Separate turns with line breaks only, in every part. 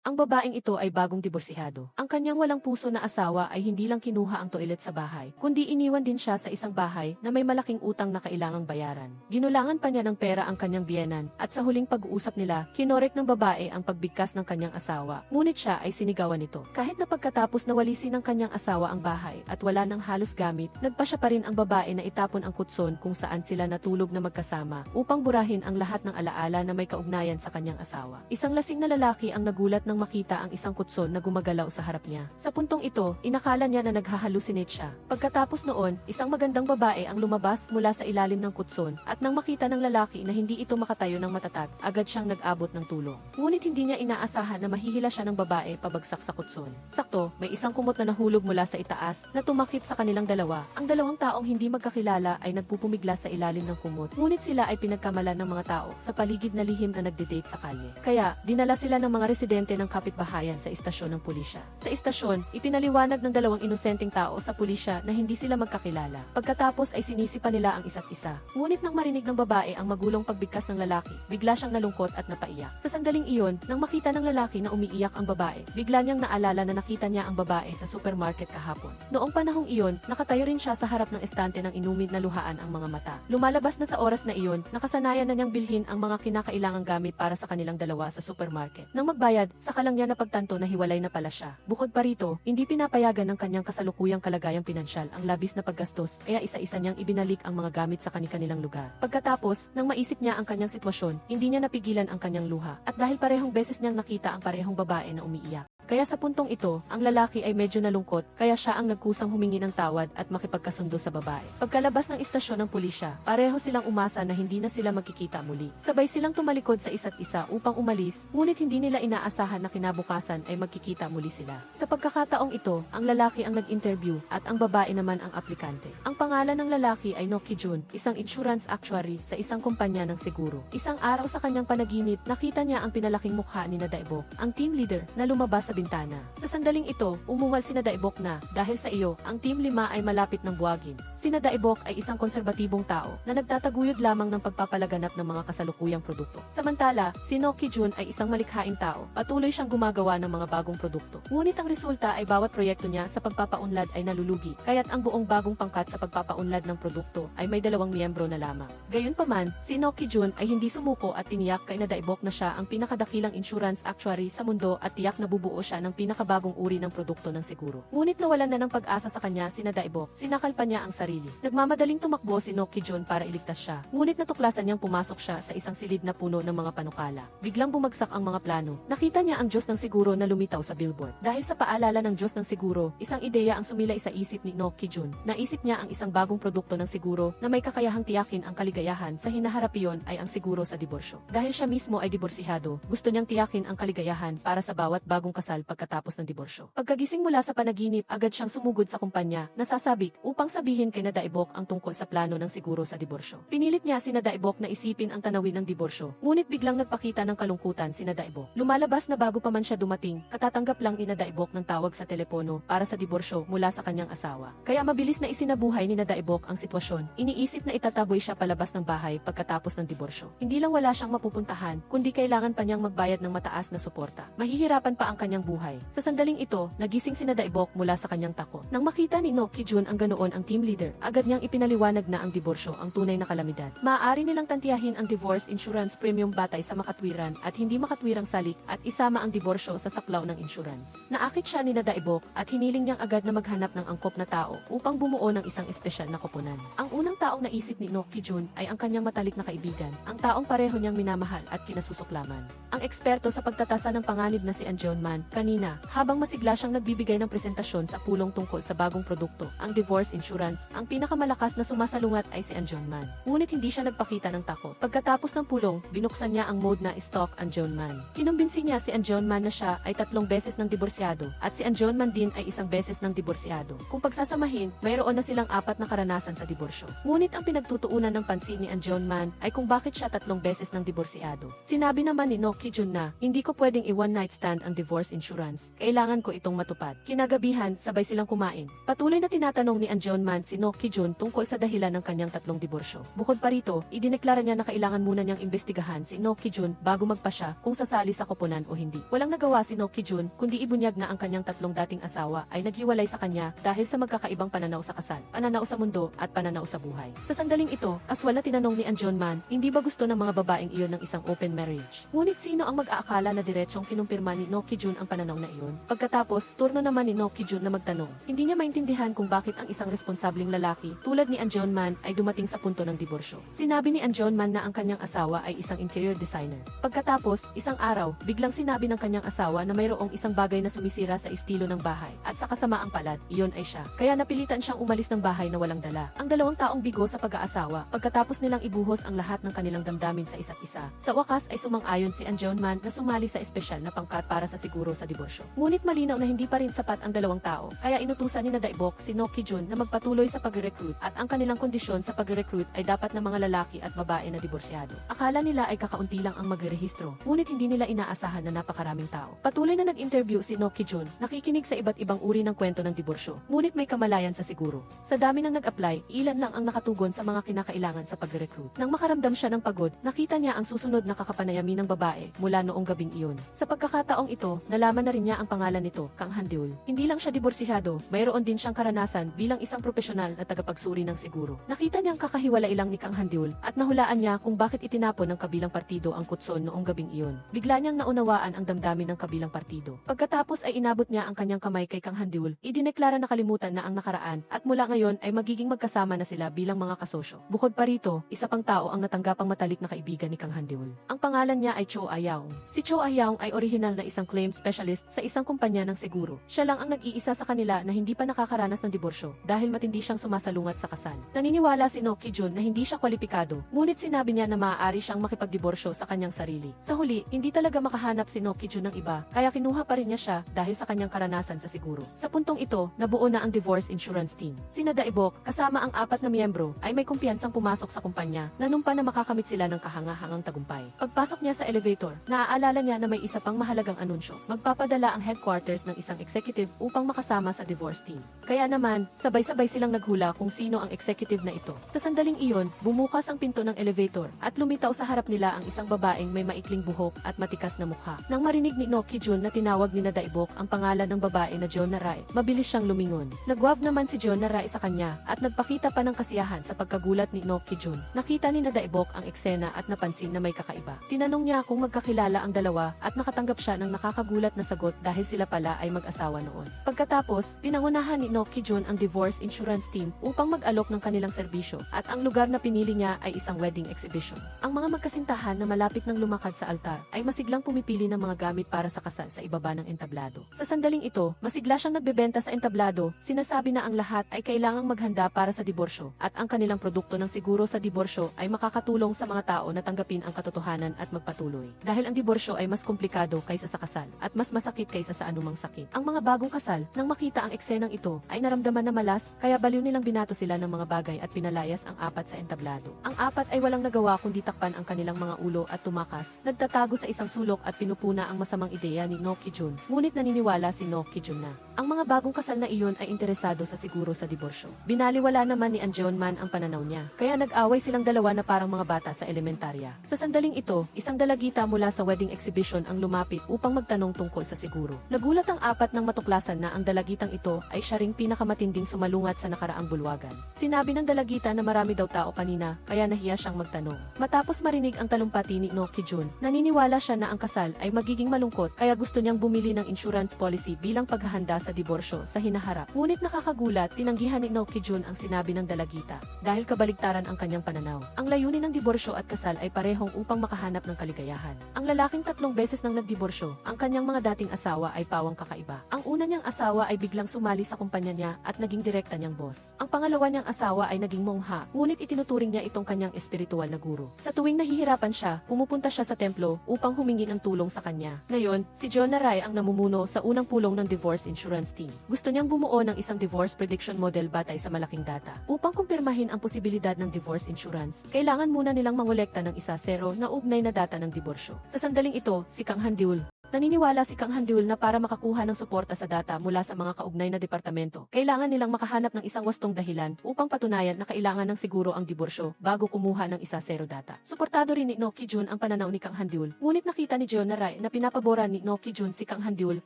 Ang babaeng ito ay bagong diborsihado. Ang kanyang walang puso na asawa ay hindi lang kinuha ang toilet sa bahay, kundi iniwan din siya sa isang bahay na may malaking utang na kailangang bayaran. Ginulangan pa niya ng pera ang kanyang biyenan, at sa huling pag-uusap nila, kinorek ng babae ang pagbigkas ng kanyang asawa, ngunit siya ay sinigawan nito. Kahit na pagkatapos nawalisin ng kanyang asawa ang bahay at wala ng halos gamit, nagpasya pa rin ang babae na itapon ang kutson kung saan sila natulog na magkasama upang burahin ang lahat ng alaala na may kaugnayan sa kanyang asawa. Isang lasing na lalaki ang nagulat ng makita ang isang kutson na gumagalaw sa harap niya. Sa puntong ito, inakala niya na naghahalusinate siya. Pagkatapos noon, isang magandang babae ang lumabas mula sa ilalim ng kutson, at nang makita ng lalaki na hindi ito makatayo ng matatag, agad siyang nag-abot ng tulong. Ngunit hindi niya inaasahan na mahihila siya ng babae pabagsak sa kutson. Sakto, may isang kumot na nahulog mula sa itaas na tumakip sa kanilang dalawa. Ang dalawang taong hindi magkakilala ay nagpupumigla sa ilalim ng kumot. Ngunit sila ay pinagkamalan ng mga tao sa paligid na lihim na nagde-date sa kalye. Kaya, dinala sila ng mga residente ng kapitbahayan sa istasyon ng pulisya. Sa istasyon, ipinaliwanag ng dalawang inosenteng tao sa pulisya na hindi sila magkakilala. Pagkatapos ay sinisipa nila ang isa't isa. Ngunit nang marinig ng babae ang magulong pagbigkas ng lalaki, bigla siyang nalungkot at napaiyak. Sa sandaling iyon, nang makita ng lalaki na umiiyak ang babae, bigla niyang naalala na nakita niya ang babae sa supermarket kahapon. Noong panahong iyon, nakatayo rin siya sa harap ng estante ng inumin na luhaan ang mga mata. Lumalabas na sa oras na iyon, nakasanayan na niyang bilhin ang mga kinakailangang gamit para sa kanilang dalawa sa supermarket. Nang magbayad, saka lang niya napagtanto na hiwalay na pala siya. Bukod pa rito, hindi pinapayagan ng kanyang kasalukuyang kalagayang pinansyal ang labis na paggastos, kaya isa-isa niyang ibinalik ang mga gamit sa kanilang lugar. Pagkatapos, nang maisip niya ang kanyang sitwasyon, hindi niya napigilan ang kanyang luha. At dahil parehong beses niyang nakita ang parehong babae na umiiyak, kaya sa puntong ito, ang lalaki ay medyo nalungkot, kaya siya ang nagkusang humingi ng tawad at makipagkasundo sa babae. Pagkalabas ng istasyon ng pulisya, pareho silang umasa na hindi na sila magkikita muli. Sabay silang tumalikod sa isa't isa upang umalis, ngunit hindi nila inaasahan na kinabukasan ay magkikita muli sila. Sa pagkakataong ito, ang lalaki ang nag-interview at ang babae naman ang aplikante. Ang pangalan ng lalaki ay No Ki-jun, isang insurance actuary sa isang kumpanya ng seguro. Isang araw sa kanyang panaginip, nakita niya ang pinalaking mukha ni Daibok, ang team leader na lumabas sa bintana. Sa sandaling ito, umungal si Daibok na, dahil sa iyo, ang Team 5 ay malapit ng buwagin. Si Daibok ay isang konserbatibong tao na nagtataguyod lamang ng pagpapalaganap ng mga kasalukuyang produkto. Samantala, si No Ki-jun ay isang malikhaing tao, patuloy siyang gumagawa ng mga bagong produkto. Ngunit ang resulta ay bawat proyekto niya sa pagpapaunlad ay nalulugi, kaya't ang buong bagong pangkat sa pagpapaunlad ng produkto ay may 2 miyembro na lamang. Gayunpaman, si No Ki-jun ay hindi sumuko at tiniyak kay Daibok na siya ang pinakadakilang insurance actuary sa mundo at tiyak na bubuo siya ng pinakabagong uri ng produkto ng seguro. Ngunit nawalan na ng pag-asa sa kanya si Daibok, sinakal pa niya ang sarili. Nagmamadaling tumakbo si No Ki-jun para iligtas siya, ngunit natuklasan niyang pumasok siya sa isang silid na puno ng mga panukala. Biglang bumagsak ang mga plano. Nakita niya ang Diyos ng siguro na lumitaw sa billboard. Dahil sa paalala ng Diyos ng siguro, isang ideya ang sumilay sa isip ni No Ki-jun. Naisip niya ang isang bagong produkto ng siguro na may kakayahang tiyakin ang kaligayahan sa hinaharap iyon ay ang siguro sa diborsyo. Dahil siya mismo ay diborsihado, gusto niyang tiyakin ang kaligayahan para sa bawat bagong kasal pagkatapos ng diborsyo. Pagkagising mula sa panaginip, agad siyang sumugod sa kumpanya na sasabik upang sabihin kay Daibok ang tungkol sa plano ng siguro sa diborsyo. Pinilit niya si Daibok na isipin ang tanawin ng diborsyo, ngunit biglang nagpakita ng kalungkutan si Daibok. Lumalabas na bago pa man siya dumating, katatanggap lang ni Daibok ng tawag sa telepono para sa diborsyo mula sa kanyang asawa. Kaya mabilis na isinabuhay ni Daibok ang sitwasyon. Iniisip na itataboy siya palabas ng bahay pagkatapos ng diborsyo. Hindi lang wala siyang mapupuntahan, kundi kailangan pa niyang magbayad ng mataas na suporta. Mahihirapan pa ang kanyang buhay. Sa sandaling ito, nagising si Daibok mula sa kanyang takot. Nang makita ni No Ki-jun ang ganoon ang team leader, agad niyang ipinaliwanag na ang diborsyo ang tunay na kalamidad. Maaari nilang tantiyahin ang divorce insurance premium batay sa makatwiran at hindi makatwirang salik at isama ang diborsyo sa saklaw ng insurance. Naakit siya ni Daibok at hiniling niyang agad na maghanap ng angkop na tao upang bumuo ng isang espesyal na koponan. Ang unang taong naisip ni No Ki-jun ay ang kanyang matalik na kaibigan, ang taong pareho niyang minamahal at kinasusuklaman. Ang eksperto sa pagtatasa ng panganib na si Anjeon Man, kanina, habang masigla siyang nagbibigay ng presentasyon sa pulong tungkol sa bagong produkto, ang divorce insurance, ang pinakamalakas na sumasalungat ay si Anjeon Man. Ngunit hindi siya nagpakita ng takot. Pagkatapos ng pulong, binuksan niya ang mode na Stalk Anjeon Man. Kinumbinsi niya si Anjeon Man na siya ay 3 beses ng diborsyado, at si Anjeon Man din ay 1 beses ng diborsyado. Kung pagsasamahin, mayroon na silang 4 na karanasan sa diborsyo. Ngunit ang pinagtutuunan ng pansin ni Anjeon Man ay kung bakit siya 3 beses ng diborsyado. Sinabi naman ni No Ki-jun na, hindi ko pwedeng i-one night stand ang divorce insurance. Insurance. Kailangan ko itong matupad. Kinagabihan, sabay silang kumain. Patuloy na tinatanong ni Anjeonman si Noh Ki-jun tungkol sa dahilan ng kanyang tatlong diborsyo. Bukod pa rito, idineklara niya na kailangan muna niyang imbestigahan si Noh Ki-jun bago magpasya kung sasali sa koponan o hindi. Walang nagawa si Noh Ki-jun kundi ibunyag na ang kanyang tatlong dating asawa ay naghiwalay sa kanya dahil sa magkakaibang pananaw sa kasal, pananaw sa mundo at pananaw sa buhay. Sa sandaling ito, aswal na tinanong ni Anjeonman, hindi ba gusto ng mga babaeng iyon ng isang open marriage? Ngunit sino ang mag-aakala na diretsong kinumpirma ni Noh Ki-jun ang pananaw na iyon? Pagkatapos, turno naman ni Noh Ki-jun na magtanong. Hindi niya maintindihan kung bakit ang isang responsableng lalaki tulad ni Anjeonman ay dumating sa punto ng diborsyo. Sinabi ni Anjeonman na ang kanyang asawa ay isang interior designer. Pagkatapos, isang araw, biglang sinabi ng kanyang asawa na mayroong isang bagay na sumisira sa estilo ng bahay at sa kasamaang palad, iyon ay siya. Kaya napilitan siyang umalis ng bahay na walang dala. Ang dalawang taong bigo sa pag-aasawa, pagkatapos nilang ibuhos ang lahat ng kanilang damdamin sa isa't isa. Sa wakas ay sumang-ayon si Anjeonman na sumali sa espesyal na pangkat para sa siguro sa diborsyo. Ngunit malinaw na hindi pa rin sapat ang dalawang tao, kaya inutusan ni Daibok si Noh Ki-jun na magpatuloy sa pag-recruit at ang kanilang kondisyon sa pag-recruit ay dapat ng mga lalaki at babae na diborsyado. Akala nila ay kakaunti lang ang magrerehistro, ngunit hindi nila inaasahan na napakaraming tao. Patuloy na nag-interview si Noh Ki-jun, nakikinig sa iba't ibang uri ng kwento ng diborsyo, ngunit may kamalayan sa siguro. Sa dami ng nag-apply, ilan lang ang nakatugon sa mga kinakailangan sa pag-recruit. Nang makaramdam siya ng pagod, nakita niya ang susunod na kakapanayami ng babae mula noong gabing iyon. Sa pagkakataong ito, nalaman na rin niya ang pangalan nito, Kang Han-deul. Hindi lang siya diborsihado, mayroon din siyang karanasan bilang isang profesional na tagapagsuri ng siguro. Nakita niyang kakahiwalay lang ni Kang Han-deul at nahulaan niya kung bakit itinapon ng kabilang partido ang kutson noong gabing iyon. Bigla niyang naunawaan ang damdamin ng kabilang partido. Pagkatapos ay inabot niya ang kanyang kamay kay Kang Han-deul, idineklara na kalimutan na ang nakaraan at mula ngayon ay magiging magkasama na sila bilang mga kasosyo. Bukod pa rito, isa pang tao ang natanggapang matalik na kaibigan ni Kang Han-deul. Ang pangalan niya ay Cho Ah-yaung. Si Cho Ah-yaung ay orihinal na isang claim specialist sa isang kumpanya ng siguro. Siya lang ang nag-iisa sa kanila na hindi pa nakakaranas ng diborsyo dahil matindi siyang sumasalungat sa kasal. Naniniwala si Noh Ki-jun na hindi siya kwalipikado, ngunit sinabi niya na maaari siyang makipagdiborsyo sa kanyang sarili. Sa huli, hindi talaga makahanap si Noh Ki-jun ng iba, kaya kinuha pa rin niya siya dahil sa kanyang karanasan sa siguro. Sa puntong ito, nabuo na ang divorce insurance team. Sina Daibok, kasama ang 4 na miyembro, ay may kumpiyansang pumasok sa kumpanya, nanumpa na makakamit sila ng kahanga-hangang tagumpay. Pagpasok niya sa elevator, naaalala niya na may isa pang mahalagang anunsyo. Magpapadala ang headquarters ng isang executive upang makasama sa divorce team. Kaya naman, sabay-sabay silang naghula kung sino ang executive na ito. Sa sandaling iyon, bumukas ang pinto ng elevator at lumitaw sa harap nila ang isang babaeng may maikling buhok at matikas na mukha. Nang marinig ni Noh Ki-jun na tinawag ni Daibok ang pangalan ng babae na Jeonna Rai, mabilis siyang lumingon. Nagwav naman si Jeonna Rai sa kanya at nagpakita pa ng kasiyahan sa pagkagulat ni Noh Ki-jun. Nakita ni Daibok ang eksena at napansin na may kakaiba. Tinanong niya kung magkakilala ang dalawa at nakatanggap siya ng nakakagulat na sagot dahil sila pala ay mag-asawa noon. Pagkatapos, pinangunahan ni Noh Ki-jun ang divorce insurance team upang mag-alok ng kanilang serbisyo at ang lugar na pinili niya ay isang wedding exhibition. Ang mga magkasintahan na malapit ng lumakad sa altar ay masiglang pumipili ng mga gamit para sa kasal sa ibaba ng entablado. Sa sandaling ito, masigla siyang nagbebenta sa entablado, sinasabi na ang lahat ay kailangang maghanda para sa diborsyo at ang kanilang produkto ng siguro sa diborsyo ay makakatulong sa mga tao na tanggapin ang katotohanan at magpatuloy. Dahil ang diborsyo ay mas komplikado kaysa sa kasal at mas masakit kaysa sa anumang sakit. Ang mga bagong kasal, nang makita ang eksenang ito, ay naramdaman na malas, kaya baliw nilang binato sila ng mga bagay at pinalayas ang 4 sa entablado. Ang 4 ay walang nagawa kundi takpan ang kanilang mga ulo at tumakas, nagtatago sa isang sulok at pinupuna ang masamang ideya ni Noh Ki-jun. Ngunit naniniwala si Noh Ki-jun na ang mga bagong kasal na iyon ay interesado sa siguro sa diborsyo. Binaliwala naman ni Anjeonman ang pananaw niya, kaya nag-away silang dalawa na parang mga bata sa elementarya. Sa sandaling ito, isang dalagita mula sa wedding exhibition ang lumapit upang magtanong tungkol sa siguro. Nagulat ang 4 nang matuklasan na ang dalagitang ito ay siya ring pinakamatinding sumalungat sa nakaraang bulwagan. Sinabi ng dalagita na marami daw tao kanina, kaya nahiya siyang magtanong. Matapos marinig ang talumpati ni Noh Ki-jun, naniniwala siya na ang kasal ay magiging malungkot, kaya gusto niyang bumili ng insurance policy bilang paghahanda sa diborsyo sa hinaharap. Ngunit nakakagulat, tinanggihan ni Noh Ki-jun ang sinabi ng dalagita dahil kabaligtaran ang kanyang pananaw. Ang layunin ng diborsyo at kasal ay parehong upang makahanap ng kaligayahan. Ang lalaking 3 beses nang nagdiborsyo, ang kanyang mga dating asawa ay pawang kakaiba. Ang una niyang asawa ay biglang sumali sa kumpanya niya at naging direkta niyang boss. Ang pangalawa niyang asawa ay naging mongha, ngunit itinuturing niya itong kanyang espiritual na guro. Sa tuwing nahihirapan siya, pumupunta siya sa templo upang humingi ng tulong sa kanya. Ngayon, si Jeonna Rai ang namumuno sa unang pulong ng divorce insurance team. Gusto niyang bumuo ng isang divorce prediction model batay sa malaking data. Upang kumpirmahin ang posibilidad ng divorce insurance, kailangan muna nilang mangolekta ng 1-0 na ugnay na data ng diborsyo. Sa sandaling ito, si Kang Han-deul Naniniwala si Kang Handul na para makakuha ng suporta sa data mula sa mga kaugnay na departamento, kailangan nilang makahanap ng isang wastong dahilan upang patunayan na kailangan ng siguro ang diborsyo bago kumuha ng isa-zero data. Suportado rin ni No Ki-jun ang pananaw ni Kang Handul, ngunit nakita ni Jeon Rai na pinapabora ni No Ki-jun si Kang Handul,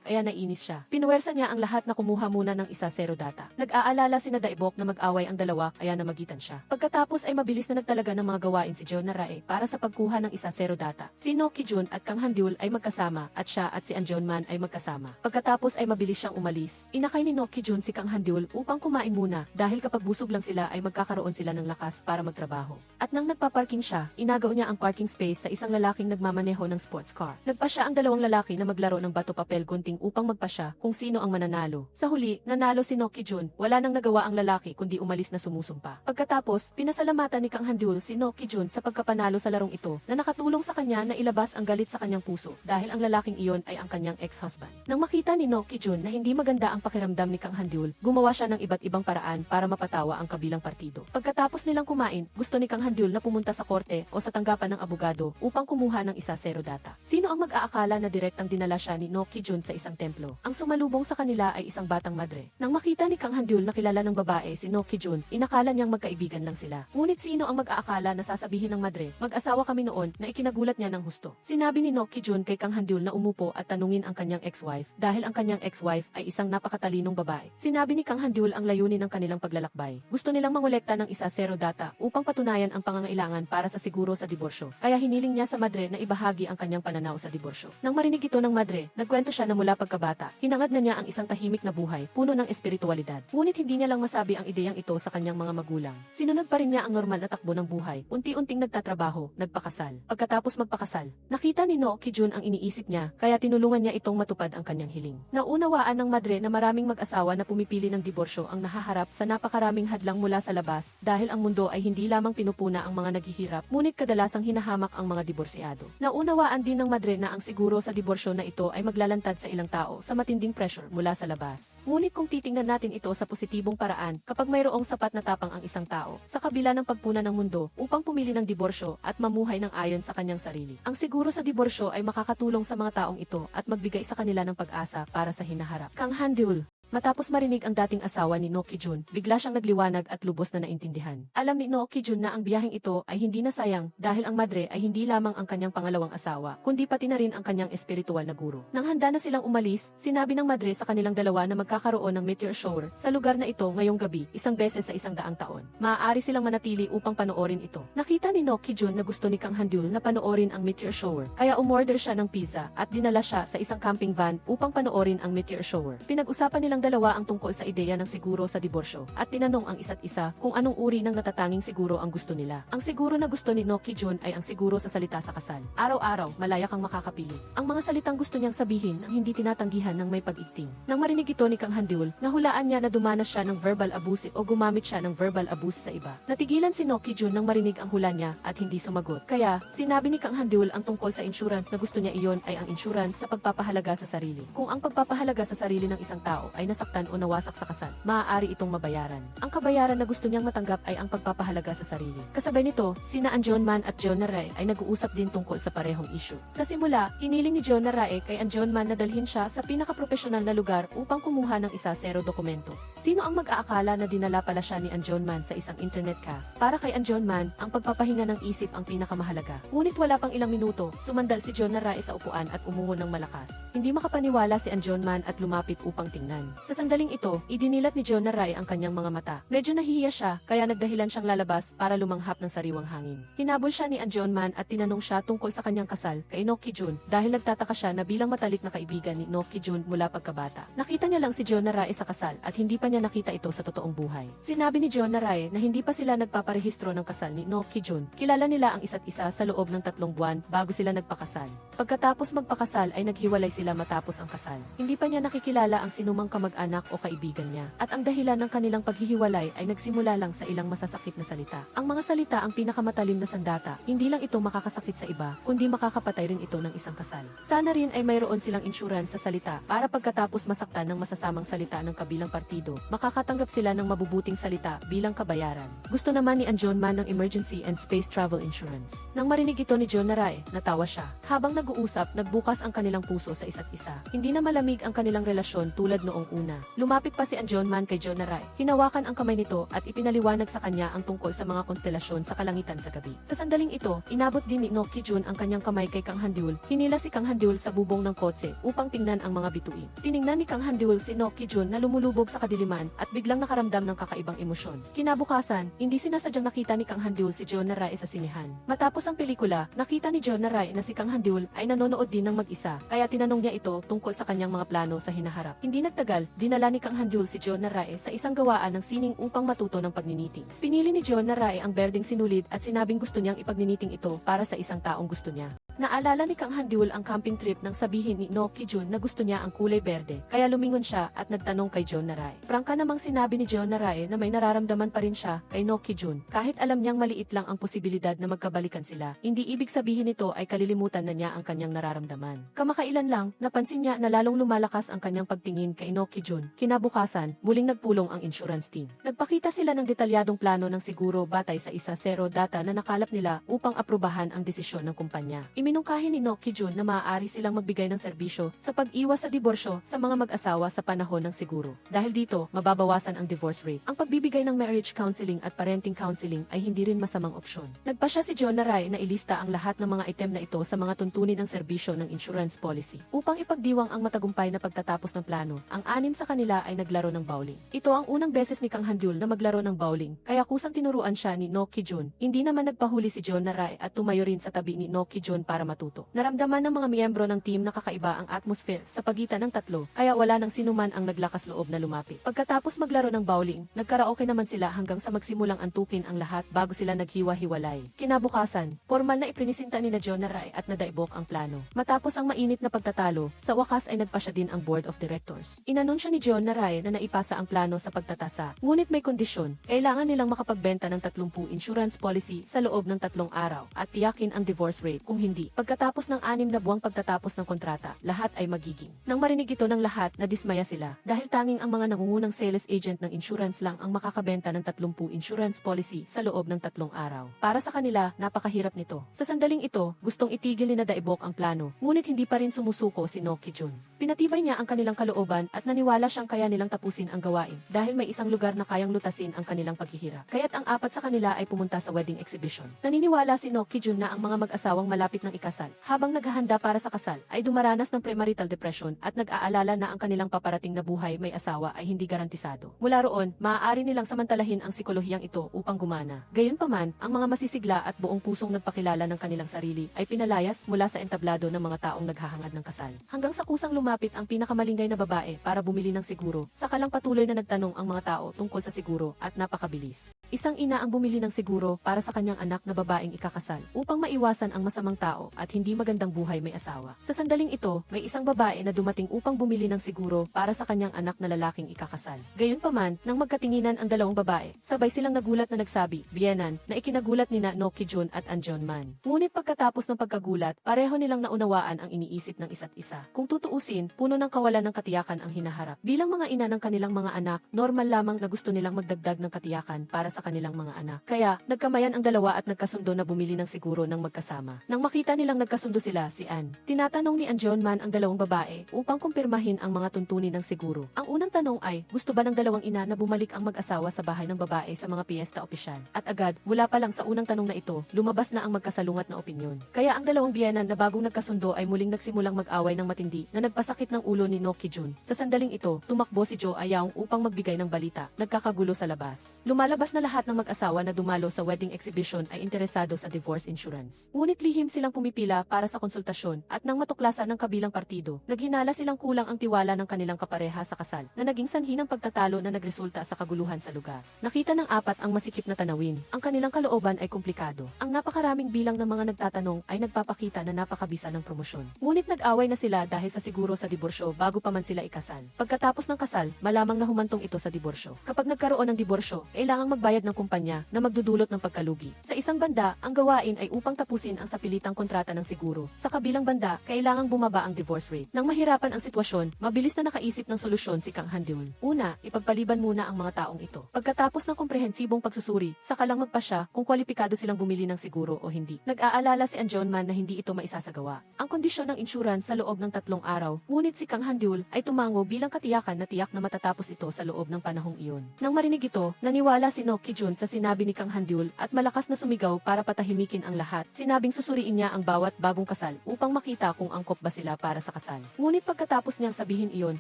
kaya nainis siya. Pinuwersa niya ang lahat na kumuha muna ng isa-zero data. Nag-aalala si Daibok na mag-away ang dalawa kaya namagitan siya. Pagkatapos ay mabilis na nagtalaga ng mga gawain si Jeon Rai para sa pagkuha ng isa-zero data. Si No Ki-jun at Kang Handul ay magkasama at siya at si Anjonman ay magkasama. Pagkatapos ay mabilis siyang umalis. Inakay ni No Ki-jun si Kang Handul upang kumain muna dahil kapag busog lang sila ay magkakaroon sila ng lakas para magtrabaho. At nang nagpa-parking siya, inagaw niya ang parking space sa isang lalaking nagmamaneho ng sports car. Nagpa siya ang dalawang lalaki na maglaro ng bato-papel gunting upang magpasya kung sino ang mananalo. Sa huli, nanalo si No Ki-jun. Wala nang nagawa ang lalaki kundi umalis na sumusumpa. Pagkatapos, pinasalamatan ni Kang Handul si No Ki-jun sa pagkapanalo sa larong ito na nakatulong sa kanya na ilabas ang galit sa kanyang puso dahil ang lalaking iyon ay ang kanyang ex-husband. Nang makita ni No Ki-jun na hindi maganda ang pakiramdam ni Kang Handul, gumawa siya ng iba't ibang paraan para mapatawa ang kabilang partido. Pagkatapos nilang kumain, gusto ni Kang Handul na pumunta sa korte o sa tanggapan ng abogado upang kumuha ng isa-zero data. Sino ang mag-aakala na direktang dinala siya ni No Ki-jun sa isang templo? Ang sumalubong sa kanila ay isang batang madre. Nang makita ni Kang Handul na kilala ng babae si No Ki-jun, inakala niyang magkaibigan lang sila. Ngunit sino ang mag-aakala na sasabihin ng madre, mag-asawa kami noon, na ikinagulat niya ng husto. Sinabi ni No Ki-jun kay Kang Handul na umupo at tanungin ang kanyang ex-wife dahil ang kanyang ex-wife ay isang napakatalinong babae. Sinabi ni Kang Handul ang layunin ng kanilang paglalakbay. Gusto nilang mangolekta ng isa-zero data upang patunayan ang pangangailangan para sa siguro sa diborsyo. Kaya hiniling niya sa madre na ibahagi ang kanyang pananaw sa diborsyo. Nang marinig ito ng madre, nagkwento siya na mula pagkabata, hinangad na niya ang isang tahimik na buhay, puno ng espiritualidad. Ngunit hindi niya lang masabi ang ideyang ito sa kanyang mga magulang. Sinunod pa rin niya ang normal na takbo ng buhay, unti-unting nagtatrabaho, nagpakasal. Pagkatapos magpakasal, nakita ni No Ki-jun ang iniisip niya, kaya tinulungan niya itong matupad ang kanyang hiling. Naunawaan ng madre na maraming mag-asawa na pumipili ng diborsyo ang nahaharap sa napakaraming hadlang mula sa labas dahil ang mundo ay hindi lamang pinupuna ang mga naghihirap, ngunit kadalasang hinahamak ang mga diborsyado. Naunawaan din ng madre na ang siguro sa diborsyo na ito ay maglalantad sa ilang tao sa matinding pressure mula sa labas. Ngunit kung titingnan natin ito sa positibong paraan, kapag mayroong sapat na tapang ang isang tao sa kabila ng pagpuna ng mundo upang pumili ng diborsyo at mamuhay ng ayon sa kanyang sarili, ang siguro sa diborsyo ay makakatulong sa mga taong ito at magbigay sa kanila ng pag-asa para sa hinaharap. Kang Handul. Matapos marinig ang dating asawa ni No Ki-jun, bigla siyang nagliwanag at lubos na naintindihan. Alam ni No Ki-jun na ang biyaheng ito ay hindi na sayang dahil ang madre ay hindi lamang ang kanyang pangalawang asawa, kundi pati na rin ang kanyang espiritual na guro. Nang handa na silang umalis, sinabi ng madre sa kanilang dalawa na magkakaroon ng meteor shower sa lugar na ito ngayong gabi, isang beses sa 100 taon. Maaari silang manatili upang panoorin ito. Nakita ni No Ki-jun na gusto ni Kang Handul na panoorin ang meteor shower, kaya umorder siya ng pizza at dinala siya sa isang camping van upang panoorin ang meteor shower. Pinag-usapan nilang dalawa ang tungkol sa ideya ng siguro sa diborsyo at tinanong ang isa't isa kung anong uri ng natatanging siguro ang gusto nila. Ang siguro na gusto ni No Ki-jun ay ang siguro sa salita sa kasal. Araw-araw, malaya kang makakapili. Ang mga salitang gusto niyang sabihin ang hindi tinatanggihan ng may pag-igting. Nang marinig ito ni Kang Handul, nahulaan niya na dumanas siya ng verbal abuse o gumamit siya ng verbal abuse sa iba. Natigilan si No Ki-jun nang marinig ang hula niya at hindi sumagot. Kaya, sinabi ni Kang Handul ang tungkol sa insurance na gusto niya iyon ay ang insurance sa pagpapahalaga sa sarili. Kung ang pagpapahalaga sa sarili ng isang tao ay nasaktan o nawasak sa kasal, maaari itong mabayaran. Ang kabayaran na gusto niyang matanggap ay ang pagpapahalaga sa sarili. Kasabay nito, sina Anjonman at Jeon Rai ay nag-uusap din tungkol sa parehong issue. Sa simula, hiniling ni Jeon Rai kay Anjonman na dalhin siya sa pinakaprofesional na lugar upang kumuha ng isa-zero dokumento. Sino ang mag-aakala na dinala pala siya ni Anjonman sa isang internet cafe? Para kay Anjonman, ang pagpapahinga ng isip ang pinakamahalaga. Ngunit wala pang ilang minuto, sumandal si Jeon Rai sa upuan at umungo ng malakas. Hindi makapaniwala si Anjonman at lumapit upang tingnan. Sa sandaling ito, idinilat ni Jeon Rai ang kanyang mga mata. Medyo nahihiya siya, kaya nagdahilan siyang lalabas para lumanghap ng sariwang hangin. Hinabol siya ni Anjonman at tinanong siya tungkol sa kanyang kasal kay No Ki-jun dahil nagtataka siya na bilang matalik na kaibigan ni No Ki-jun mula pagkabata. Nakita niya lang si Jeon Rai sa kasal at hindi pa niya nakita ito sa totoong buhay. Sinabi ni Jeon Rai na hindi pa sila nagpaparehistro ng kasal ni No Ki-jun. Kilala nila ang isa't isa sa loob ng 3 buwan bago sila nagpakasal. Pagkatapos magpakasal ay naghiwalay sila matapos ang kasal. Hindi pa niya nakikilala ang sinumang kamag kamag-anak o kaibigan niya. At ang dahilan ng kanilang paghihiwalay ay nagsimula lang sa ilang masasakit na salita. Ang mga salita ang pinakamatalim na sandata, hindi lang ito makakasakit sa iba, kundi makakapatay rin ito ng isang kasal. Sana rin ay mayroon silang insurance sa salita para pagkatapos masaktan ng masasamang salita ng kabilang partido, makakatanggap sila ng mabubuting salita bilang kabayaran. Gusto naman ni John Man ng emergency and space travel insurance. Nang marinig ito ni John Narai, natawa siya. Habang nag-uusap, nagbukas ang kanilang puso sa isa't isa. Hindi na malamig ang kanilang relasyon tulad noong una. Lumapit pa si John Man kay John Narai. Hinawakan ang kamay nito at ipinaliwanag sa kanya ang tungkol sa mga konstelasyon sa kalangitan sa gabi. Sa sandaling ito, inabot din ni No Ki-jun ang kanyang kamay kay Kang Han-deul. Hinila si Kang Han-deul sa bubong ng kotse upang tingnan ang mga bituin. Tiningnan ni Kang Han-deul si No Ki-jun na lumulubog sa kadiliman at biglang nakaramdam ng kakaibang emosyon. Kinabukasan, hindi sinasadyang nakita ni Kang Han-deul si John Narai sa sinehan. Matapos ang pelikula, nakita ni John Narai na si Kang Han-deul ay nanonood din ng mag-isa, kaya tinanong niya ito tungkol sa kanyang mga plano sa hinaharap. Hindi nagtagal, dinala ni Kang Han-deul si John Narai sa isang gawaan ng sining upang matuto ng pagniniting. Pinili ni John Narai ang berdeng sinulid at sinabing gusto niyang ipagniniting ito para sa isang taong gusto niya. Naalala ni Kang Han-deul ang camping trip nang sabihin ni No Ki-jun na gusto niya ang kulay berde, kaya lumingon siya at nagtanong kay John Narai. Prangka namang sinabi ni John Narai na may nararamdaman pa rin siya kay No Ki-jun, kahit alam niyang maliit lang ang posibilidad na magkabalikan sila. Hindi ibig sabihin nito ay kalilimutan na niya ang kanyang nararamdaman. Kamakailan lang, napansin niya na lalong lumalakas ang kanyang pagtingin kay No Ki-jun. Kinabukasan, muling nagpulong ang insurance team. Nagpakita sila ng detalyadong plano ng siguro batay sa isa-zero data na nakalap nila upang aprubahan ang desisyon ng kumpanya. Minungkahi ni No Ki-jun na maaari silang magbigay ng serbisyo sa pag-iwas sa diborsyo sa mga mag-asawa sa panahon ng siguro. Dahil dito, mababawasan ang divorce rate. Ang pagbibigay ng marriage counseling at parenting counseling ay hindi rin masamang opsyon. Nagpasya si John Narai na ilista ang lahat ng mga item na ito sa mga tuntunin ng serbisyo ng insurance policy. Upang ipagdiwang ang matagumpay na pagtatapos ng plano, ang 6 sa kanila ay naglaro ng bowling. Ito ang unang beses ni Kang Han-deul na maglaro ng bowling, kaya kusang tinuruan siya ni No Ki-jun. Hindi naman nagpahuli si John Narai at tumayo rin sa tabi ni No Ki-jun para matuto. Naramdaman ng mga miyembro ng team na kakaiba ang atmosphere sa pagitan ng tatlo, kaya wala nang sinuman ang naglakas loob na lumapit. Pagkatapos maglaro ng bowling, nagkaraoke naman sila hanggang sa magsimulang antukin ang lahat bago sila naghiwa-hiwalay. Kinabukasan, formal na iprinisinta ni na John Narai at nadaibok ang plano. Matapos ang mainit na pagtatalo, sa wakas ay nagpasya din ang board of directors. Inanunsyo ni John Narai na naipasa ang plano sa pagtatasa, ngunit may kondisyon, kailangan nilang makapagbenta ng 30 insurance policy sa loob ng 3 araw at tiyakin ang divorce rate. Kung hindi, pagkatapos ng 6 na buwang pagtatapos ng kontrata, lahat ay magiging. Nang marinig ito ng lahat, nadismaya sila dahil tanging ang mga nangungunang sales agent ng insurance lang ang makakabenta ng 30 insurance policy sa loob ng 3 araw. Para sa kanila, napakahirap nito. Sa sandaling ito, gustong itigil ni na Daibok ang plano, ngunit hindi pa rin sumusuko si No Ki-jun. Pinatibay niya ang kanilang kalooban at naniwala siyang kaya nilang tapusin ang gawain dahil may isang lugar na kayang lutasin ang kanilang paghihirap. Kaya't ang 4 sa kanila ay pumunta sa wedding exhibition. Naniniwala si No Ki-jun na ang mga mag-asawang malapit ng ikasal, habang naghahanda para sa kasal, ay dumaranas ng premarital depression at nag-aalala na ang kanilang paparating na buhay may asawa ay hindi garantisado. Mula roon, maaari nilang samantalahin ang psikolohiyang ito upang gumana. Gayunpaman, ang mga masisigla at buong pusong nagpakilala ng kanilang sarili ay pinalayas mula sa entablado ng mga taong naghahangad ng kasal. Hanggang sa kusang lumapit ang pinakamalingay na babae para bumili ng siguro, saka lang patuloy na nagtanong ang mga tao tungkol sa siguro at napakabilis. Isang ina ang bumili ng siguro para sa kanyang anak na babaeng ikakasal upang maiwasan ang masamang tao at hindi magandang buhay may asawa. Sa sandaling ito, may isang babae na dumating upang bumili ng siguro para sa kanyang anak na lalaking ikakasal. Gayunpaman, nang magkatinginan ang dalawang babae, sabay silang nagulat na nagsabi, "Biyenan," na ikinagulat ni No Ki-jun at John Man. Ngunit pagkatapos ng pagkagulat, pareho nilang naunawaan ang iniisip ng isa't isa. Kung tutuusin, puno ng kawalan ng katiyakan ang hinaharap. Bilang mga ina ng kanilang mga anak, normal lamang na gusto nilang magdagdag ng katiyakan para sa kanilang mga anak. Kaya, nagkamayan ang dalawa at nagkasundo na bumili ng siguro ng magkasama. Nang makita nilang nagkasundo sila, si Ann, tinatanong ni John Man ang dalawang babae upang kumpirmahin ang mga tuntunin ng siguro. Ang unang tanong ay, gusto ba ng dalawang ina na bumalik ang mag-asawa sa bahay ng babae sa mga piyesta opisyal? At agad, mula pa lang sa unang tanong na ito, lumabas na ang magkasalungat na opinyon. Kaya ang dalawang biyenan na bagong nagkasundo ay muling nagsimulang mag-away ng matindi na nagpasakit ng ulo ni No Ki-jun. Sa sandaling ito, tumakbo si Jo Ayaong upang magbigay ng balita. Nagkakagulo sa labas. Lumalabas na lahat ng mag-asawa na dumalo sa wedding exhibition ay interesado sa divorce insurance. Ngunit lihim silang pumipila para sa konsultasyon at nang matuklasan ng kabilang partido, naghinala silang kulang ang tiwala ng kanilang kapareha sa kasal na naging sanhi ng pagtatalo na nagresulta sa kaguluhan sa lugar. Nakita ng apat ang masikip na tanawin. Ang kanilang kalooban ay komplikado. Ang napakaraming bilang ng mga nagtatanong ay nagpapakita na napakabisa ng promosyon. Ngunit nag-away na sila dahil sa siguro sa diborsyo bago pa man sila ikasal. Pagkatapos ng kasal, malamang na humantong ito sa diborsyo. Kapag nagkaroon ng diborsyo, kailangang magbayad ng kumpanya na magdudulot ng pagkalugi. Sa isang banda, ang gawain ay upang tapusin ang sapilitang kontrata ng siguro. Sa kabilang banda, kailangang bumaba ang divorce rate. Nang mahirapan ang sitwasyon, mabilis na nakaisip ng solusyon si Kang Handyul. Una, ipagpaliban muna ang mga taong ito. Pagkatapos ng komprehensibong pagsusuri, saka lang magpasya kung kwalipikado silang bumili ng siguro o hindi. Nag-aalala si Anjonman na hindi ito maisasagawa. Ang kondisyon ng insurance sa loob ng 3 araw, ngunit si Kang Handyul ay tumango bilang katiyakan na tiyak na matatapos ito sa loob ng panahong iyon. Nang marinig ito, naniwala si No Ki-jun sa sinabi ni Kang Handyul at malakas na sumigaw para patahimikin ang lahat. Sinabing susuriin niya ang bawat bagong kasal upang makita kung angkop ba sila para sa kasal. Ngunit pagkatapos niyang sabihin iyon,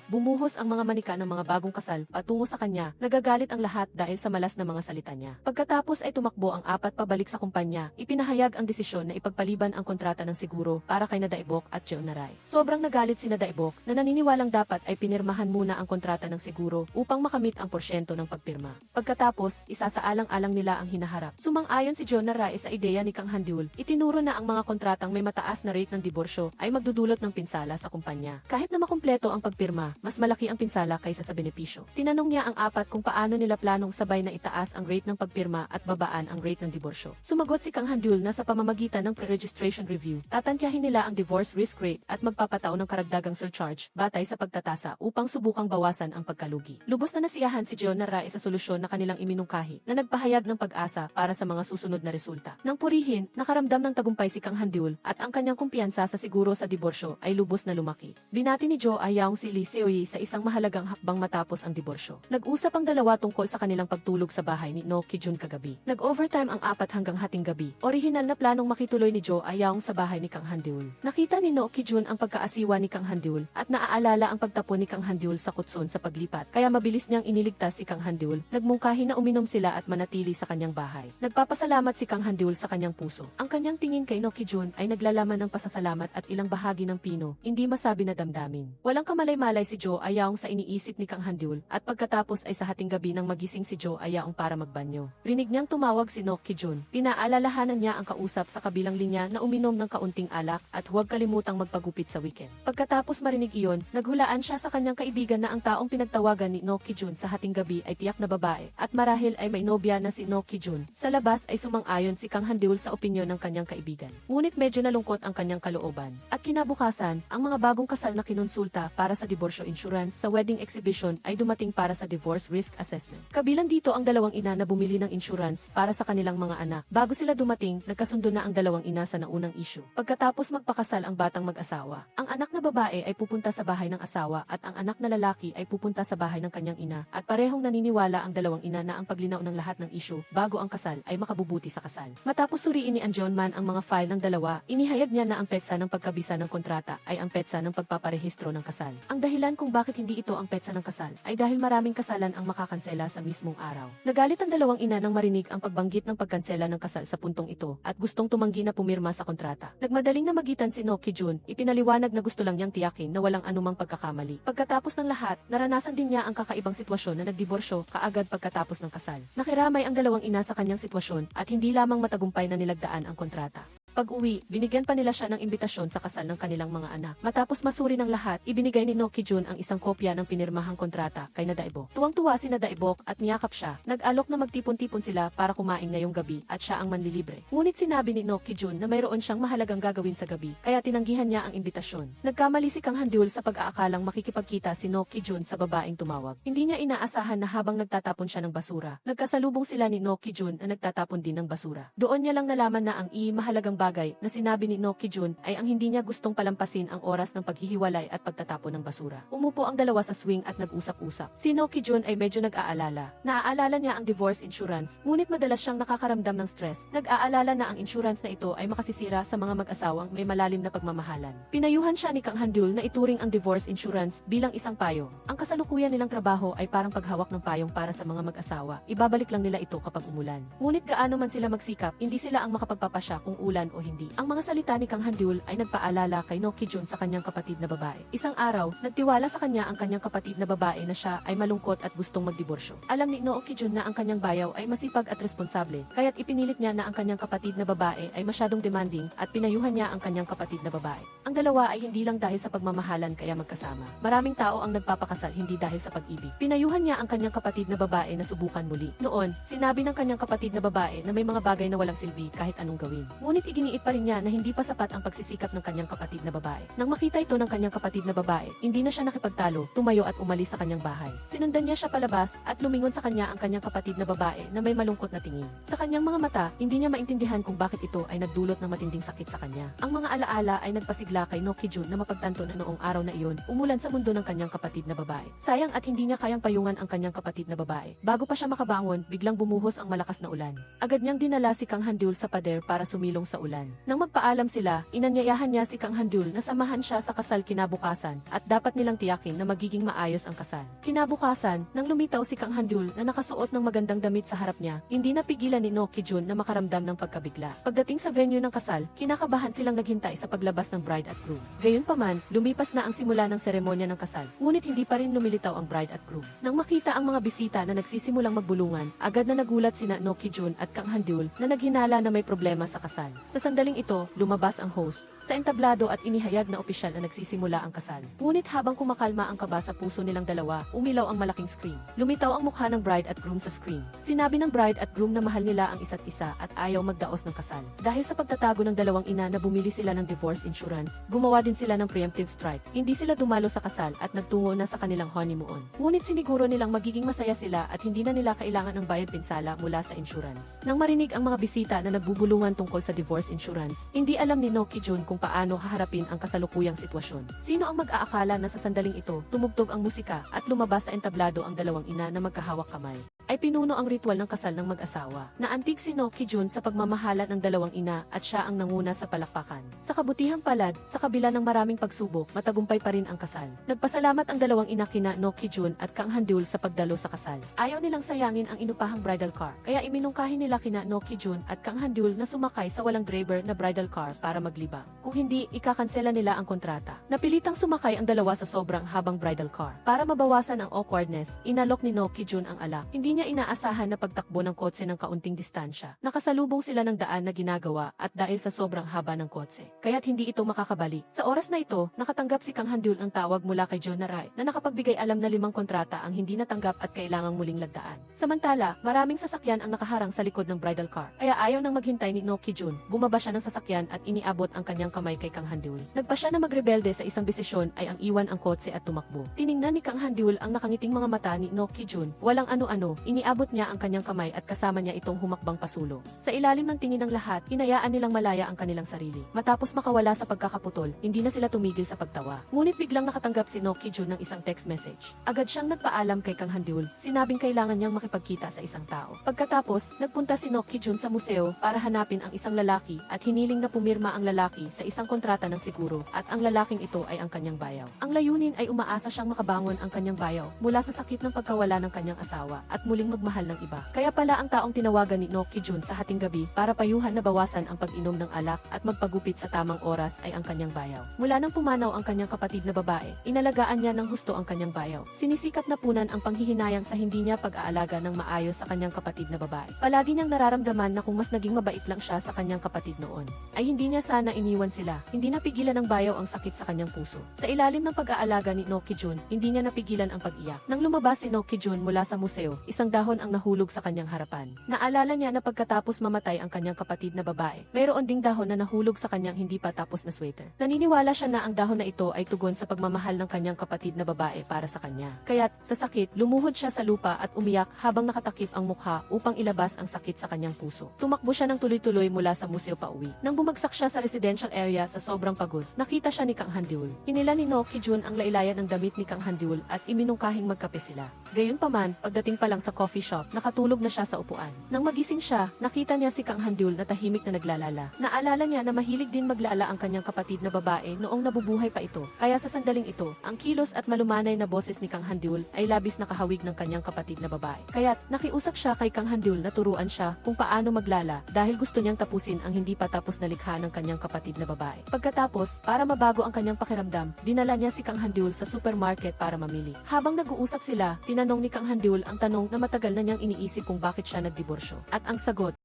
bumuhos ang mga manika ng mga bagong kasal patungo sa kanya. Nagagalit ang lahat dahil sa malas na mga salita niya. Pagkatapos ay tumakbo ang apat pabalik sa kumpanya. Ipinahayag ang desisyon na ipagpaliban ang kontrata ng siguro para kay Nadaibok at Jeonaray. Sobrang nagalit si Nadaibok na naniniwalang dapat ay pinirmahan muna ang kontrata ng siguro upang makamit ang porsyento ng pagpirma. Pagkatapos, isasaalang-alang nila ang hinaharap. Sumang-ayon si Jeonaray sa ideya ni Kang Handyul. Itinuro na ang mga kontratang may mataas na rate ng diborsyo ay magdudulot ng pinsala sa kumpanya. Kahit na makumpleto ang pagpirma, mas malaki ang pinsala kaysa sa benepisyo. Tinanong niya ang apat kung paano nila planong sabay na itaas ang rate ng pagpirma at babaan ang rate ng diborsyo. Sumagot si Kang Handyul na sa pamamagitan ng pre-registration review, tatantyahin nila ang divorce risk rate at magpapataw ng karagdagang surcharge batay sa pagtatasa upang subukang bawasan ang pagkalugi. Lubos na nasiyahan si Jeonaray sa solusyon na kanilang iminungkahi na nagpahayag ng pag-asa para sa mga susunod na resulta. Nang purihin, nakaramdam ng tagumpay si Kang Handyul at ang kanyang kumpiyansa sa siguro sa diborsyo ay lubos na lumaki. Binati ni Jo Ayaong si Lee Seoyi sa isang mahalagang hakbang matapos ang diborsyo. Nag-usap ang dalawa tungkol sa kanilang pagtulog sa bahay ni No Ki-jun kagabi. Nag-overtime ang apat hanggang hating gabi. Orihinal na planong makituloy ni Jo Ayaong sa bahay ni Kang Handyul. Nakita ni No Ki-jun ang pagkaasiwa ni Kang Handyul at naaalala ang pagtapon ni Kang Handyul sa kutson sa paglipat. Kaya mabilis niyang iniligtas si Kang Handyul. Nagmungkahi na uminom sila at manatili sa kanyang bahay. Nagpapasalamat si Kang Handyul sa kanyang puso. Ang kanyang tingin kay No Ki-jun ay naglalaman ng pasasalamat at ilang bahagi ng pino, hindi masabi na damdamin. Walang kamalay-malay si Jo Ayaong sa iniisip ni Kang Handyul at pagkatapos ay sa hating gabi nang magising si Jo Ayaong para magbanyo. Rinig niyang tumawag si No Ki-jun. Pinaalalahanan niya ang kausap sa kabilang linya na uminom ng kaunting alak at huwag kalimutang magpagupit sa weekend. Pagkatapos marinig iyon, naghulaan siya sa kanyang kaibigan na ang taong pinagtawagan ni No Ki-jun sa hating gabi ay tiyak na babae at marahil ay may nobya na si No Ki-jun. Sa labas ay sumang-ayon si Kang Handyul sa opinyon ng kanyang kaibigan. Ngunit medyo nalungkot ang kanyang kalooban. At kinabukasan, ang mga bagong kasal na kinonsulta para sa diborsyo insurance sa wedding exhibition ay dumating para sa divorce risk assessment. Kabilang dito ang dalawang ina na bumili ng insurance para sa kanilang mga anak. Bago sila dumating, nagkasundo na ang dalawang ina sa naunang issue. Pagkatapos magpakasal ang batang mag-asawa, ang anak na babae ay pupunta sa bahay ng asawa at ang anak na lalaki ay pupunta sa bahay ng kanyang ina at parehong naniniwala ang dalawang ina na ang paglinaw ng lahat ng issue bago ang kasal ay makabubuti sa kasal. Matapos suriin ni Anjonman ang mga file ng dalawa, inihayag niya na ang petsa ng pagkabisa ng kontrata ay ang petsa ng pagpaparehistro ng kasal. Ang dahilan kung bakit hindi ito ang petsa ng kasal ay dahil maraming kasalan ang makakansela sa mismong araw. Nagalit ang dalawang ina nang marinig ang pagbanggit ng pagkansela ng kasal sa puntong ito at gustong tumanggi na pumirma sa kontrata. Nagmadaling na magitan si No Ki-jun, ipinaliwanag na gusto lang niyang tiyakin na walang anumang pagkakamali. Pagkatapos ng lahat, naranasan din niya ang kakaibang sitwasyon na nagdiborsyo kaagad pagkatapos ng kasal. Nakiramay ang dalawang ina sa kanyang sitwasyon at hindi lamang matagumpay na nilagdaan ang kontrata. Pag-uwi, binigyan pa nila siya ng imbitasyon sa kasal ng kanilang mga anak. Matapos masuri ng lahat, ibinigay ni No Ki-jun ang isang kopya ng pinirmahang kontrata kay Nadaibok. Tuwang-tuwa si Nadaibok at niyakap siya. Nag-alok na magtipon-tipon sila para kumain ngayong gabi at siya ang manlilibre. Ngunit sinabi ni No Ki-jun na mayroon siyang mahalagang gagawin sa gabi, kaya tinanggihan niya ang imbitasyon. Nagkamali si Kang Handyul sa pag-aakalang makikipagkita si No Ki-jun sa babaeng tumawag. Hindi niya inaasahan na habang nagtatapon siya ng basura, nagkasalubong sila ni No Ki-jun na nagtatapon din ng basura. Doon niya lang nalaman na ang mahalagang bagay bagay na sinabi ni No Ki-jun ay ang hindi niya gustong palampasin ang oras ng paghihiwalay at pagtatapon ng basura. Umupo ang dalawa sa swing at nag-usap-usap. Si No Ki-jun ay medyo nag-aalala. Naaalala niya ang divorce insurance, ngunit madalas siyang nakakaramdam ng stress. Nag-aalala na ang insurance na ito ay makasisira sa mga mag-asawang may malalim na pagmamahalan. Pinayuhan siya ni Kang Han-dul na ituring ang divorce insurance bilang isang payo. Ang kasalukuyan nilang trabaho ay parang paghawak ng payong para sa mga mag-asawa. Ibabalik lang nila ito kapag umulan. Ngunit gaano man sila magsikap, hindi sila ang makapagpapasya kung ulan o hindi. Ang mga salita ni Kang Han-dul ay nagpaalala kay No Ki-jun sa kanyang kapatid na babae. Isang araw, nagtiwala sa kanya ang kanyang kapatid na babae na siya ay malungkot at gustong magdiborsyo. Alam ni No Ki-jun na ang kanyang bayaw ay masipag at responsable, kaya't ipinilit niya na ang kanyang kapatid na babae ay masyadong demanding at pinayuhan niya ang kanyang kapatid na babae. Ang dalawa ay hindi lang dahil sa pagmamahalan kaya magkasama. Maraming tao ang nagpapakasal hindi dahil sa pag-ibig. Pinayuhan niya ang kanyang kapatid na babae na subukan muli. Noon, sinabi ng kanyang kapatid na babae na may mga bagay na walang silbi kahit anong gawin. Ngunit iginiit pa rin niya na hindi pa sapat ang pagsisikap ng kanyang kapatid na babae. Nang makita ito ng kanyang kapatid na babae, hindi na siya nakipagtalo, tumayo at umalis sa kanyang bahay. Sinundan niya siya palabas at lumingon sa kanya ang kanyang kapatid na babae na may malungkot na tingin. Sa kanyang mga mata, hindi niya maintindihan kung bakit ito ay nagdulot ng matinding sakit sa kanya. Ang mga alaala ay nagpasigla kay No Ki-jun na mapagtanto na noong araw na iyon, umulan sa mundo ng kanyang kapatid na babae. Sayang at hindi niya kayang payungan ang kanyang kapatid na babae. Bago pa siya makabangon, biglang bumuhos ang malakas na ulan. Agad niyang dinala si Kang Han-dul sa pader para sumilong sa ulan. Nang magpaalam sila, inanyayahan niya si Kang Han-dul na samahan siya sa kasal kinabukasan at dapat nilang tiyakin na magiging maayos ang kasal. Kinabukasan, nang lumitaw si Kang Han-dul na nakasuot ng magandang damit sa harap niya, hindi napigilan ni No Ki-jun na makaramdam ng pagkabigla. Pagdating sa venue ng kasal, kinakabahan silang naghintay sa paglabas ng bride at groom. Gayunpaman, lumipas na ang simula ng seremonya ng kasal, ngunit hindi pa rin lumilitaw ang bride at groom. Nang makita ang mga bisita na nagsisimulang magbulungan, agad na nagulat sina No Ki-jun at Kang Han-dul na naghinala na may problema sa kasal. Sa sandaling ito, lumabas ang host sa entablado at inihayag na opisyal na nagsisimula ang kasal. Ngunit habang kumakalma ang kaba sa puso nilang dalawa, umilaw ang malaking screen. Lumitaw ang mukha ng bride at groom sa screen. Sinabi ng bride at groom na mahal nila ang isa't isa at ayaw magdaos ng kasal. Dahil sa pagtatago ng dalawang ina na bumili sila ng divorce insurance, gumawa din sila ng preemptive strike. Hindi sila dumalo sa kasal at nagtungo na sa kanilang honeymoon. Ngunit siniguro nilang magiging masaya sila at hindi na nila kailangan ng bayad pinsala mula sa insurance. Nang marinig ang mga bisita na nagbubulungan tungkol sa divorce insurance, hindi alam ni No Ki-jun kung paano haharapin ang kasalukuyang sitwasyon. Sino ang mag-aakala na sa sandaling ito, tumugtog ang musika at lumabas sa entablado ang dalawang ina na magkahawak kamay. Ay pinuno ang ritual ng kasal ng mag-asawa. Naantig si No Ki-jun sa pagmamahala ng dalawang ina at siya ang nanguna sa palakpakan. Sa kabutihang palad, sa kabila ng maraming pagsubok, matagumpay pa rin ang kasal. Nagpasalamat ang dalawang ina kina No Ki-jun at Kang Han-dul sa pagdalo sa kasal. Ayaw nilang sayangin ang inupahang bridal car, kaya iminungkahi nila kina No Ki-jun at Kang Han-dul na sumakay sa walang driver na bridal car para maglibang. Kung hindi, ikakansela nila ang kontrata. Napilitang sumakay ang dalawa sa sobrang habang bridal car. Para mabawasan ang awkwardness, inalok ni No Ki-jun ang alak. Hindi niya inaasahan na pagtakbo ng kotse ng kaunting distansya. Nakasalubong sila ng daan na ginagawa at dahil sa sobrang haba ng kotse, kaya't hindi ito makakabalik. Sa oras na ito, nakatanggap si Kang Han-dul ang tawag mula kay John Narai na nakapagbigay alam na 5 kontrata ang hindi natanggap at kailangang muling lagdaan. Samantala, maraming sasakyan ang nakaharang sa likod ng bridal car, kaya ayaw nang maghintay ni No Ki-jun, bumaba siya ng sasakyan at iniabot ang kanyang kamay kay Kang Han-dul. Nagpa siya na magrebelde sa isang desisyon ay ang iwan ang kotse at tumakbo. Tiningnan ni Kang Han-dul ang nakangiting mga mata ni No Ki-jun, walang ano-ano, iniabot niya ang kanyang kamay at kasama niya itong humakbang pasulong. Sa ilalim ng tingin ng lahat, hinayaan nilang malaya ang kanilang sarili. Matapos makawala sa pagkakaputol, hindi na sila tumigil sa pagtawa. Ngunit biglang nakatanggap si No Ki-jun ng isang text message. Agad siyang nagpaalam kay Kang Han-dul, sinabing kailangan niyang makipagkita sa isang tao. Pagkatapos, nagpunta si No Ki-jun sa museo para hanapin ang isang lalaki at hiniling na pumirma ang lalaki sa isang kontrata ng siguro at ang lalaking ito ay ang kanyang bayaw. Ang layunin ay umaasa siyang makabangon ang kanyang bayaw mula sa sakit ng pagkawala ng kanyang asawa at muling magmahal ng iba. Kaya pala ang taong tinawagan ni No Ki-jun sa hating gabi para payuhan na bawasan ang pag-inom ng alak at magpagupit sa tamang oras ay ang kanyang bayaw. Mula nang pumanaw ang kanyang kapatid na babae, inalagaan niya ng husto ang kanyang bayaw. Sinisikap na punan ang panghihinayang sa hindi niya pag-aalaga ng maayos sa kanyang kapatid na babae. Palagi niyang nararamdaman na kung mas naging mabait lang siya sa kanyang kapatid noon, ay hindi niya sana iniwan sila. Hindi napigilan ng bayaw ang sakit sa kanyang puso. Sa ilalim ng pag-aalaga ni No Ki-jun, hindi niya napigilan ang pag-iyak. Nang lumabas si No Ki-jun mula sa museo, isa isang dahon ang nahulog sa kanyang harapan. Naalala niya na pagkatapos mamatay ang kanyang kapatid na babae, mayroon ding dahon na nahulog sa kanyang hindi pa tapos na sweater. Naniniwala siya na ang dahon na ito ay tugon sa pagmamahal ng kanyang kapatid na babae para sa kanya. Kaya't, sa sakit, lumuhod siya sa lupa at umiyak habang nakatakip ang mukha upang ilabas ang sakit sa kanyang puso. Tumakbo siya ng tuloy-tuloy mula sa museo pauwi. Nang bumagsak siya sa residential area sa sobrang pagod, nakita siya ni Kang Handyul. Hinila ni No Ki-jun ang lailayan ng damit ni Kang Handyul at iminungkahing magkape sila. Gayunpaman, pagdating pa lang sa coffee shop, nakatulog na siya sa upuan. Nang magising siya, nakita niya si Kang Handyul na tahimik na naglalala. Naalala niya na mahilig din maglala ang kanyang kapatid na babae noong nabubuhay pa ito. Kaya sa sandaling ito, ang kilos at malumanay na boses ni Kang Handyul ay labis na kahawig ng kanyang kapatid na babae. Kaya't nakiusap siya kay Kang Handyul na turuan siya kung paano maglala dahil gusto niyang tapusin ang hindi pa tapos na likha ng kanyang kapatid na babae. Pagkatapos, para mabago ang kanyang pakiramdam, dinala niya si Kang Handyul sa supermarket para mamili. Habang nag-uusap sila, tinanong ni Kang Handyul ang tanong na matagal na niyang iniisip kung bakit siya nagdiborsyo. At ang sagot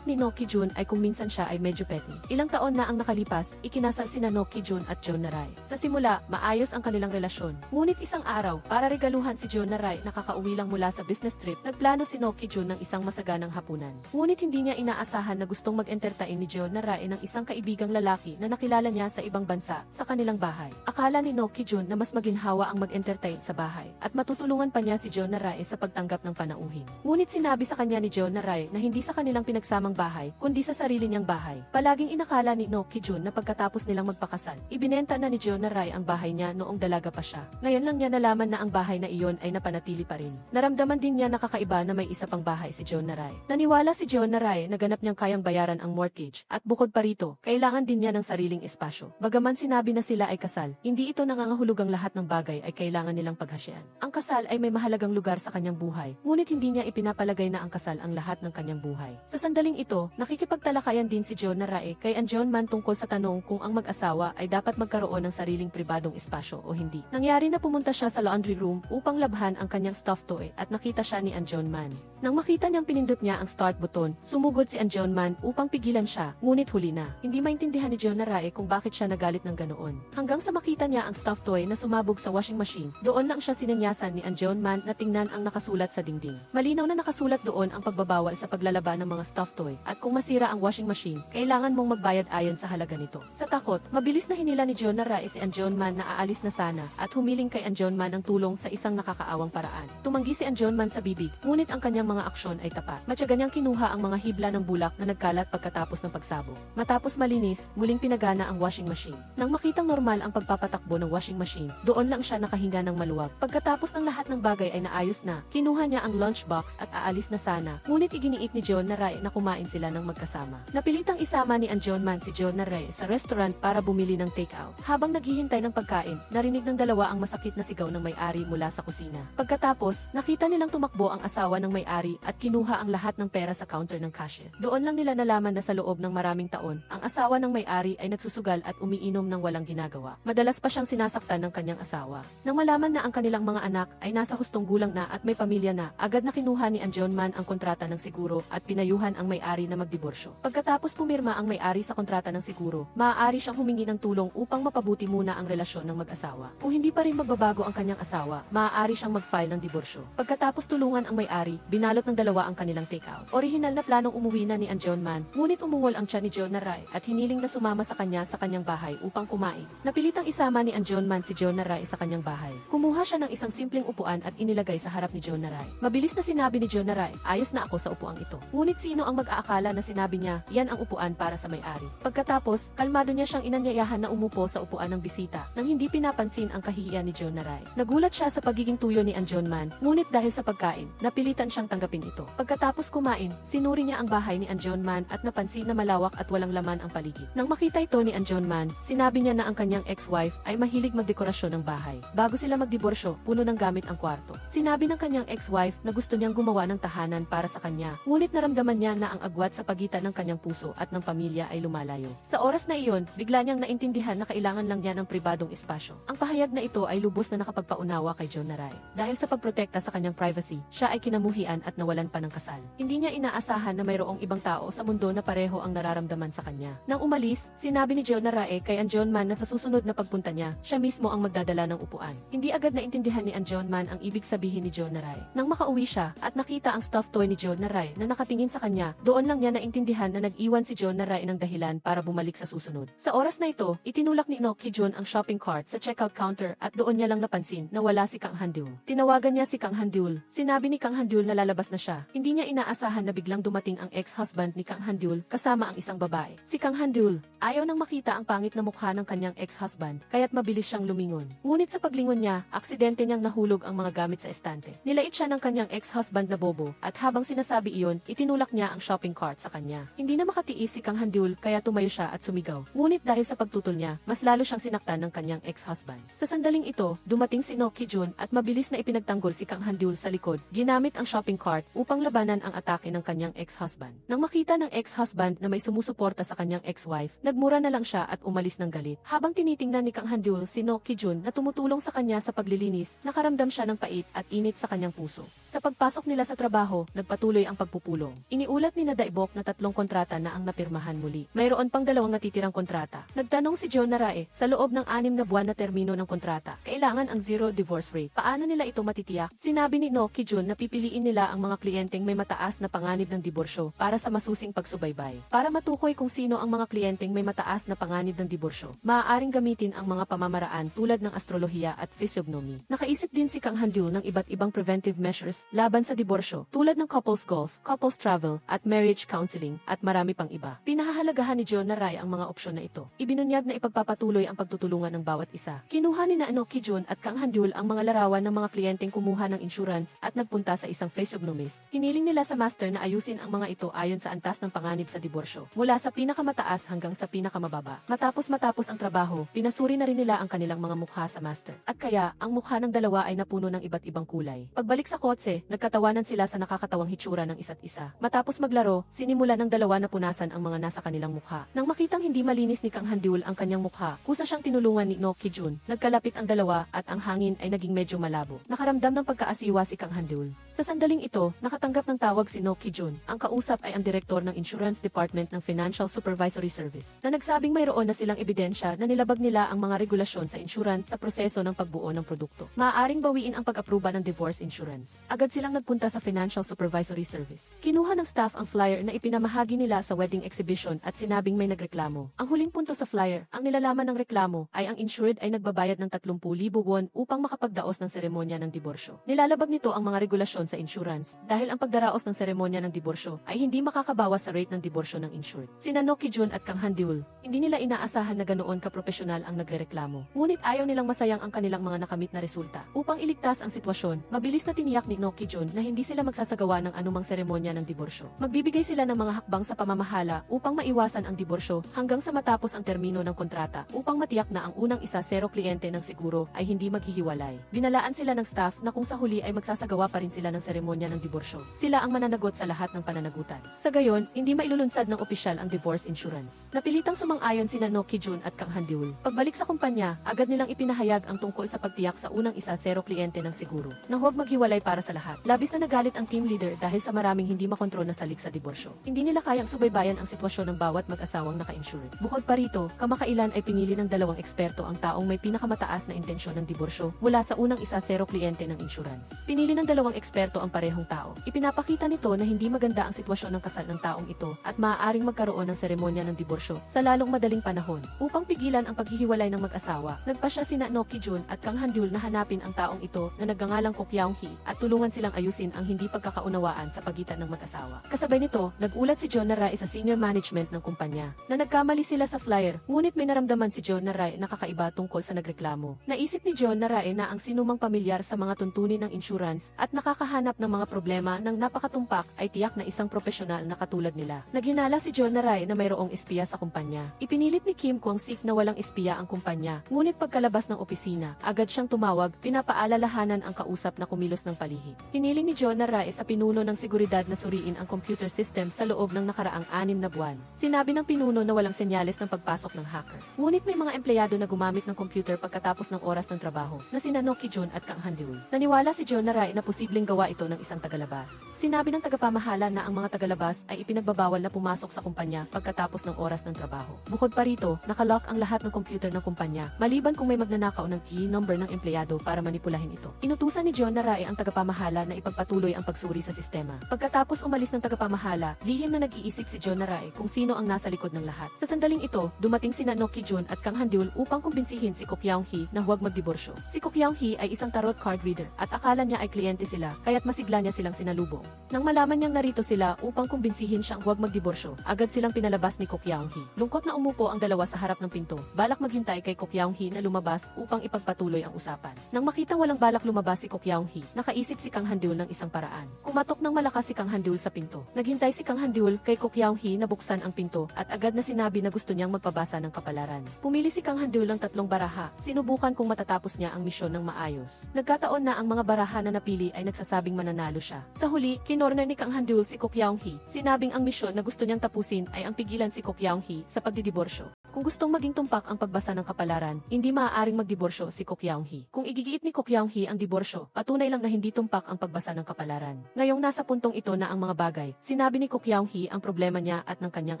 ni No Ki-jun ay kung minsan siya ay medyo petty. Ilang taon na ang nakalipas, ikinasal sina No Ki-jun at John Narai. Sa simula, maayos ang kanilang relasyon. Ngunit isang araw, para regaluhan si John Narai na kakauwi lang mula sa business trip, nagplano si No Ki-jun ng isang masaganang hapunan. Ngunit hindi niya inaasahan na gustong mag-entertain ni John Narai ng isang kaibigang lalaki na nakilala niya sa ibang bansa, sa kanilang bahay. Akala ni No Ki-jun na mas maginhawa ang mag-entertain sa bahay, at matutulungan pa niya si John Narai sa pagtanggap ng panauhin. Ngunit sinabi sa kanya ni John Narai na hindi sa kanilang pinagsamang bahay, kundi sa sarili niyang bahay. Palaging inakala ni No Ki-jun na pagkatapos nilang magpakasal, ibinenta na ni John Narai ang bahay niya noong dalaga pa siya. Ngayon lang niya nalaman na ang bahay na iyon ay napanatili pa rin. Naramdaman din niya na kakaiba na may isa pang bahay si John Narai. Naniwala si John Narai na ganap niyang kayang bayaran ang mortgage, at bukod pa rito, kailangan din niya ng sariling espasyo. Bagaman sinabi na sila ay kasal, hindi ito nangangahulugang lahat ng bagay ay kailangan nilang paghasyan. Ang kasal ay may mahalagang lugar sa kanyang buhay, ngunit hindi niya ipinapalagay na ang kasal ang lahat ng kanyang buhay. Sa sandaling ito, nakikipagtalakayan din si John Narai kay John Man tungkol sa tanong kung ang mag-asawa ay dapat magkaroon ng sariling pribadong espasyo o hindi. Nangyari na pumunta siya sa laundry room upang labhan ang kanyang stuffed toy at nakita siya ni John Man. Nang makita niyang pinindot niya ang start button, sumugod si John Man upang pigilan siya, ngunit huli na. Hindi maintindihan ni John Narai kung bakit siya nagalit ng ganoon. Hanggang sa makita niya ang stuffed toy na sumabog sa washing machine, doon lang siya sinanyasan ni John Man na tingnan ang nakasulat sa dingding. Malinaw na nakasulat doon ang pagbabawal sa paglalaba ng mga stuffed toy, at kung masira ang washing machine, kailangan mong magbayad ayon sa halaga nito. Sa takot, mabilis na hinila ni John Narai si John Man na aalis na sana, at humiling kay John Man ng tulong sa isang nakakaawang paraan. Tumanggi si John Man sa bibig, ngunit ang kanyang mga aksyon ay tapat. Matyaga niyang kinuha ang mga hibla ng bulak na nagkalat pagkatapos ng pagsabog. Matapos malinis, muling pinagana ang washing machine. Nang makitang normal ang pagpapatakbo ng washing machine, doon lang siya nakahinga ng maluwag. Pagkatapos ng lahat ng bagay ay naayos na, kinuha niya ang lunchbox at aalis na sana, ngunit iginiit ni John Narai na kumain sila ng magkasama. Napilitang isama ni John Man si John Narai sa restaurant para bumili ng takeout. Habang naghihintay ng pagkain, narinig ng dalawa ang masakit na sigaw ng may-ari mula sa kusina. Pagkatapos, nakita nilang tumakbo ang asawa ng may-ari at kinuha ang lahat ng pera sa counter ng cashier. Doon lang nila nalaman na sa loob ng maraming taon, ang asawa ng may-ari ay nagsusugal at umiinom ng walang ginagawa. Madalas pa siyang sinasaktan ng kanyang asawa. Nang malaman na ang kanilang mga anak ay nasa hustong gulang na at may pamilya na, agad na kinuha ni John Man ang kontrata ng siguro at pinayuhan ang may-ari na magdiborsyo. Pagkatapos pumirma ang may-ari sa kontrata ng siguro, maaari siyang humingi ng tulong upang mapabuti muna ang relasyon ng mag-asawa. Kung hindi pa rin magbabago ang kanyang asawa, maaari siyang mag-file ng diborsyo. Pagkatapos tulungan ang may-ari, binalot ng dalawa ang kanilang takeout. Orihinal na planong umuwi na ni John Man, ngunit umungol ang tiyan ni John Narai at hiniling na sumama sa kanyang bahay upang kumain. Napilitang isama ni John Man si John Narai sa kanyang bahay. Kumuha siya ng isang simpleng upuan at inilagay sa harap ni John Narai. Mabilis na sinabi ni John Narai, ayos na ako sa upuang ito. Ngunit sino ang mag-aakala na sinabi niya, yan ang upuan para sa may-ari. Pagkatapos, kalmado niya siyang inanyayahan na umupo sa upuan ng bisita, nang hindi pinapansin ang kahihiyan ni John Narai. Nagulat siya sa pagiging tuyo ni John Man, ngunit dahil sa pagkain, napilitan siyang tanggapin ito. Pagkatapos kumain, sinuri niya ang bahay ni John Man at napansin na malawak at walang laman ang paligid. Nang makita ito ni John Man, sinabi niya na ang kanyang ex-wife ay mahilig magdekorasyon ng bahay. Bago sila magdiborsyo, puno ng gamit ang kwarto. Sinabi ng kanyang ex-wife na gusto niyang gumawa ng tahanan para sa kanya, ngunit naramdaman niya niya na ang agwat sa pagitan ng kanyang puso at ng pamilya ay lumalayo. Sa oras na iyon, bigla niyang naintindihan na kailangan lang niya ng pribadong espasyo. Ang pahayag na ito ay lubos na nakapagpaunawa kay John Naray. Dahil sa pagprotekta sa kanyang privacy, siya ay kinamuhian at nawalan pa ng kasal. Hindi niya inaasahan na mayroong ibang tao sa mundo na pareho ang nararamdaman sa kanya. Nang umalis, sinabi ni John Naray kay John Man na sa susunod na pagpunta niya, siya mismo ang magdadala ng upuan. Hindi agad naintindihan ni John Man ang ibig sabihin ni John Naray. Nang makauwi siya at nakita ang stuffed toy ni John Naray na nakatingin sa kanya, doon lang niya naintindihan na nag-iwan si John Naray ng dahilan para bumalik sa susunod. Sa oras na ito, itinulak ni Ki John ang shopping cart sa checkout counter at doon niya lang napansin na wala si Kang Handul. Tinawagan niya si Kang Handul. Sinabi ni Kang Handul na lalabas na siya. Hindi niya inaasahan na biglang dumating ang ex-husband ni Kang Handul kasama ang isang babae. Si Kang Handul ayaw nang makita ang pangit na mukha ng kanyang ex-husband, kaya't mabilis siyang lumingon. Ngunit sa paglingon niya, aksidente niyang nahulog ang mga gamit sa estante. Nilait siya ng kanyang ex-husband na bobo, at habang sinasabi iyon, itinulak niya ang shopping cart sa kanya. Hindi na makatiis si Kang Handul kaya tumayo siya at sumigaw. Ngunit dahil sa pagtutol niya, mas lalo siyang sinaktan ng kanyang ex-husband. Sa sandaling ito, dumating si Ki John at mabilis na ipinagtanggol si Kang Handul sa likod. Ginamit ang shopping cart upang labanan ang atake ng kanyang ex-husband. Nang makita ng ex-husband na may sumusuporta sa kanyang ex-wife, nagmura na lang siya at umalis ng galit. Habang tinitingnan ni Kang Handul si Ki John na tumutulong sa kanya sa paglilinis, nakaramdam siya ng pait at init sa kanyang puso. Sa pagpasok nila sa trabaho, nagpatuloy ang pagpupulong. Iniulat ni Daibok na 3 kontrata na ang napirmahan muli. Mayroon pang 2 natitirang kontrata. Nagtanong si John Naray, sa loob ng 6 na buwan na termino ng kontrata, kailangan ang zero divorce rate. Paano nila ito matitiyak? Sinabi ni Ki John na pipiliin nila ang mga kliyenteng may mataas na panganib ng diborsyo para sa masusing pagsubaybay. Para matukoy kung sino ang mga kliyenteng may mataas na panganib ng diborsyo, maaaring gamitin ang mga pamamaraan tulad ng astrolohiya at physiognomy. Nakaisip din si Kang Handul ng iba't ibang preventive measures laban sa diborsyo tulad ng couples golf, couples travel, at marriage counseling, at marami pang iba. Pinahahalagahan ni John Naray ang mga opsyon na ito. Ibinunyag na ipagpapatuloy ang pagtutulungan ng bawat isa. Kinuha ni Ki John at Kang Handul ang mga larawan ng mga kliyenteng kumuha ng insurance at nagpunta sa isang physiognomist. Hiniling nila sa master na ayusin ang mga ito ayon sa antas ng panganib sa diborsyo, mula sa pinakamataas hanggang sa pinakamababa. Matapos ang trabaho, pinasuri na rin nila ang kanilang mga mukha sa master. At kaya, ang mukha ng dalawa ay napuno ng iba't ibang kulay. Pagbalik sa kotse, nagkatawanan sila sa nakakatawang hitsura ng isa't isa. Matapos maglaro, sinimula ng dalawa na punasan ang mga nasa kanilang mukha. Nang makitang hindi malinis ni Kang Handul ang kanyang mukha, kusa siyang tinulungan ni Ki John. Nagkalapit ang dalawa at ang hangin ay naging medyo malabo. Nakaramdam ng pagkaasiwa si Kang Handul. Sa sandaling ito, nakatanggap ng tawag si Ki John. Ang kausap ay ang direktor ng Insurance Department ng Financial Supervisory Service, na nagsabing mayroon na silang ebidensya na nilabag nila ang mga regulasyon sa insurance sa proseso ng pagbuo ng produkto. Maaaring bawiin ang pag-aproba ng divorce insurance. Agad silang nagpunta sa Financial Supervisory Service. Kinuha ng staff ang flyer na ipinamahagi nila sa wedding exhibition at sinabing may nagreklamo. Ang huling punto sa flyer, ang nilalaman ng reklamo ay ang insured ay nagbabayad ng 30,000 won upang makapagdaos ng seremonya ng diborsyo. Nilalabag nito ang mga regulasyon sa insurance dahil ang pagdaraos ng seremonya ng diborsyo ay hindi makakabawas sa rate ng diborsyo ng insured. Sina Ki John at Kang Handul, hindi nila inaasahan na ganoon kaprofesional ang nagrereklamo. Ngunit ayaw nilang masayang ang kanilang mga nakamit na resulta. Upang iligtas ang sitwasyon, mabilis na tiniyak ni Ki John na hindi sila magsasagawa ng anumang seremonya ng diborsyo. Magbibigay sila ng mga hakbang sa pamamahala upang maiwasan ang diborsyo hanggang sa matapos ang termino ng kontrata upang matiyak na ang unang 1-0 kliyente ng siguro ay hindi maghihiwalay. Binalaan sila ng staff na kung sa huli ay magsasagawa pa rin sila ng seremonya ng diborsyo. Sila ang mananagot sa lahat ng pananagutan. Sa gayon, hindi mailulunsad ng opisyal ang divorce insurance. Napilitang sumang-ayon sina Ki John at Kang Handul. Pagbalik sa kumpanya, agad nilang ipinahayag ang tungkol sa pagtiyak sa unang 1-0 kliyente ng siguro na huwag maghiwalay para sa lahat. Labis na nagalit ang team leader dahil sa maraming hindi makontrol na salik sa diborsyo. Hindi nila kayang subaybayan ang sitwasyon ng bawat mag-asawang naka-insured. Bukod pa rito, kamakailan ay pinili ng 2 eksperto ang taong may pinakamataas na intensyon ng diborsyo mula sa unang 1-0 kliyente ng insurance. Pinili ng 2 eksperto ang parehong tao. Ipinapakita nito na hindi maganda ang sitwasyon ng kasal ng taong ito at maaaring magkaroon ng seremonya ng diborsyo sa lalong madaling panahon. Upang pigilan ang paghihiwalay ng mag-asawa, nagpasya sina Ki John at Kang Handul na hanapin ang taong ito na nagngangalang Ko Kyaung Hee at tulungan silang ayusin ang hindi pagkakaunawaan sa pagitan ng mag-asawa. Kasabay nito, nagulat si John Naray sa senior management ng kumpanya na nagkamali sila sa flyer, ngunit may naramdaman si John Naray na kakaiba tungkol sa nagreklamo. Naisip ni John Naray na ang sinumang pamilyar sa mga tuntunin ng insurance at nakakahanap ng mga problema ng napakatumpak ay tiyak na isang profesional na katulad nila. Naghinala si John Naray na mayroong espiya sa kumpanya. Ipinilit ni Kim Kwang-sik na walang espiya ang kumpanya, ngunit pagkalabas ng opisina, agad siyang tumawag, pinapaalalahanan ang kausap na kumilos ng palihim. Hiniling ni John Naray sa pinuno ng seguridad na suriin ang computer system sa loob ng nakaraang 6 na buwan. Sinabi ng pinuno na walang senyales ng pagpasok ng hacker. Ngunit may mga empleyado na gumamit ng computer pagkatapos ng oras ng trabaho na sina No Ki-jun at Kang Han-deul. Naniwala si John Rai na posibleng gawa ito ng isang tagalabas. Sinabi ng tagapamahala na ang mga tagalabas ay ipinagbabawal na pumasok sa kumpanya pagkatapos ng oras ng trabaho. Bukod pa rito, nakalock ang lahat ng computer ng kumpanya, maliban kung may magnanakaw ng key number ng empleyado para manipulahin ito. Inutusan ni John Rai ang tagapamahala na ipagpatuloy ang pagsuri sa sistema. Pagkatapos umalis ng tagapamahala, lihim na nag-iisip si John Rai kung sino ang nasa likod ng lahat. Sa sandaling ito, dumating sina No Ki-jun at Kang Han-deul upang kumbinsihin si Kook Young-hee na huwag magdiborsyo. Si Kook Young-hee ay isang tarot card reader at akala niya ay kliyente sila, kaya't masigla niya silang sinalubong. Nang malaman niyang narito sila upang kumbinsihin siyang huwag magdiborsyo, agad silang pinalabas ni Kook Young-hee. Lungkot na umupo ang dalawa sa harap ng pinto, balak maghintay kay Kook Young-hee na lumabas upang ipagpatuloy ang usapan. Nang makitang walang balak lumabas si Kook Young-hee, nakaisip si Kang Han-deul ng isang paraan. Kumatok ng malakas si Kang Han-deul sa pinto. Naghintay si Kang Han-deul kay Kook Young-hee na buksan ang pinto at agad na sinabi na gusto niyang magpabasa ng kapalaran. Pumili si Kang Han-deul ng 3 baraha, sinubukan kung matatapos niya ang misyon ng maayos. Nagkataon na ang mga baraha na napili ay nagsasabing mananalo siya. Sa huli, kinorner ni Kang Han-deul si Kook Young-hee, sinabing ang misyon na gusto niyang tapusin ay ang pigilan si Kook Young-hee sa pagdidiborsyo. Kung gustong maging tumpak ang pagbasa ng kapalaran, hindi maaaring magdiborsyo si Kook Young-hee. Kung igigiit ni Kook Young-hee ang diborsyo, patunay lang na hindi tumpak ang pagbasa ng kapalaran. Ngayong nasa puntong ito na ang mga bagay, sinabi ni Kook Young-hee ang problema niya at ng kanyang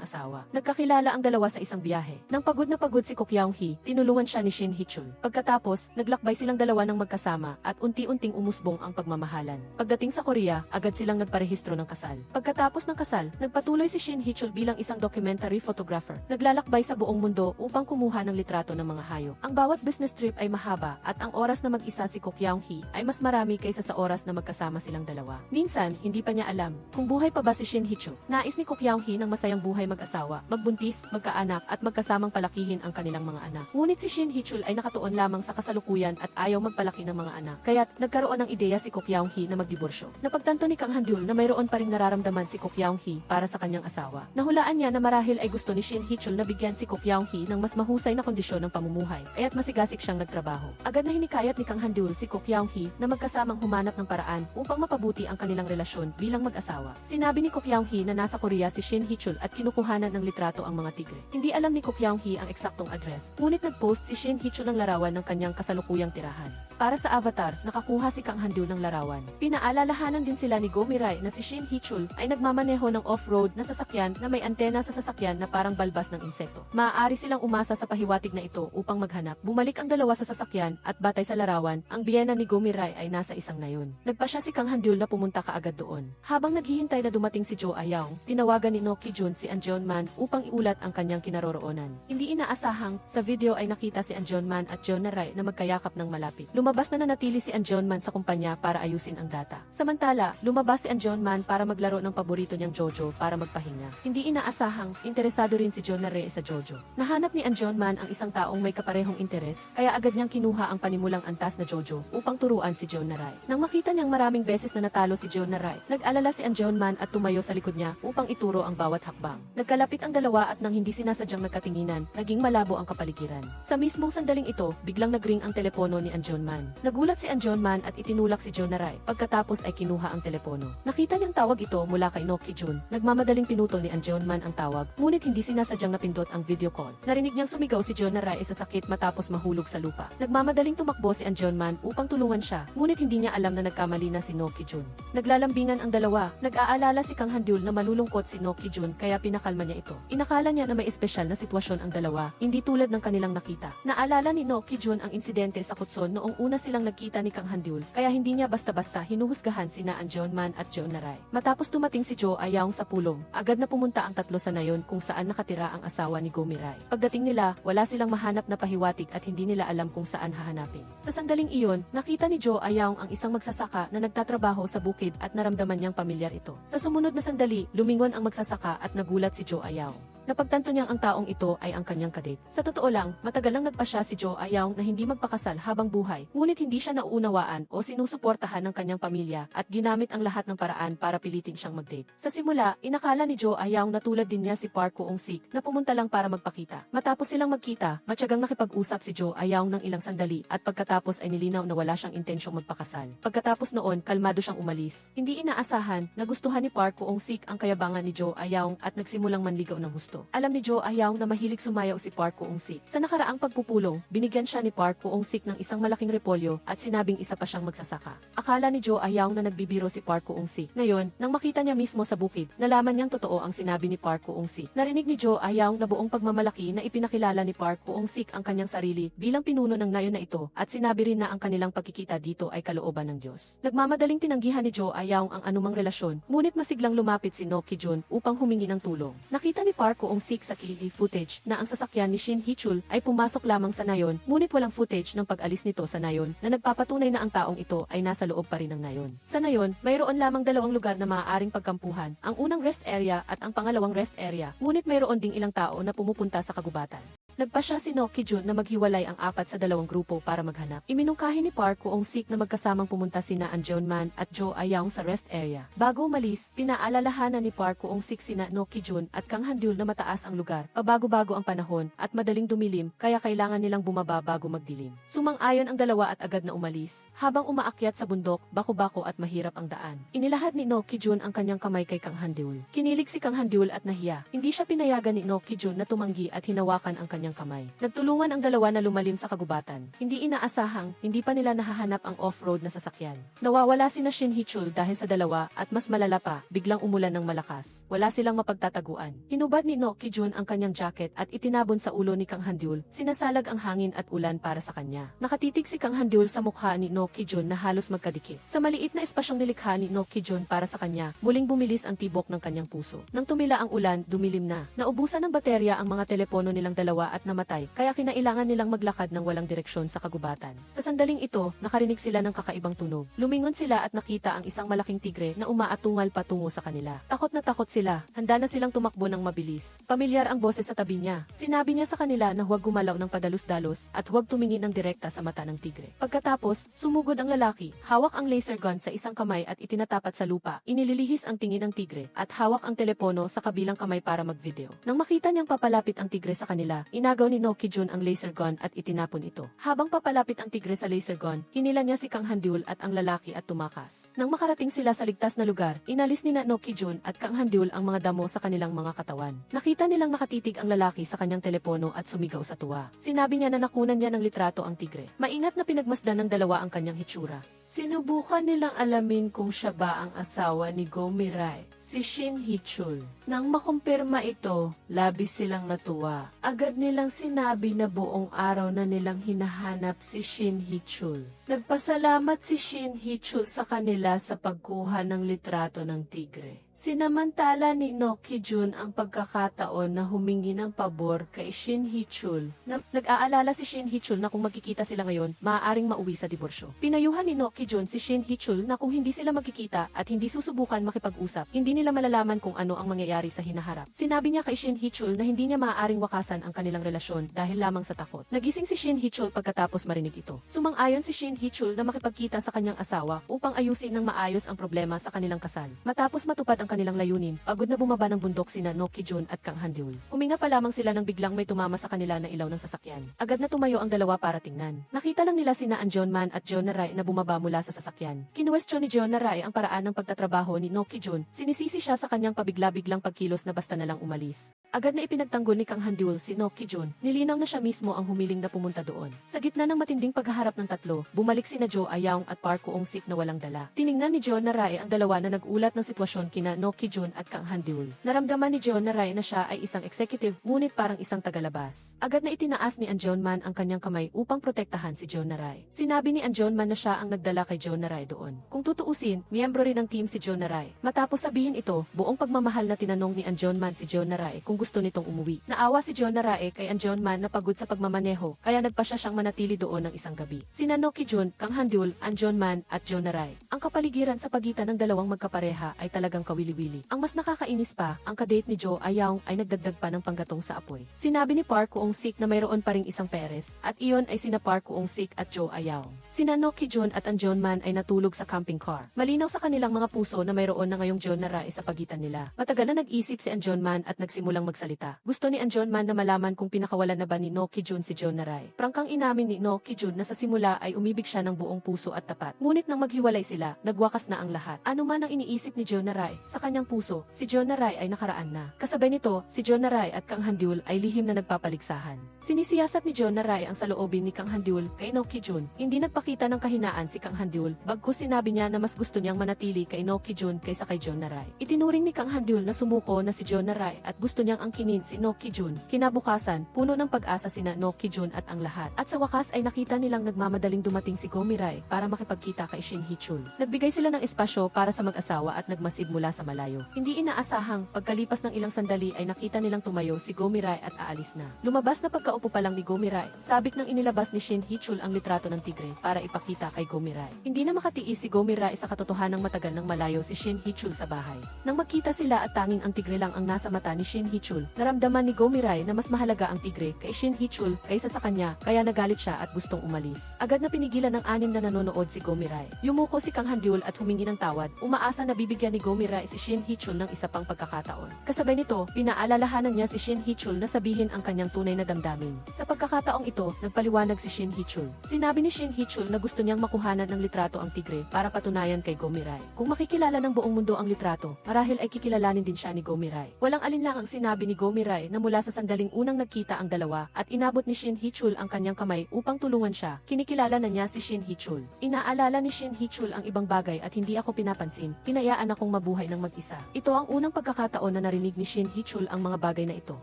asawa. Nagkakilala ang dalawa sa isang biyahe. Nang pagod na pagod si Kook Young-hee, tinulungan siya ni Shin Hee-chul. Pagkatapos, naglakbay silang dalawa ng magkasama at unti-unting umusbong ang pagmamahalan. Pagdating sa Korea, agad silang nagparehistro ng kasal. Pagkatapos ng kasal, nagpatuloy si Shin Hee-chul bilang isang documentary photographer. Naglalakbay sa buong mundo upang kumuha ng litrato ng mga hayop. Ang bawat business trip ay mahaba at ang oras na mag-isa si Kook Young-hee ay mas marami kaysa sa oras na magkasama silang dalawa. Minsan, hindi pa niya alam kung buhay pa ba si Shin Hee-chul. Nais ni Kook Young-hee ng masayang buhay mag-asawa, magbuntis, magkaanak at magkasamang palakihin ang kanilang mga anak. Ngunit si Shin Hee-chul ay nakatuon lamang sa kasalukuyan at ayaw magpalaki ng mga anak. Kaya't nagkaroon ng ideya si Kook Young-hee na magdiborsyo. Napagtanto ni Kang Han-deul na mayroon pa ring nararamdaman si Kook Young-hee para sa kanyang asawa. Nahulaan niya na marahil ay gusto ni Shin Hee-chul na bigyan si Kook Young-hee ng mas mahusay na kondisyon ng pamumuhay, kaya't masigasig siyang nagtrabaho. Agad na hinikayat ni Kang Han-deul si Kook Young-hee na magkasamang humanap ng paraan upang mapabuti ang kanilang relasyon bilang mag-asawa. Sinabi ni Kook Young-hee na nasa Korea si Shin Hee-chul at kinukuhanan ng litrato ang mga tigre. Hindi alam ni Kook Young-hee ang eksaktong address, ngunit nag-post si Shin Hee-chul ng larawan ng kanyang kasalukuyang tirahan. Para sa avatar, nakakuha si Kang Han-deul ng larawan. Pinaalalahanan din sila ni Go Mi-rae na si Shin Hee-chul ay nagmamaneho ng off-road na sasakyan na may antena sa sasakyan na parang balbas ng insekto. Maaari silang umasa sa pahiwatig na ito upang maghanap. Bumalik ang dalawa sa sasakyan at batay sa larawan, ang biyena ni Go Mi-rae ay nasa isang nayon. Nagpa siya si Kang Han-deul na pumunta kaagad doon. Habang naghihintay na dumating si Jo Ayaw, tinawagan ni No Ki-jun si An Jeon-man upang iulat ang kanyang kinaroroonan. Hindi inaasahang, sa video ay nakita si An Jeon-man at Jeon Rai na magkayakap ng malapit. Lumabas na nanatili si An Jeon-man sa kumpanya para ayusin ang data. Samantala, lumabas si An Jeon-man para maglaro ng paborito niyang Jojo para magpahinga. Hindi inaasahang, interesado rin si Jeon Rai sa Jojo. Nahanap ni An Jeon-man ang isang taong may kaparehong interes, kaya agad niyang kinuha ang panimulang antas na Jojo upang turuan si Jeon Rai. Nang makita niyang maraming beses na natalo si Jeon Rai, nag-alala si An Jeon-man at tumayo sa likod niya upang ituro ang bawat hakbang. Nagkalapit ang dalawa at nang hindi sinasadyang nagkatinginan, naging malabo ang kapaligiran. Sa mismong sandaling ito, biglang nagring ang telepono ni An Jeon-man. Nagulat si An Jeon-man at itinulak si Jeon Rai, pagkatapos ay kinuha ang telepono. Nakita niyang tawag ito mula kay No Ki-jun. Nagmamadaling pinutol ni An Jeon-man ang tawag, ngunit hindi sinasadyang napindot ang video call. Narinig niyang sumigaw si Jeon Rai sa sakit matapos mahulog sa lupa. Nagmamadaling tumakbo si An Jeon-man upang tulungan siya, ngunit hindi niya alam na nagkamali na si No Ki-jun. Naglalambingan ang dalawa. Nag-aalala si Kang Han-deul na malulungkot si No Ki-jun kaya pinakalma niya ito. Inakala niya na may espesyal na sitwasyon ang dalawa, hindi tulad ng kanilang nakita. Naalala ni No Ki-jun ang insidente sa Kutson noong una silang nagkita ni Kang Han-deul, kaya hindi niya basta-basta hinuhusgahan sina An Jeon-man at Jeon Rai. Matapos dumating si Jo Ayaw sa pulong, agad na pumunta ang tatlo sa nayon kung saan nakatira ang asawa ni Go Mi-rae. Pagdating nila, wala silang mahanap na pahiwatig at hindi nila alam kung saan hahanapin. Sa sandaling iyon, nakita ni Jo Ayaw ang isang magsasaka na nagtatrabaho sa bukid at naramdaman niyang pamilyar ito. Sa sumunod na sandali, lumingon ang magsasaka at nagulat si Jo Ayaw. Napagtanto niyang ang taong ito ay ang kanyang kadate. Sa totoo lang, matagal lang nagpasya si Jo Ayaw na hindi magpakasal habang buhay, ngunit hindi siya nauunawaan o sinusuportahan ng kanyang pamilya at ginamit ang lahat ng paraan para pilitin siyang mag-date. Sa simula, inakala ni Jo Ayaw na tulad din niya si Park Kuong-sik na pumunta lang para magpakita. Matapos silang magkita, matyagang nakipag-usap si Jo Ayaw ng ilang sandali at pagkatapos ay nilinaw na wala siyang intensyong magpakasal. Pagkatapos noon, kalmado siyang umalis. Hindi inaasahan, nagustuhan ni Park Kuong-sik ang kayabangan ni Jo Ayaw at nagsimulang manligaw ng husto. Alam ni Jo Ayaw na mahilig sumayaw si Park Kuong-sik. Sa nakaraang pagpupulong, binigyan siya ni Park Kuong-sik ng isang malaking repolyo at sinabing isa pa siyang magsasaka. Akala ni Jo Ayaw na nagbibiro si Park Kuong-sik. Ngayon, nang makita niya mismo sa bukid, nalaman niyang totoo ang sinabi ni Park Kuong-sik. Narinig ni Jo Ayaw na buong pagmamalaki na ipinakilala ni Park Kuong-sik ang kanyang sarili bilang pinuno ng nayon na ito at sinabi rin na ang kanilang pagkikita dito ay kalooban ng Diyos. Nagmamadaling tinanggihan ni Jo Ayaw ang anumang relasyon, ngunit masiglang lumapit si No Ki-jun upang humingi ng tulong. Nakita ni Park Kuong-sik sa key footage na ang sasakyan ni Shin Hee-chul ay pumasok lamang sa nayon, ngunit walang footage ng pag-alis nito sa nayon na nagpapatunay na ang taong ito ay nasa loob pa rin ng nayon. Sa nayon, mayroon lamang dalawang lugar na maaaring pagkampuhan, ang unang rest area at ang pangalawang rest area, ngunit mayroon ding ilang tao na pumupunta sa kagubatan. Nagpasya si No Ki-jun na maghiwalay ang apat sa dalawang grupo para maghanap. Iminungkahi ni Park Kuong-sik na magkasamang pumunta sina An Jeonman at Jo Ayaw sa rest area. Bago umalis, pinaalalahanan ni Park Kuong-sik sina No Ki-jun at Kang Han-dyul na mataas ang lugar, pabago-bago ang panahon, at madaling dumilim, kaya kailangan nilang bumaba bago magdilim. Sumang-ayon ang dalawa at agad na umalis. Habang umaakyat sa bundok, bako-bako at mahirap ang daan. Inilahad ni No Ki-jun ang kanyang kamay kay Kang Han-dyul. Kinilig si Kang Han-dyul at nahiya. Hindi siya pinayagan ni No Ki-jun na tumanggi at hinawakan ang kanyang kamay. Nagtulungan ang dalawa na lumalim sa kagubatan. Hindi inaasahang, hindi pa nila nahahanap ang off-road na sasakyan. Nawawala sina Shin Hee-chul dahil sa dalawa at mas malala pa, biglang umulan ng malakas. Wala silang mapagtataguan. Hinubad ni No Ki-jun ang kanyang jacket at itinabon sa ulo ni Kang Han-dyul. Sinasalag ang hangin at ulan para sa kanya. Nakatitig si Kang Han-dyul sa mukha ni No Ki-jun na halos magkadikit. Sa maliit na espasyong nilikha ni No Ki-jun para sa kanya, muling bumilis ang tibok ng kanyang puso. Nang tumila ang ulan, dumilim na. Naubusan ng baterya ang mga telepono nilang dalawa at namatay, kaya kinailangan nilang maglakad ng walang direksyon sa kagubatan. Sa sandaling ito, nakarinig sila ng kakaibang tunog. Lumingon sila at nakita ang isang malaking tigre na umaatungal patungo sa kanila. Takot na takot sila, handa na silang tumakbo ng mabilis. Pamilyar ang boses sa tabi niya. Sinabi niya sa kanila na huwag gumalaw ng padalos-dalos at huwag tumingin ng direkta sa mata ng tigre. Pagkatapos, sumugod ang lalaki, hawak ang laser gun sa isang kamay at itinatapat sa lupa. Inililihis ang tingin ng tigre at hawak ang telepono sa kabilang kamay para mag-video. Nang makita niyang papalapit ang tigre sa kanila, inagaw ni No Ki-jun ang laser gun at itinapon ito. Habang papalapit ang tigre sa laser gun, hinila niya si Kang Han-dyul at ang lalaki at tumakas. Nang makarating sila sa ligtas na lugar, inalis ni No Ki-jun at Kang Han-dyul ang mga damo sa kanilang mga katawan. Nakita nilang nakatitig ang lalaki sa kanyang telepono at sumigaw sa tuwa. Sinabi niya na nakunan niya ng litrato ang tigre. Maingat na pinagmasdan ng dalawa ang kanyang hitsura. Sinubukan nilang alamin kung siya ba ang asawa ni Go Mirai, si Shin Hee-chul. Nang makumpirma ito, labis silang natuwa. Agad nilang sinabi na buong araw na nilang hinahanap si Shin Hee-chul. Nagpasalamat si Shin Hee-chul sa kanila sa pagkuha ng litrato ng tigre. Sinamantala ni No Ki-jun ang pagkakataon na humingi ng pabor kay Shin Hee-chul. Nag-aalala si Shin Hee-chul na kung magkikita sila ngayon, maaaring mauwi sa diborsyo. Pinayuhan ni No Ki-jun si Shin Hee-chul na kung hindi sila magkikita at hindi susubukan makipag-usap, hindi nila malalaman kung ano ang mangyayari sa hinaharap. Sinabi niya kay Shin Hee-chul na hindi niya maaaring wakasan ang kanilang relasyon dahil lamang sa takot. Nagising si Shin Hee-chul pagkatapos marinig ito. Sumang-ayon si Shin Hee-chul na makipagkita sa kanyang asawa upang ayusin ng maayos ang problema sa kanilang kasal. Matapos matupad ang kanilang layunin, pagod na bumaba ng bundok sina No Ki-jun at Kang Han-dyul. Huminga pa lamang sila nang biglang may tumama sa kanila na ilaw ng sasakyan. Agad na tumayo ang dalawa para tingnan. Nakita lang nila sina An Jeonman at Jo Na-rae na bumaba mula sa sasakyan. Kinuwestiyon ni Jo Na-rae ang paraan ng pagtatrabaho ni No Ki-jun. Sinisisi siya sa kanyang pabigla-biglang pagkilos na basta na lang umalis. Agad na ipinagtanggol ni Kang Han-dyul si No Ki-jun. Nilinaw na siya mismo ang humiling na pumunta doon. Sa gitna ng matinding paghaharap ng tatlo, bumalik sina Jo Ayaw at Park Kuong-sik na walang dala. Tiningnan ni Jo Na-rae ang dalawa na nag-ulat ng sitwasyon kina No Ki-jun at Kang Han-dyul. Naramdaman ni Jo Na-rae na siya ay isang executive, ngunit parang isang tagalabas. Agad na itinaas ni An Jeonman ang kanyang kamay upang protektahan si Jo Na-rae. Sinabi ni An Jeonman na siya ang nagdala kay Jo Na-rae doon. Kung tutuusin, miyembro rin ng team si Jo Na-rae. Matapos sabihin gagawin ito, buong pagmamahal na tinanong ni Anjonman si Jonnaray kung gusto nitong umuwi. Naawa si Jonnaray kay Anjonman na pagod sa pagmamaneho, kaya nagpasya siyang manatili doon ng isang gabi. Sina No Ki-jun, Kang Han-dyul, Anjonman at Jonnaray. Ang kapaligiran sa pagitan ng dalawang magkapareha ay talagang kawili-wili. Ang mas nakakainis pa, ang kadate ni Jo Ayaw ay nagdagdag pa ng panggatong sa apoy. Sinabi ni Park Kuong-sik na mayroon pa ring isang Perez, at iyon ay sina Park Kuong-sik at Jo Ayaw. Sina No Ki-jun at Anjonman ay natulog sa camping car. Malinaw sa kanilang mga puso na mayroon na ngayong Jonnaray sa pagitan nila. Matagal na nag-isip si Anjonman at nagsimulang magsalita. Gusto ni Anjonman na malaman kung pinakawalan na ba ni No Ki-jun si Jonnaray. Prangkang inamin ni No Ki-jun na sa simula ay umibig siya ng buong puso at tapat. Ngunit nang maghiwalay sila, nagwakas na ang lahat. Ano man ang iniisip ni Jonnaray, sa kanyang puso, si Jonnaray ay nakaraan na. Kasabay nito, si Jonnaray at Kang Han-dyul ay lihim na nagpapaligsahan. Sinisiyasat ni Jonnaray ang saloobin ni Kang Han-dyul kay No Ki-jun. Hindi nagpakita ng kahinaan si Kang Han-dyul, bagkus sinabi niya na mas gusto niyang manatili kay No Ki-jun kaysa kay Jonnaray. Itinuring ni Kang Han-dyul na sumuko na si Jonnaray at gusto niyang angkinin si No Ki-jun. Kinabukasan, puno ng pag-asa sina No Ki-jun at ang lahat. At sa wakas ay nakita nilang nagmamadaling dumating si Go-mirai para makipagkita kay Shin Hee-chul. Nagbigay sila ng espasyo para sa mag-asawa at nagmasid mula sa malayo. Hindi inaasahang pagkalipas ng ilang sandali ay nakita nilang tumayo si Go-mirai at aalis na. Lumabas na pagkaupo pa lang ni Go-mirai, sabik nang inilabas ni Shin Hee-chul ang litrato ng tigre para ipakita kay Go-mirai. Hindi na makatiis si Go-mirai sa katotohanang matagal ng malayo si Shin Hee-chul sa bahay. Nang magkita sila at tanging ang tigre lang ang nasa mata ni Shin Hee-chul, naramdaman ni Go-mirai na mas mahalaga ang tigre kay Shin Hee-chul kaysa sa kanya, kaya nagalit siya at gustong umalis. Agad na pinigilan ng anim na nanonood si Go-mirai. Yumuko si Kang Han-dyul at humingi ng tawad, umaasa na bibigyan ni Go-mirai si Shin Hee-chul ng isa pang pagkakataon. Kasabay nito, pinaalalahanan niya si Shin Hee-chul na sabihin ang kanyang tunay na damdamin. Sa pagkakataong ito, nagpaliwanag si Shin Hee-chul. Sinabi ni Shin Hee-chul na gusto niyang makuhanan ng litrato ang tigre para patunayan kay Go-mirai. Kung makikilala ng buong mundo ang litrato, marahil ay kikilalanin din siya ni Go-mirai. Walang alinlangang sinabi ni Go-mirai na mula sa sandaling unang nagkita ang dalawa at inabot ni Shin Hee-chul ang kanyang kamay upang tulungan siya, kinikilala na niya si Shin Hee-chul. Inaalala ni Shin Hee-chul ang ibang bagay at hindi ako pinapansin, pinayaan akong mabuhay ng mag-isa. Ito ang unang pagkakataon na narinig ni Shin Hee-chul ang mga bagay na ito.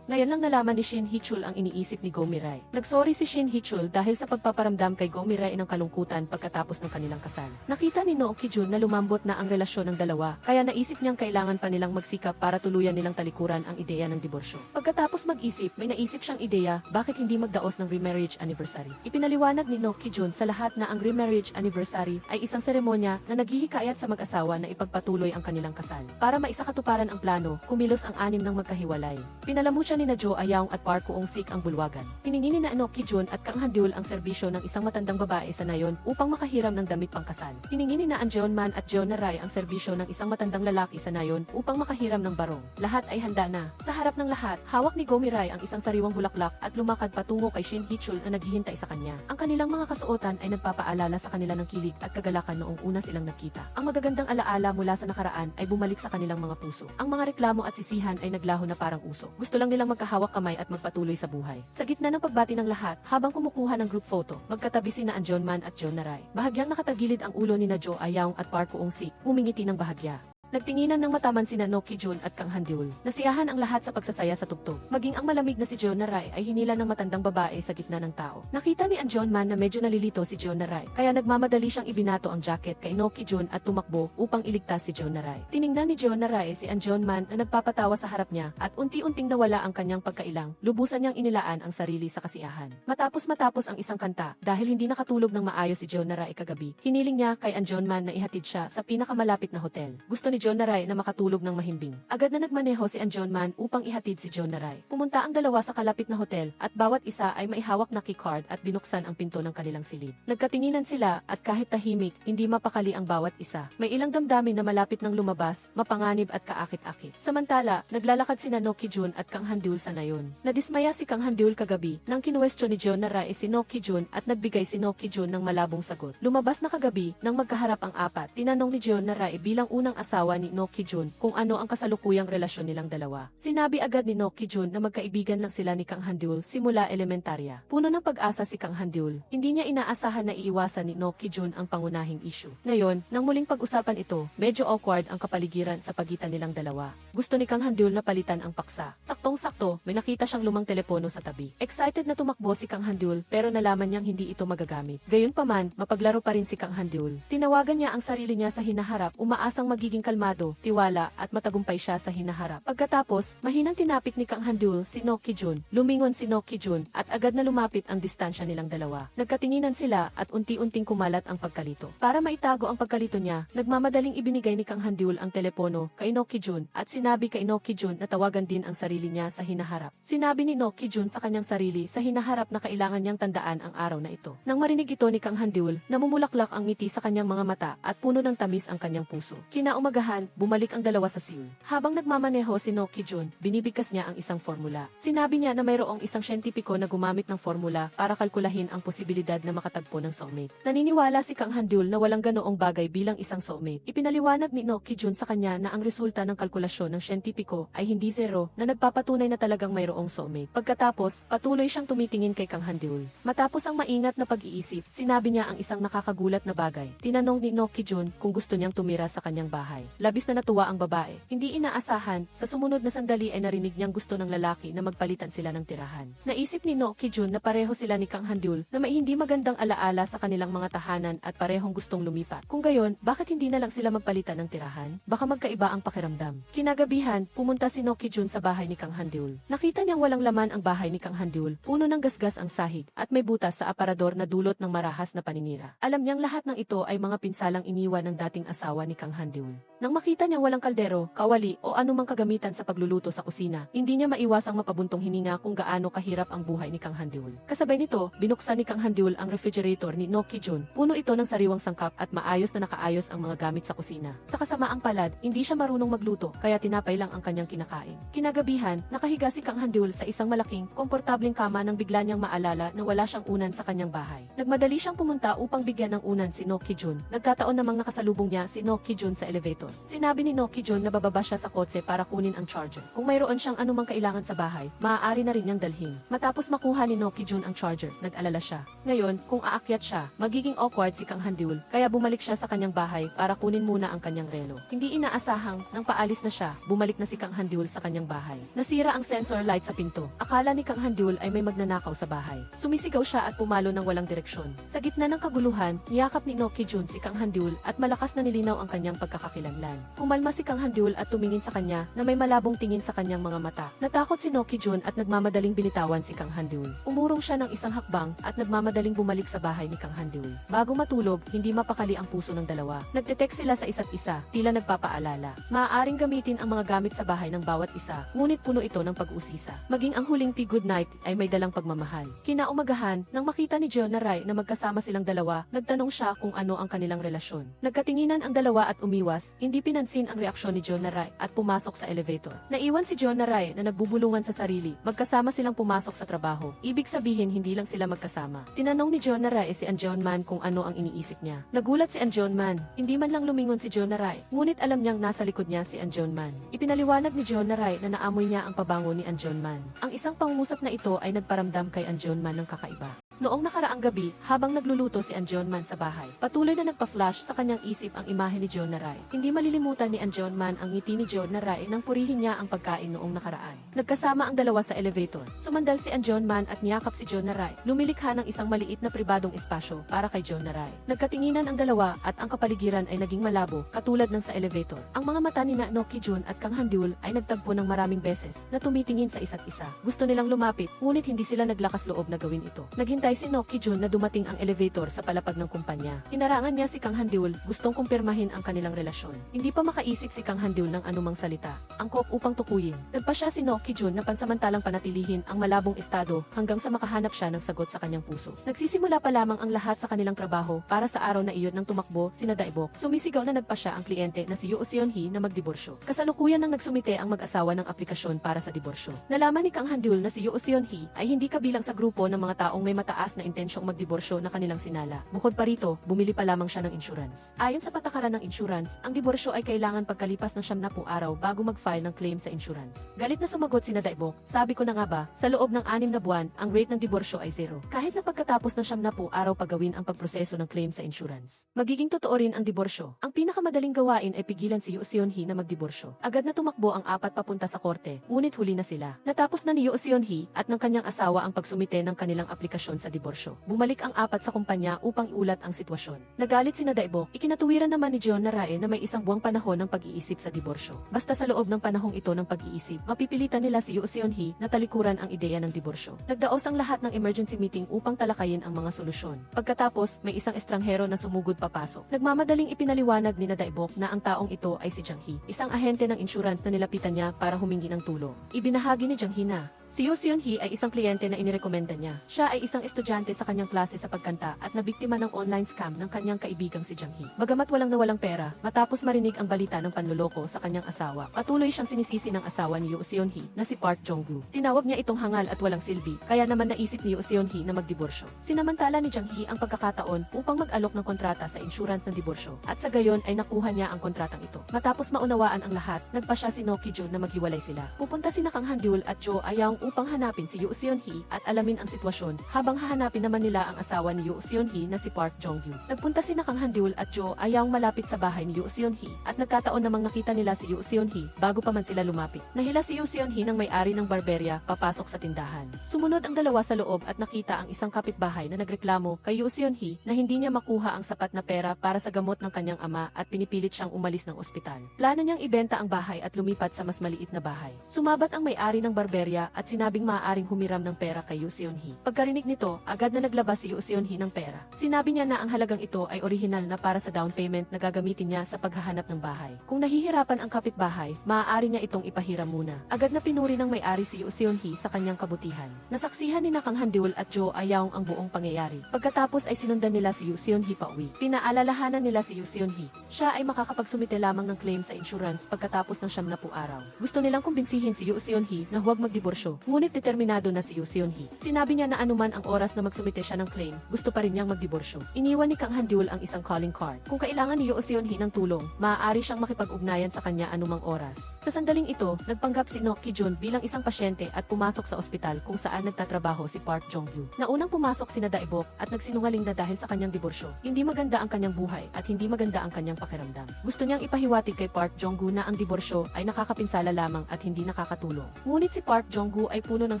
Ngayon lang nalaman ni Shin Hee-chul ang iniisip ni Go-mirai. Nagsorry si Shin Hee-chul dahil sa pagpaparamdam kay Go-mirai ng kalungkutan pagkatapos ng kanilang kasal. Nakita ni No Ki-jun na lumambot na ang relasyon ng dalawa, kaya naisip niyang kailangan pa nilang magsikap para tuluyan nilang talikuran ang ideya ng diborsyo. Pagkatapos mag-isip, may naisip siyang ideya, bakit hindi magdaos ng remarriage anniversary. Ipinaliwanag ni No Ki-jun sa lahat na ang remarriage anniversary ay isang seremonya na naghihikayat sa mag-asawa na ipagpatuloy ang kanilang kasal. Para maisakatuparan ang plano, kumilos ang anim ng magkahiwalay. Pinalamutsya ni na Jo Ayaw at Park Kuong-sik ang bulwagan. Hiningi ni na No Ki-jun at Kang Han-dyul ang serbisyo ng isang matandang babae sa nayon upang makahiram ng damit pangkasal. Hiningi ni na Anjonman at Jonnaray ang serbisyo ng isang matandang lalaki sa nayon upang makahiram ng barong. Lahat ay handa na. Sa harap ng lahat, hawak ni Go-mirai ang isang sariwang bulaklak at lumakad patungo kay Shin Hee-chul na naghihintay sa kanya. Ang kanilang mga kasuotan ay nagpapaalala sa kanila ng kilig at kagalakan noong una silang nakita. Ang magagandang alaala mula sa nakaraan ay bumalik sa kanilang mga puso. Ang mga reklamo at sisihan ay naglaho na parang uso. Gusto lang nilang magkahawak kamay at magpatuloy sa buhay. Sa gitna ng pagbati ng lahat, habang kumukuha ng group photo, magkatabi sina Anjonman at Jonnaray. Bahagyang nakatagilid ang ulo ni na Jo Ayaw at Park Kuong-sik, umingiti ng bahagya. Nagtinginan ng mataman sina No Ki-jun at Kang Han-dyul. Nasiyahan ang lahat sa pagsasaya sa tugtog. Maging ang malamig na si Jonnaray ay hinila ng matandang babae sa gitna ng tao. Nakita ni Anjonman na medyo nalilito si Jonnaray, kaya nagmamadali siyang ibinato ang jacket kay No Ki-jun at tumakbo upang iligtas si Jonnaray. Tiningnan ni Jonnaray si Anjonman na nagpapatawa sa harap niya at unti-unting nawala ang kanyang pagkailang. Lubusan niyang inilaan ang sarili sa kasiyahan. Matapos ang isang kanta, dahil hindi nakatulog ng maayos si Jonnaray kagabi, hiniling niya kay Anjonman na ihatid siya sa pinakamalapit na hotel. Gusto ni Jonnaray na makatulog ng mahimbing. Agad na nagmaneho si Anjonman upang ihatid si Jonnaray. Pumunta ang dalawa sa kalapit na hotel at bawat isa ay maihawak na keycard at binuksan ang pinto ng kanilang silid. Nagkatinginan sila at kahit tahimik, hindi mapakali ang bawat isa. May ilang damdamin na malapit nang lumabas, mapanganib at kaakit-akit. Samantala, naglalakad sina No Ki-jun at Kang Han-dyul sa nayon. Nadismaya si Kang Han-dyul kagabi nang kinuwestiyon ni Jonnaray si No Ki-jun at nagbigay si No Ki-jun ng malabong sagot. Lumabas na kagabi nang magkaharap ang apat. Tinanong ni Jonnaray bilang unang asawa ni No Ki-jun kung ano ang kasalukuyang relasyon nilang dalawa. Sinabi agad ni No Ki-jun na magkaibigan lang sila ni Kang Han-dyul simula elementarya. Puno ng pag-asa si Kang Han-dyul. Hindi niya inaasahan na iiwasan ni No Ki-jun ang pangunahing issue. Ngayon, nang muling pag-usapan ito, medyo awkward ang kapaligiran sa pagitan nilang dalawa. Gusto ni Kang Han-dyul na palitan ang paksa. Saktong-sakto, may nakita siyang lumang telepono sa tabi. Excited na tumakbo si Kang Han-dyul pero nalaman niyang hindi ito magagamit. Gayunpaman, mapaglaro pa rin si Kang Han-dyul. Tinawagan niya ang sarili niya sa hinaharap, umaasang magiging kalmado, tiwala, at matagumpay siya sa hinaharap. Pagkatapos, mahinang tinapik ni Kang Handul si No Ki-jun, lumingon si No Ki-jun, at agad na lumapit ang distansya nilang dalawa. Nagkatinginan sila at unti-unting kumalat ang pagkalito. Para maitago ang pagkalito niya, nagmamadaling ibinigay ni Kang Handul ang telepono kay No Ki-jun at sinabi kay No Ki-jun na tawagan din ang sarili niya sa hinaharap. Sinabi ni No Ki-jun sa kanyang sarili sa hinaharap na kailangan niyang tandaan ang araw na ito. Nang marinig ito ni Kang Handul, namumulaklak ang ngiti sa kanyang mga mata at puno ng tamis ang kanyang puso. Kinaumagahan, bumalik ang dalawa sa Seoul. Habang nagmamaneho si No Ki-jun, binibigkas niya ang isang formula. Sinabi niya na mayroong isang siyentipiko na gumamit ng formula para kalkulahin ang posibilidad na makatagpo ng soulmate. Naniniwala si Kang Handul na walang ganoong bagay bilang isang soulmate. Ipinaliwanag ni No Ki-jun sa kanya na ang resulta ng kalkulasyon ng siyentipiko ay hindi zero na nagpapatunay na talagang mayroong soulmate. Pagkatapos, patuloy siyang tumitingin kay Kang Handul. Matapos ang maingat na pag-iisip, sinabi niya ang isang nakakagulat na bagay. Tinanong ni No Ki-jun kung gusto niyang tumira sa kanyang bahay. Labis na natuwa ang babae. Hindi inaasahan, sa sumunod na sandali ay narinig niyang gusto ng lalaki na magpalitan sila ng tirahan. Naisip ni No Ki-jun na pareho sila ni Kang Handul na may hindi magandang alaala sa kanilang mga tahanan at parehong gustong lumipat. Kung gayon, bakit hindi na lang sila magpalitan ng tirahan? Baka magkaiba ang pakiramdam. Kinagabihan, pumunta si No Ki-jun sa bahay ni Kang Handul. Nakita niyang walang laman ang bahay ni Kang Handul, puno ng gasgas ang sahig at may butas sa aparador na dulot ng marahas na paninira. Alam niyang lahat ng ito ay mga pinsalang iniwan ng dating asawa ni Kang Handul. Nang makita niyang walang kaldero, kawali o anumang kagamitan sa pagluluto sa kusina, hindi niya maiwasang mapabuntong hininga kung gaano kahirap ang buhay ni Kang Handul. Kasabay nito, binuksan ni Kang Handul ang refrigerator ni No Ki-jun. Puno ito ng sariwang sangkap at maayos na nakaayos ang mga gamit sa kusina. Sa kasamaang palad, hindi siya marunong magluto, kaya tinapay lang ang kanyang kinakain. Kinagabihan, nakahiga si Kang Handul sa isang malaking, komportableng kama nang bigla niyang maalala na wala siyang unan sa kanyang bahay. Nagmadali siyang pumunta upang bigyan ng unan si No Ki-jun. Nagkataon namang nakasalubong niya si No Ki-jun sa elevator. Sinabi ni No Ki-jun na bababa siya sa kotse para kunin ang charger. Kung mayroon siyang anumang kailangan sa bahay, maaari na rin niyang dalhin. Matapos makuha ni No Ki-jun ang charger, nag-alala siya. Ngayon, kung aakyat siya, magiging awkward si Kang Handul, kaya bumalik siya sa kanyang bahay para kunin muna ang kanyang relo. Hindi inaasahang, nang paalis na siya, bumalik na si Kang Handul sa kanyang bahay. Nasira ang sensor light sa pinto. Akala ni Kang Handul ay may magnanakaw sa bahay. Sumisigaw siya at pumalo ng walang direksyon. Sa gitna ng kaguluhan, niyakap ni No Ki-jun si Kang Handul at malakas na nilinaw ang kanyang pagkakakilanlan. Kumalma si Kang Handul at tumingin sa kanya na may malabong tingin sa kanyang mga mata. Natakot si No Ki-jun at nagmamadaling binitawan si Kang Handul. Umurong siya ng isang hakbang at nagmamadaling bumalik sa bahay ni Kang Handul. Bago matulog, hindi mapakali ang puso ng dalawa. Nagte-text sila sa isa't isa, tila nagpapaalala. Maaaring gamitin ang mga gamit sa bahay ng bawat isa, ngunit puno ito ng pag-usisa. Maging ang huling tea good night ay may dalang pagmamahal. Kinaumagahan, nang makita ni John na Rai na magkasama silang dalawa, nagtanong siya kung ano ang kanilang relasyon. Nagkatinginan ang dalawa at umiwas, hindi pinansin ang reaksyon ni John na Rai at pumasok sa elevator. Naiwan si John na Rai na nagbubulungan sa sarili, magkasama silang pumasok sa trabaho. Ibig sabihin hindi lang sila magkasama. Tinanong ni John na Rai si Anjon Man kung ano ang iniisip niya. Nagulat si Anjon Man, hindi man lang lumingon si John na Rai, ngunit alam niyang nasa likod niya si Anjon Man. Ipinaliwanag ni John na Rai na naamoy niya ang pabango ni Anjon Man. Ang isang pangungusap na ito ay nagparamdam kay Anjon Man ng kakaiba. Noong nakaraang gabi, habang nagluluto si Anjon Man sa bahay, patuloy na nagpa-flash sa kanyang isip ang imahe ni John na Rai. Hindi malilimutan ni Anjon Man ang ngiti ni John na Rai nang purihin niya ang pagkain noong nakaraan. Nagkasama ang dalawa sa elevator. Sumandal si Anjon Man at niyakap si John na Rai. Lumilikha ng isang maliit na pribadong espasyo para kay John na Rai. Nagkatinginan ang dalawa at ang kapaligiran ay naging malabo, katulad ng sa elevator. Ang mga mata ni No Ki-jun at Kang Handul ay nagtagpo ng maraming beses na tumitingin sa isa't isa. Gusto nilang lumapit, ngunit hindi sila naglakas loob na gawin ito. Naghintay si No Ki-jun na dumating ang elevator sa palapag ng kumpanya. Hinarangan niya si Kang Handul, gustong kumpirmahin ang kanilang relasyon. Hindi pa makaisip si Kang Handul ng anumang salita. Angkop upang tukuyin. Nagpa siya si No Ki-jun na pansamantalang panatilihin ang malabong estado hanggang sa makahanap siya ng sagot sa kanyang puso. Nagsisimula pa lamang ang lahat sa kanilang trabaho para sa araw na iyon nang tumakbo sina Daibok. Sumisigaw na nagpa siya ang kliyente na si Yoo Seon-hee na magdiborsyo. Kasalukuyan nang nagsumite ang mag-asawa ng aplikasyon para sa diborsyo. Nalaman ni Kang Handul na si Yoo Seon-hee ay hindi kabilang sa grupo ng mga taong may mataas na intensyong magdiborsyo na kanilang sinala. Bukod pa rito, bumili pa lamang siya ng insurance. Ayon sa patakaran ng insurance, ang diborsyo ay kailangan pagkalipas ng 70 araw bago mag-file ng claim sa insurance. Galit na sumagot sina Daibok, sabi ko na nga ba, sa loob ng 6 na buwan, ang rate ng diborsyo ay 0. Kahit na pagkatapos ng 70 araw pagawin ang pagproseso ng claim sa insurance. Magiging totoo rin ang diborsyo. Ang pinakamadaling gawain ay pigilan si Yoo Seon-hee na magdiborsyo. Agad na tumakbo ang 4 papunta sa korte, ngunit huli na sila. Natapos na ni Yoo Seon-hee at ng kanyang asawa ang pagsumite ng kanilang aplikasyon sa diborsyo. Bumalik ang apat sa kumpanya upang iulat ang sitwasyon. Nagalit sina Daibok, ikinatuwiran naman ni John na Rae na may isang buwang panahon ng pag-iisip sa diborsyo. Basta sa loob ng panahong ito ng pag-iisip, mapipilitan nila si Yoo Seon-hee na talikuran ang ideya ng diborsyo. Nagdaos ang lahat ng emergency meeting upang talakayin ang mga solusyon. Pagkatapos, may isang estranghero na sumugod papasok. Nagmamadaling ipinaliwanag ni Daibok na ang taong ito ay si Jang Hee, isang ahente ng insurance na nilapitan niya para humingi ng tulong. Ibinahagi ni Jang Hee na si Yoo Seon-hee ay isang kliyente na inirekomenda niya. Siya ay isang estudyante sa kanyang klase sa pagkanta at nabiktima ng online scam ng kanyang kaibigang si Jang Hee. Bagamat walang nawalang pera, matapos marinig ang balita ng panloloko sa kanyang asawa, patuloy siyang sinisisi ng asawa ni Yoo Seon-hee na si Park Jong-gu. Tinawag niya itong hangal at walang silbi, kaya naman naisip ni Yoo Seon-hee na magdiborsyo. Sinamantala ni Jang Hee ang pagkakataon upang mag-alok ng kontrata sa insurance ng diborsyo, at sa gayon ay nakuha niya ang kontratang ito. Matapos maunawaan ang lahat, nagpa siya si No Ki-jun na maghiwalay sila. Pupunta sina Kang Han-deol at Jo Ayaong upang hanapin si Yoo Seon-hee at alamin ang sitwasyon, habang hahanapin naman nila ang asawa ni Yoo Seon-hee na si Park Jong-gu. Nagpunta sina Kang Han-deol at Jo Ayaong malapit sa bahay ni Yoo Seon-hee at nagkataon namang nakita nila si Yoo Seon-hee bago pa man sila lumapit. Nahila si Yoo Seon-hee ng may-ari ng barberya papasok sa tindahan. Sumunod ang dalawa sa loob at nakita ang isang kapitbahay na nagreklamo kay Yoo Seon-hee na hindi niya makuha ang sapat na pera para sa gamot ng kanyang ama at pinipilit siyang umalis ng ospital. Plano niyang ibenta ang bahay at lumipat sa mas maliit na bahay. Sumabat ang may-ari ng barberya at sinabing maaaring humiram ng pera kay Yoo Seon-hee. Pagkarinig nito, agad na naglabas si Yoo Seon-hee ng pera. Sinabi niya na ang halagang ito ay orihinal na para sa down payment na gagamitin niya sa paghahanap ng bahay. Kung nahihirapan ang kapitbahay, maaari niya itong ipahiram muna. Agad na pinuri ng may-ari si Yoo Seon-hee sa kanyang kabutihan. Nasaksihan ni Kang Han-deol at Jo Ayaong ang buong pangyayari. Pagkatapos ay sinundan nila si Yoo Seon-hee pauwi. Pinaalalahanan nila si Yoo Seon-hee. Siya ay makakapagsumite lamang ng claim sa insurance pagkatapos ng 70 araw. Gusto nilang kumbinsihin si Yoo Seon-hee na huwag magdiborsyo, ngunit determinado na si Yoo Seon-hee. Sinabi niya na anuman ang oras na magsumite siya ng claim, gusto pa rin niyang magdiborsyo. Iniwan ni Kang Han-deol ang isang calling card. Kung kailangan ni Yoo Seon-hee ng tulong, maaari siyang makipag-ugnayan sa kanya anumang oras. Sa sandaling ito, nagpanggap si No Ki-jun bilang isang pasyente at pumasok sa ospital kung saan nagtatrabaho si Park Jong-gu. Naunang pumasok sina Daibok at nagsinungaling na dahil sa kanyang diborsyo. Hindi maganda ang kanyang buhay at hindi maganda ang kanyang pakiramdam. Gusto niyang ipahiwatig kay Park Jong-gu na ang diborsyo ay nakakapinsala lamang at hindi nakakatulong. Ngunit si Park Jong-gu ay puno ng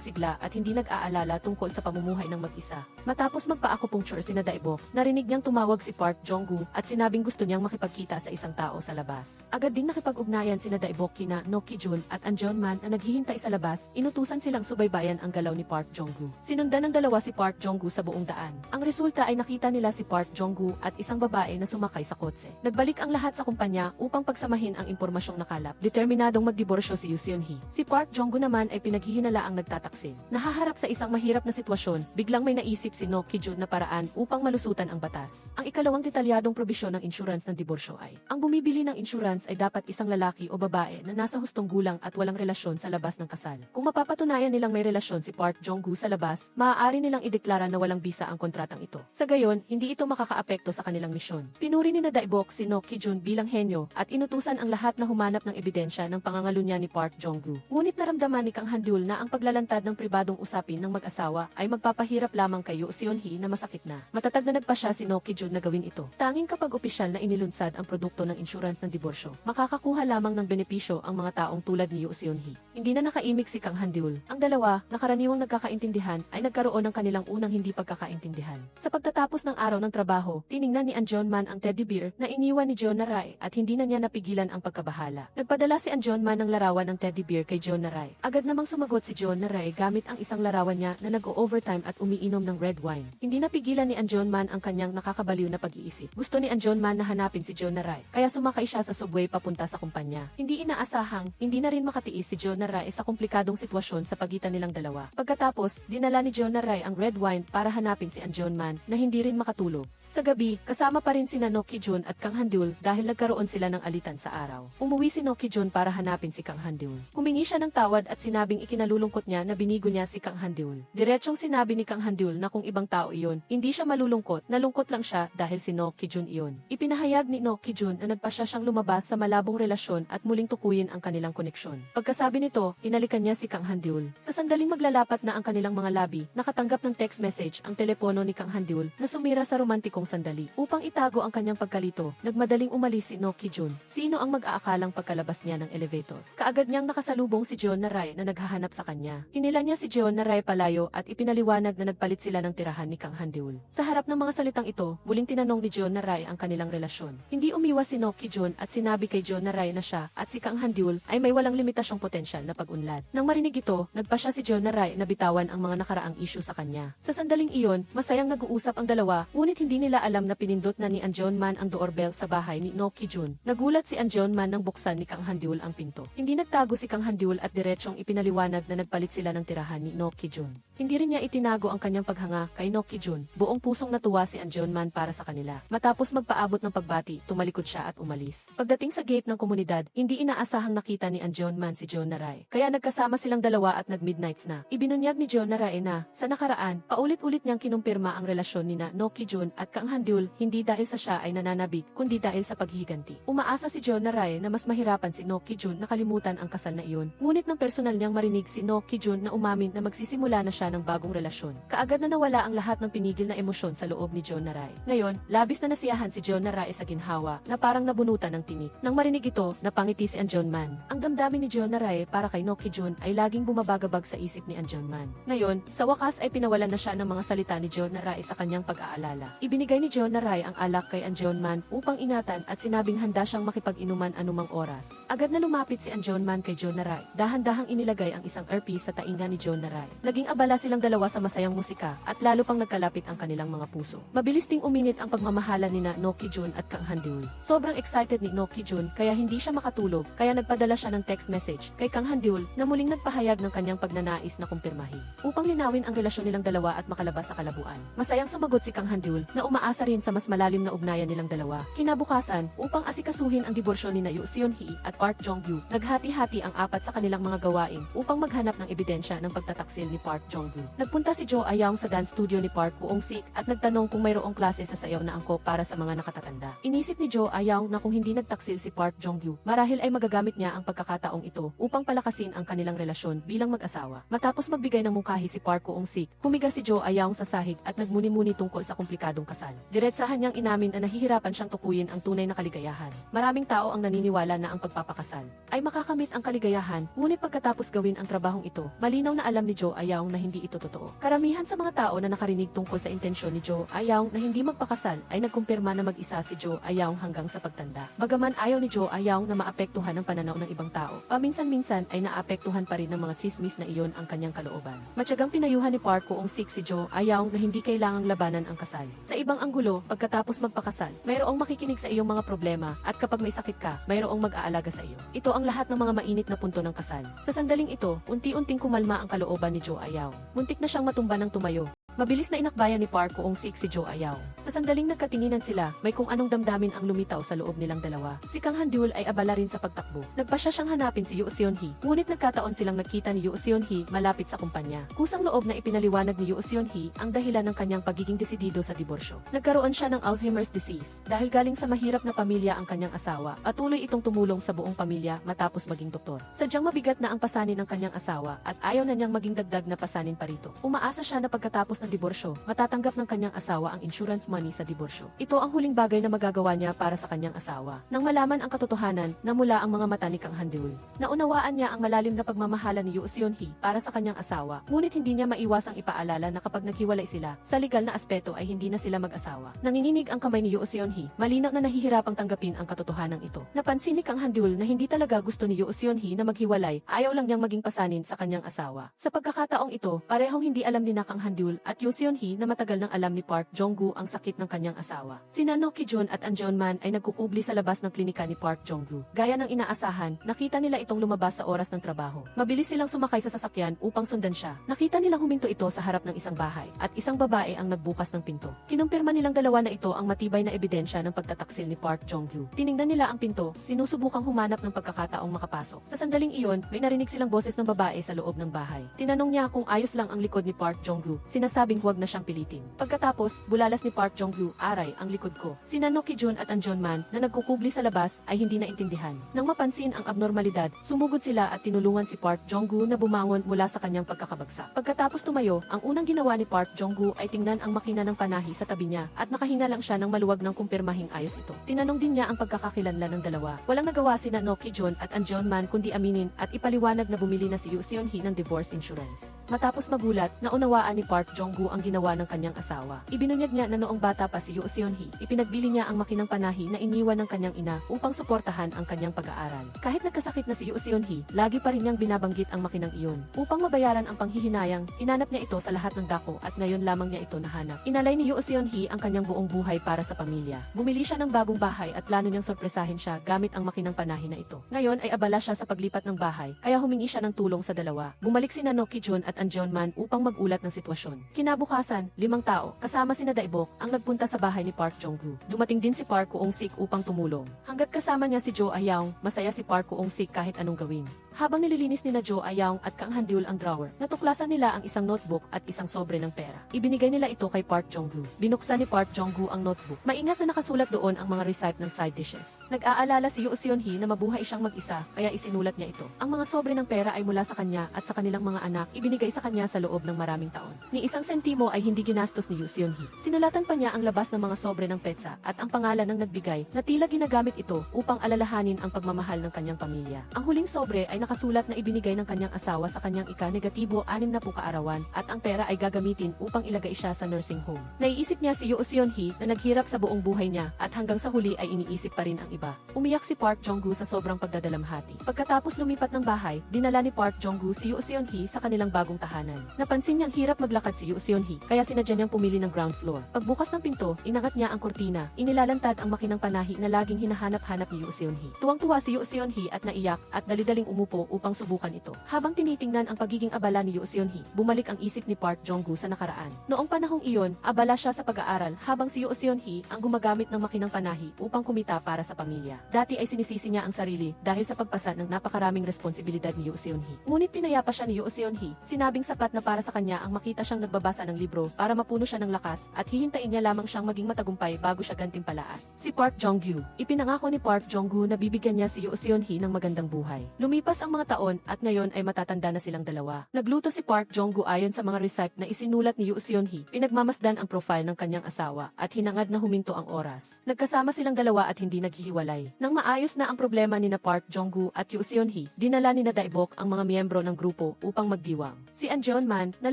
sigla at hindi nag-aalala tungkol sa pamumuhay ng mag-isa. Matapos magpa-acupuncture sina Daibok, narinig niyang tumawag si Park Jong-gu at sinabing gusto niyang makipagkita sa isang tao sa labas. Agad ding nakipag-ugnayan sina Daibok kina No Ki-jun at An Jeon-man na naghihintay sa labas. Inutusan silang subaybayan ang galaw ni Park Jong-gu. Sinundan ng dalawa si Park Jong-gu sa buong daan. Ang resulta ay nakita nila si Park Jong-gu at isang babae na sumakay sa kotse. Nagbalik ang lahat sa kumpanya upang pagsamahin ang impormasyong nakalap. Determinadong magdiborsyo si Yoo Seon-hee. Si Park Jong-gu naman ay pinaghihinalaang nagtataksil. Nahaharap sa isang mahirap na sitwasyon, biglang may naisip si No Ki-jun na paraan upang malusutan ang batas. Ang ikalawang detalyadong probisyon ng insurance ng diborsyo ay, ang bumibili ng insurance ay dapat isang lalaki o babae na nasa hustong gulang at walang relasyon sa labas ng kasal. Kung mapapatunayan nilang may relasyon si Park Jong-gu sa labas, maaari nilang ideklara na walang bisa ang kontratang ito. Sa gayon, hindi ito makakaapekto sa kanilang misyon. Pinuri ni Daibok si No Ki-jun bilang henyo at inutusan ang lahat na humanap ng ebidensya ng pangangalunya ni Park Jong-gu. Ngunit naramdaman ni Kang Han-deol na ang paglalantad ng pribadong usapin ng mag-asawa ay magpapahirap lamang kay Yoo Seon-hee na masakit na. Matatag na nagpa siya si No Ki-jun na gawin ito. Tanging kapag opisyal na inilunsad ang produkto ng insurance ng diborsyo, makakakuha lamang ng benepisyo ang mga taong tulad ni Yoo Seon-hee. Hindi na nakaimik si Kang Han-deol. Ang dalawa, na karaniwang nagkakaintindihan, ay nagkaroon ng kanilang unang hindi pagkakaintindihan. Sa pagtatapos ng araw ng trabaho, tiningnan ni An Jeon-man ang teddy bear na iniwan ni Jeon Na-rae at hindi na niya napigilan ang pagkabahala. Nagpadala si An Jeon-man ng larawan ng teddy bear kay Jeon Na-rae. Agad namang sumagot si Jeon Na-rae gamit ang isang larawan niya na nag-o-overtime at umiinom ng red wine. Hindi napigilan ni An Jeon-man ang kanyang nakakabaliw na pag-iisip. Gusto ni An Jeon-man na hanapin si Jeon Na-rae, kaya sumakay siya sa subway papunta sa kumpanya. Hindi inaasahang, hindi na rin makatiis si Jeon Na-rae sa komplikadong sitwasyon sa pagitan nilang dalawa. Pagkatapos, dinala ni Jeon Na-rae ang red wine para hanapin si An Jeon-man na hindi rin makatulog. Sa gabi, kasama pa rin sina No Ki-jun at Kang Han-deol dahil nagkaroon sila ng alitan sa araw. Umuwi si No Ki-jun para hanapin si Kang Han-deol. Humingi siya ng tawad at sinabing ikinalulungkot niya na binigo niya si Kang Han-deol. Diretsong sinabi ni Kang Han-deol na kung ibang tao iyon, hindi siya malulungkot, nalungkot lang siya dahil si No Ki-jun iyon. Ipinahayag ni No Ki-jun na nagpasya siyang lumabas sa malabong relasyon at muling tukuyin ang kanilang koneksyon. Pagkasabi nito, inalikan niya si Kang Han-deol. Sa sandaling maglalapat na ang kanilang mga labi, nakatanggap ng text message ang telepono ni Kang Han-deol na sumira sa romantikong limang sandali. Upang itago ang kanyang pagkalito, nagmadaling umalis si Nok Ki-jun. Sino ang mag-aakalang pagkalabas niya ng elevator? Kaagad niyang nakasalubong si Jeon Na-rae na naghahanap sa kanya. Hinila niya si Jeon Na-rae palayo at ipinaliwanag na nagpalit sila ng tirahan ni Kang Han-deul. Sa harap ng mga salitang ito, muling tinanong ni Jeon Na-rae ang kanilang relasyon. Hindi umiwas si Nok Ki-jun at sinabi kay Jeon Na-rae na siya at si Kang Han-deul ay may walang limitasyong potensyal na pag-unlad. Nang marinig ito, nagpasya si Jeon Na-rae na bitawan ang mga nakaraang issue sa kanya. Sa sandaling iyon, masayang nag-uusap ang dalawa, ngunit hindi nila alam na pinindot na ni An Jeon-man ang doorbell sa bahay ni Nok Ki-jun. Nagulat si An Jeon-man nang buksan ni Kang Han-deul ang pinto. Hindi nagtago si Kang Han-deul at diretsyong ipinaliwanag na nagpalit sila ng tirahan ni Nok Ki-jun. Hindi rin niya itinago ang kanyang paghanga kay Nok Ki-jun. Buong pusong natuwa si An Jeon-man para sa kanila. Matapos magpaabot ng pagbati, tumalikod siya at umalis. Pagdating sa gate ng komunidad, hindi inaasahang nakita ni An Jeon-man si Jeon Na-rae. Kaya nagkasama silang dalawa at nag-midnights na. Ibinunyag ni Jeon Na-rae na, sa nakaraan, paulit-ulit niyang kinumpirma ang relasyon ni Nok Ki-jun at Kang Han-deul hindi dahil sa siya ay nananabik, kundi dahil sa paghihiganti. Umaasa si Jeon Na-rae na mas mahirapan si Nok Ki-jun na kalimutan ang kasal na iyon. Ngunit nang personal niyang marinig si Nok Ki-jun na umamin na magsisimula na siya ng bagong relasyon, kaagad na nawala ang lahat ng pinigil na emosyon sa loob ni Jeon Na-rae. Ngayon, labis na nasiyahan si Jeon Na-rae sa ginhawa na parang nabunutan ng tinik. Nang marinig ito, napangiti si An Jeon-man. Ang damdamin ni Jeon Na-rae para kay Nok Ki-jun ay laging bumabagabag sa isip ni An Jeon-man. Ngayon, sa wakas ay pinawalan na siya ng mga salita ni Jeon Na-rae sa kanyang pag-aalala. Ibinigay ni Jeon Na-rae ang alak kay An Jeon-man upang ingatan at sinabing handa siyang makipag-inuman anumang oras. Agad na lumapit si An Jeon-man kay Jeon Na-rae. Dahan-dahang inilagay ang isang earpiece sa tainga ni Jeon Na-rae. Naging abala silang dalawa sa masayang musika at lalo pang nagkalapit ang kanilang mga puso. Mabilis ding uminit ang pagmamahalan ni Nok Ki-jun at Kang Han-deul. Sobrang excited ni Nok Ki-jun kaya hindi siya makatulog, kaya nagpadala siya ng text message kay Kang Han-deul na muling nagpahayag ng kanyang pagnanais na kumpirmahin upang linawin ang relasyon nilang dalawa at makalabas sa kalabuan. Masayang sumagot si Kang Han-deul na umaasa rin sa mas malalim na ugnayan nilang dalawa. Kinabukasan, upang asikasuhin ang diborsyo ni Yoo Seon-hee at Park Jong-gyu, naghati-hati ang apat sa kanilang mga gawain upang maghanap ng ebidensya ng pagtataksil ni Park Jong-gyu. Nagpunta si Jo Ayong sa dance studio ni Park Boong-sik at nagtanong kung mayroong klase sa sayaw na angkop para sa mga nakatatanda. Inisip ni Jo Ayong na kung hindi nagtaksil si Park Jong-gyu, marahil ay magagamit niya ang pagkakataong ito upang palakasin ang kanilang relasyon bilang mag-asawa. Matapos magbigay ng mungkahi si Park Boong-sik, humiga si Jo Ayong sa sahig at nagmuni-muni tungkol sa komplikadong kasal. Diretsahan niyang inamin na nahihirapan siyang tukuyin ang tunay na kaligayahan. Maraming tao ang naniniwala na ang pagpapakasal ay makakamit ang kaligayahan, ngunit pagkatapos gawin ang trabahong ito, malinaw na alam ni Jo Ayong na hindi ito totoo. Karamihan sa mga tao na nakarinig tungkol sa intensyon ni Jo Ayong na hindi magpakasal ay nagkumpirma na mag-isa si Jo Ayong hanggang sa pagtanda. Bagaman ayaw ni Jo Ayong na maapektuhan ang pananaw ng ibang tao, paminsan-minsan ay naapektuhan pa rin ng mga tsismis na iyon ang kanyang kalooban. Matyagang pinayuhan ni Park Boong-sik si Jo Ayong na hindi kailangang labanan ang kasal. Sa ibang anggulo, pagkatapos magpakasal, mayroong makikinig sa iyong mga problema at kapag may sakit ka, mayroong mag-aalaga sa iyo. Ito ang lahat ng mga mainit na punto ng kasal. Sa sandaling ito, unti-unting kumalma ang kalooban ni Jo Ayong. Muntik na siyang matumba ng tumayo. Mabilis na inakbayan ni Park Boong-sik si Jo Ayong. Sa sandaling nagkatinginan sila, may kung anong damdamin ang lumitaw sa loob nilang dalawa. Si Kang Han-deul ay abala rin sa pagtakbo. Nagpasya siyang hanapin si Yoo Seon-hee, ngunit nagkataon silang nagkita ni Yoo Seon-hee malapit sa kumpanya. Kusang loob na ipinaliwanag ni Yoo Seon-hee ang dahilan ng kanyang pagiging desidido sa diborsyo. Nagkaroon siya ng Alzheimer's disease. Dahil galing sa mahirap na pamilya ang kanyang asawa, patuloy itong tumulong sa buong pamilya matapos maging doktor. Sadyang mabigat na ang pasanin ng kanyang asawa at ayaw na niyang maging dagdag na pasanin pa rito. Umaasa siya na pagkatapos ng diborsyo, matatanggap ng kanyang asawa ang insurance money sa diborsyo. Ito ang huling bagay na magagawa niya para sa kanyang asawa. Nang malaman ang katotohanan, namula ang mga mata ni Kang Han-deul. Naunawaan niya ang malalim na pagmamahala ni Yoo Seon-hee para sa kanyang asawa, ngunit hindi niya maiwasang ipaalala na kapag naghiwalay sila, sa legal na aspeto ay hindi na sila mag-asawa. Nanginginig ang kamay ni Yoo Seon-hee, malinaw na nahihirapang tanggapin ang katotohanan ito. Napansin ni Kang Han-deul na hindi talaga gusto ni Yoo Seon-hee na maghiwalay, ayaw lang niyang maging pasanin sa kanyang asawa. Sa pagkakataong ito, parehong hindi alam ni Kang Han-deul at Yoo Seon-hee na matagal nang alam ni Park Jong-gu ang sakit ng kanyang asawa. Sina Nok Ki-jun at An Jeon-man ay nagkukubli sa labas ng klinika ni Park Jong-gu. Gaya ng inaasahan, nakita nila itong lumabas sa oras ng trabaho. Mabilis silang sumakay sa sasakyan upang sundan siya. Nakita nilang huminto ito sa harap ng isang bahay at isang babae ang nagbukas ng pinto. Kinumpirma nilang dalawa na ito ang matibay na ebidensya ng pagtataksil ni Park Jong-gu. Tiningnan nila ang pinto, sinusubukang humanap ng pagkakataong makapasok. Sa sandaling iyon, may narinig silang boses ng babae sa loob ng bahay. Tinanong niya kung ayos lang ang likod ni Park Jong-gu. Sinasabi sinabing huwag na siyang pilitin. Pagkatapos, bulalas ni Park Jong-gu, "Aray, ang likod ko." Sina No Ki-jun at An Jong-man na nagkukubli sa labas ay hindi naintindihan. Nang mapansin ang abnormalidad, sumugod sila at tinulungan si Park Jong-gu na bumangon mula sa kanyang pagkakabagsak. Pagkatapos tumayo, ang unang ginawa ni Park Jong-gu ay tingnan ang makina ng panahi sa tabi niya at nakahinga lang siya ng maluwag ng kumpirmahing ayos ito. Tinanong din niya ang pagkakakilanlan ng dalawa. Walang nagawa sina No Ki-jun at An Jong-man kundi aminin at ipaliwanag na bumili na si Yoo Seon-hee ng divorce insurance. Matapos magulat, naunawaan ni Park Jong-gu ang ginawa ng kanyang asawa. Ibinunyag niya na noong bata pa si Yoo Seon-hee, ipinagbili niya ang makinang panahi na iniwan ng kanyang ina upang suportahan ang kanyang pag-aaral. Kahit nagkasakit na si Yoo Seon-hee, lagi pa rin niyang binabanggit ang makinang iyon. Upang mabayaran ang panghihinayang, inanap niya ito sa lahat ng dako at ngayon lamang niya ito nahanap. Inalay ni Yoo Seon-hee ang kanyang buong buhay para sa pamilya. Bumili siya ng bagong bahay at plano niyang sorpresahin siya gamit ang makinang panahi na ito. Ngayon ay abala siya sa paglipat ng bahay, kaya humingi siya ng tulong sa dalawa. Bumalik sina No Ki-jun at An Jong-man upang magulat ng sitwasyon. Kinabukasan, 5 tao, kasama sina Daibok, ang nagpunta sa bahay ni Park Jong-gu. Dumating din si Park Kuong-sik upang tumulong. Hanggat kasama niya si Jo Ayaung, masaya si Park Kuong-sik kahit anong gawin. Habang nililinis nina Jo Ayaung at Kang Han-dyul ang drawer, natuklasan nila ang isang notebook at isang sobre ng pera. Ibinigay nila ito kay Park Jong-gu. Binuksan ni Park Jong-gu ang notebook. Maingat na nakasulat doon ang mga recipe ng side dishes. Nag-aalala si Yoo Seon-hee na mabuhay siyang mag-isa, kaya isinulat niya ito. Ang mga sobre ng pera ay mula sa kanya at sa kanilang mga anak, ibinigay sa kanya sa loob ng maraming taon. Ni isang sentimo ay hindi ginastos ni Yoo Seon-hee. Sinulatan pa niya ang labas ng mga sobre ng petsa at ang pangalan ng nagbigay na tila ginagamit ito upang alalahanin ang pagmamahal ng kanyang pamilya. Ang huling sobre ay nakasulat na ibinigay ng kanyang asawa sa kanyang ika-negatibo 60 kaarawan at ang pera ay gagamitin upang ilagay siya sa nursing home. Naiisip niya si Yoo Seon-hee na naghirap sa buong buhay niya at hanggang sa huli ay iniisip pa rin ang iba. Umiyak si Park Jong-gu sa sobrang pagdadalamhati. Pagkatapos lumipat ng bahay, dinala ni Park Jong-gu si Yoo Seon-hee sa kanilang bagong tahanan. Napansin niyang hirap maglakad si Yoo Seon-hee, kaya sinadya niyang pumili ng ground floor. Pagbukas ng pinto, inangat niya ang kurtina, inilalantad ang makinang panahi na laging hinahanap-hanap ni Yoo Seon-hee. Tuwang-tuwa si Yoo Seon-hee at naiyak at dali-daling umupo upang subukan ito. Habang tinitingnan ang pagiging abala ni Yoo Seon-hee, bumalik ang isip ni Park Jong-gu sa nakaraan. Noong panahong iyon, abala siya sa pag-aaral habang si Yoo Seon-hee ang gumagamit ng makinang panahi upang kumita para sa pamilya. Dati ay sinisisi niya ang sarili dahil sa pagpasa ng napakaraming responsibilidad ni Yoo Seon-hee. Ngunit pinayapa siya ni Yoo Seon-hee, sinabing sapat na para sa kanya ang makita siyang nagbabasa ng libro para mapuno siya ng lakas at hihintayin niya lamang siyang maging matagumpay bago siya gantimpalaan. Si Park Jong-gu, ipinangako ni Park Jong-gu na bibigyan niya si Yoo Seon-hee ng magandang buhay. Lumipas ang mga taon at ngayon ay matatanda na silang dalawa. Nagluto si Park Jong-gu ayon sa mga recipe na isinulat ni Yoo Seon-hee. Pinagmamasdan ang profile ng kanyang asawa at hinangad na huminto ang oras. Nagkasama silang dalawa at hindi naghihiwalay. Nang maayos na ang problema ni na Park Jong-gu at Yoo Seon-hee, dinala ni na Daibok ang mga miyembro ng grupo upang magdiwang. Si An Jong-man, na